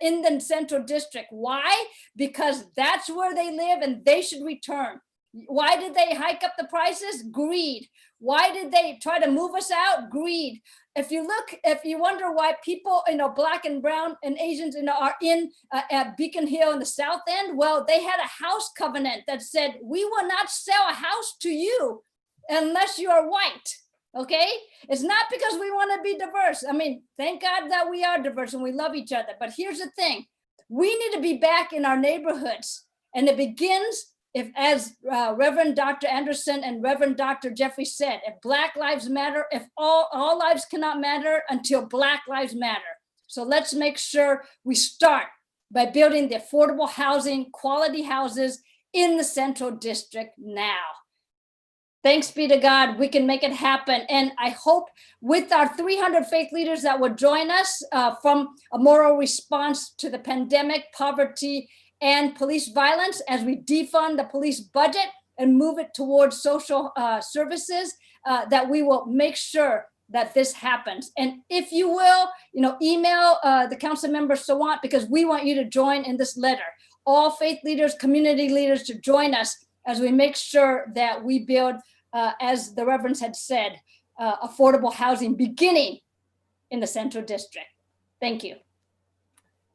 in the Central District. Why? Because that's where they live and they should return. Why did they hike up the prices? Greed. Why did they try to move us out? Greed. If you wonder why people, Black and brown and Asians, are in at Beacon Hill in the South End, well, they had a house covenant that said, we will not sell a house to you unless you are white. Okay? It's not because we want to be diverse. I mean, thank God that we are diverse and we love each other. But here's the thing. We need to be back in our neighborhoods. And it begins, if, as Reverend Dr. Anderson and Reverend Dr. Jeffery said, if Black lives matter, if all lives cannot matter until Black lives matter. So let's make sure we start by building the affordable housing, quality houses in the Central District now. Thanks be to God, we can make it happen. And I hope with our 300 faith leaders that will join us from A Moral Response to the Pandemic, Poverty, and Police Violence, as we defund the police budget and move it towards social services, that we will make sure that this happens. And if you will, email the Council Member Sawant, because we want you to join in this letter. All faith leaders, community leaders to join us as we make sure that we build, as the Reverends had said, affordable housing beginning in the Central District. Thank you.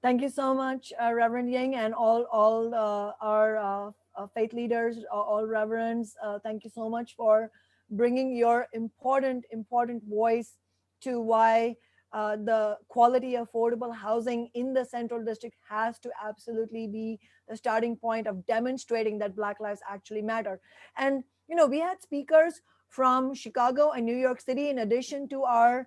Thank you so much, Reverend Ying, and all our faith leaders, all reverends. Thank you so much for bringing your important voice to why the quality affordable housing in the Central District has to absolutely be the starting point of demonstrating that Black lives actually matter. And we had speakers from Chicago and New York City, in addition to our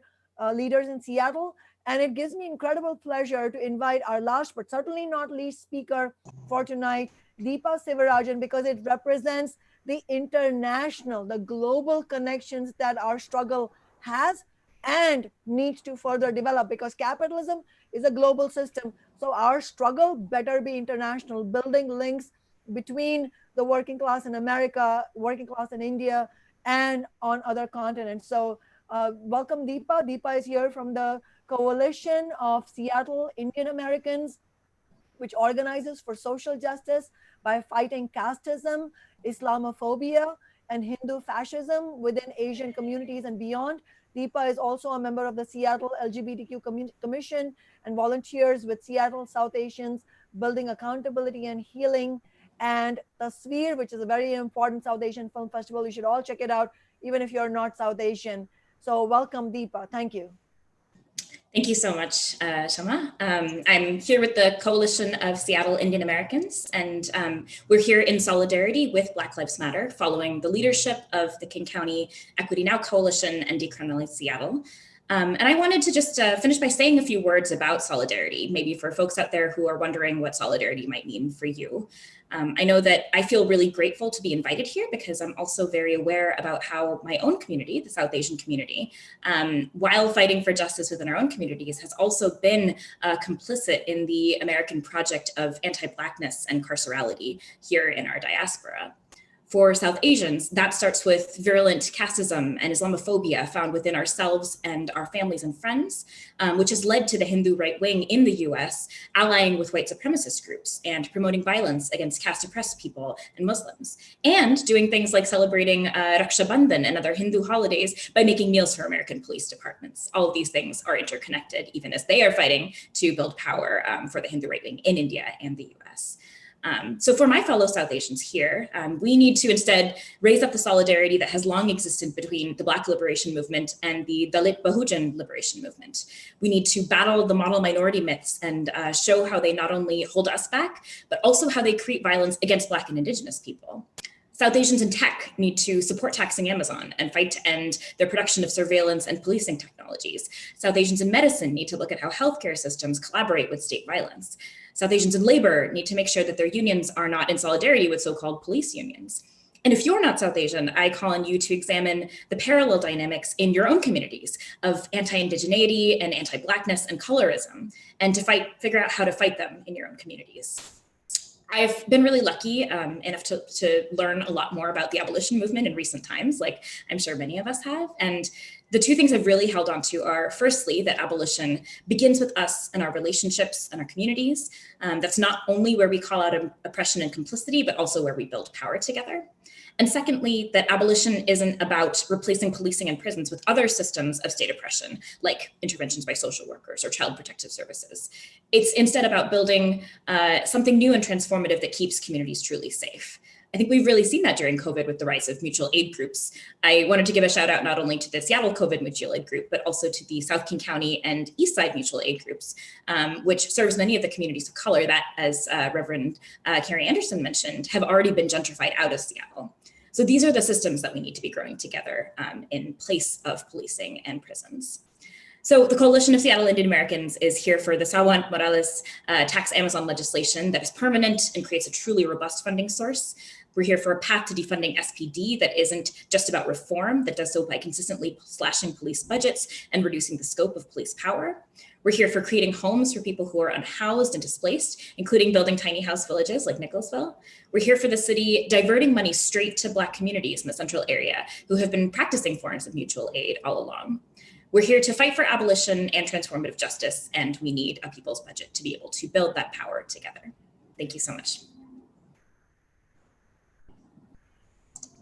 leaders in Seattle. And it gives me incredible pleasure to invite our last, but certainly not least speaker for tonight, Deepa Sivarajan, because it represents the international, the global connections that our struggle has and needs to further develop, because capitalism is a global system. So our struggle better be international, building links between the working class in America, working class in India, and on other continents. So welcome, Deepa. Deepa is here from the Coalition of Seattle Indian Americans, which organizes for social justice by fighting casteism, Islamophobia, and Hindu fascism within Asian communities and beyond. Deepa is also a member of the Seattle LGBTQ Commission and volunteers with Seattle South Asians Building Accountability and Healing, and the Sphere, which is a very important South Asian film festival. You should all check it out even if you're not South Asian. So welcome, Deepa. Thank you. Thank you so much, Shama. I'm here with the Coalition of Seattle Indian Americans, and we're here in solidarity with Black Lives Matter, following the leadership of the King County Equity Now Coalition and Decriminalize Seattle. And I wanted to just finish by saying a few words about solidarity, maybe for folks out there who are wondering what solidarity might mean for you. I know that I feel really grateful to be invited here because I'm also very aware about how my own community, the South Asian community, while fighting for justice within our own communities, has also been complicit in the American project of anti-Blackness and carcerality here in our diaspora. For South Asians, that starts with virulent casteism and Islamophobia found within ourselves and our families and friends, which has led to the Hindu right wing in the US allying with white supremacist groups and promoting violence against caste-oppressed people and Muslims, and doing things like celebrating Raksha Bandhan and other Hindu holidays by making meals for American police departments. All of these things are interconnected, even as they are fighting to build power for the Hindu right wing in India and the US. So for my fellow South Asians here, we need to instead raise up the solidarity that has long existed between the Black liberation movement and the Dalit Bahujan liberation movement. We need to battle the model minority myths and show how they not only hold us back, but also how they create violence against Black and Indigenous people. South Asians in tech need to support taxing Amazon and fight to end their production of surveillance and policing technologies. South Asians in medicine need to look at how healthcare systems collaborate with state violence. South Asians in labor need to make sure that their unions are not in solidarity with so-called police unions. And if you're not South Asian, I call on you to examine the parallel dynamics in your own communities of anti-indigeneity and anti-Blackness and colorism, and to figure out how to fight them in your own communities. I've been really lucky enough to learn a lot more about the abolition movement in recent times, like I'm sure many of us have. And the two things I've really held on to are, firstly, that abolition begins with us and our relationships and our communities. That's not only where we call out oppression and complicity, but also where we build power together. And secondly, that abolition isn't about replacing policing and prisons with other systems of state oppression, like interventions by social workers or child protective services. It's instead about building something new and transformative that keeps communities truly safe. I think we've really seen that during COVID with the rise of mutual aid groups. I wanted to give a shout out not only to the Seattle COVID mutual aid group, but also to the South King County and East Side mutual aid groups, which serves many of the communities of color that, as Reverend Carrie Anderson mentioned, have already been gentrified out of Seattle. So these are the systems that we need to be growing together in place of policing and prisons. So the Coalition of Seattle Indian Americans is here for the Sawant Morales tax Amazon legislation that is permanent and creates a truly robust funding source. We're here for a path to defunding SPD that isn't just about reform, that does so by consistently slashing police budgets and reducing the scope of police power. We're here for creating homes for people who are unhoused and displaced, including building tiny house villages like Nicholasville. We're here for the city diverting money straight to Black communities in the central area who have been practicing forms of mutual aid all along. We're here to fight for abolition and transformative justice, and we need a people's budget to be able to build that power together. Thank you so much.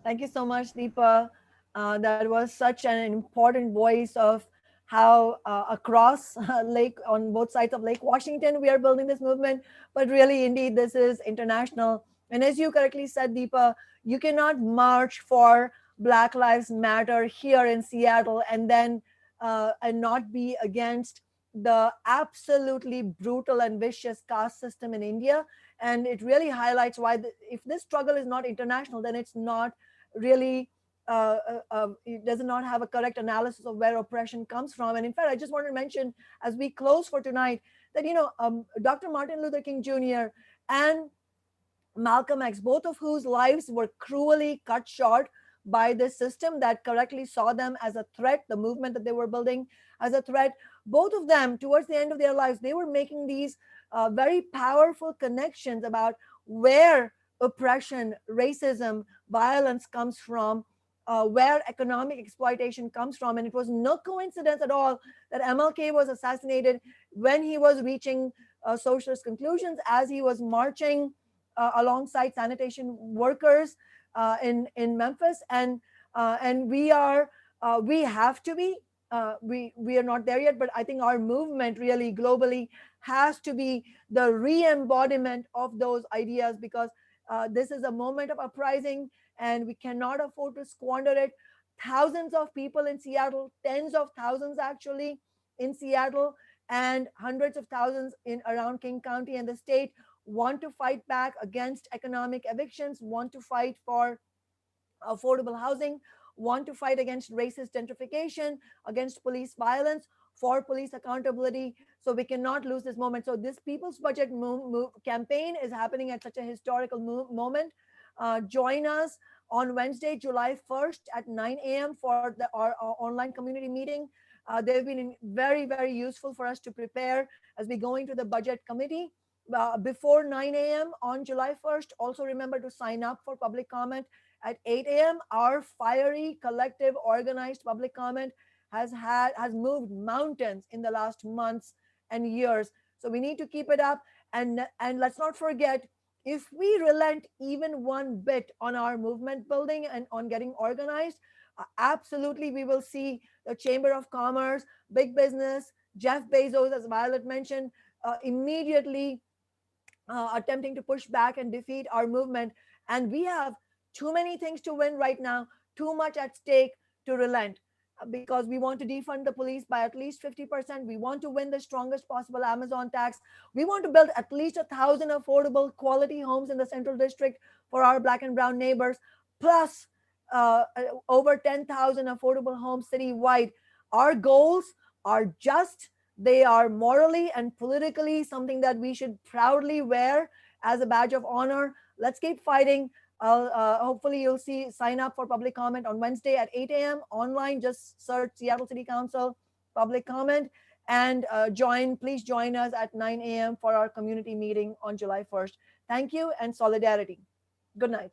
Thank you so much, Deepa. That was such an important voice of how across Lake, on both sides of Lake Washington, we are building this movement. But really, indeed, this is international. And as you correctly said, Deepa, you cannot march for Black Lives Matter here in Seattle and then and not be against the absolutely brutal and vicious caste system in India. And it really highlights why if this struggle is not international, then it's not really, it does not have a correct analysis of where oppression comes from. And in fact, I just want to mention as we close for tonight that, you know, Dr. Martin Luther King Jr. and Malcolm X, both of whose lives were cruelly cut short by this system that correctly saw them as a threat, the movement that they were building as a threat. Both of them, towards the end of their lives, they were making these very powerful connections about where oppression, racism, violence comes from, where economic exploitation comes from. And it was no coincidence at all that MLK was assassinated when he was reaching socialist conclusions, as he was marching alongside sanitation workers in Memphis. And we have to be, we are not there yet, but I think our movement really globally has to be the re-embodiment of those ideas, because this is a moment of uprising and we cannot afford to squander it. thousands of people in Seattle, tens of thousands actually in Seattle, and hundreds of thousands in around King County and the state want to fight back against economic evictions, want to fight for affordable housing, want to fight against racist gentrification, against police violence, for police accountability. So we cannot lose this moment. So this People's Budget campaign is happening at such a historical moment. Join us on Wednesday, July 1st at 9 a.m. for our online community meeting. They've been very, very useful for us to prepare as we go into the budget committee. Before 9 a.m. on July 1st, also remember to sign up for public comment. At 8 a.m., our fiery, collective, organized public comment has moved mountains in the last months and years. So we need to keep it up. And let's not forget, if we relent even one bit on our movement building and on getting organized, absolutely we will see the Chamber of Commerce, big business, Jeff Bezos, as Violet mentioned, immediately attempting to push back and defeat our movement. And we have too many things to win right now, too much at stake to relent, because we want to defund the police by at least 50%. We want to win the strongest possible Amazon tax. We want to build at least 1,000 affordable quality homes in the Central District for our Black and brown neighbors, plus over 10,000 affordable homes citywide. Our goals are just, they are morally and politically something that we should proudly wear as a badge of honor. Let's keep fighting. Hopefully you'll sign up for public comment on Wednesday at 8 a.m. online. Just search Seattle City Council public comment and please join us at 9 a.m. for our community meeting on July 1st. Thank you and solidarity. Good night.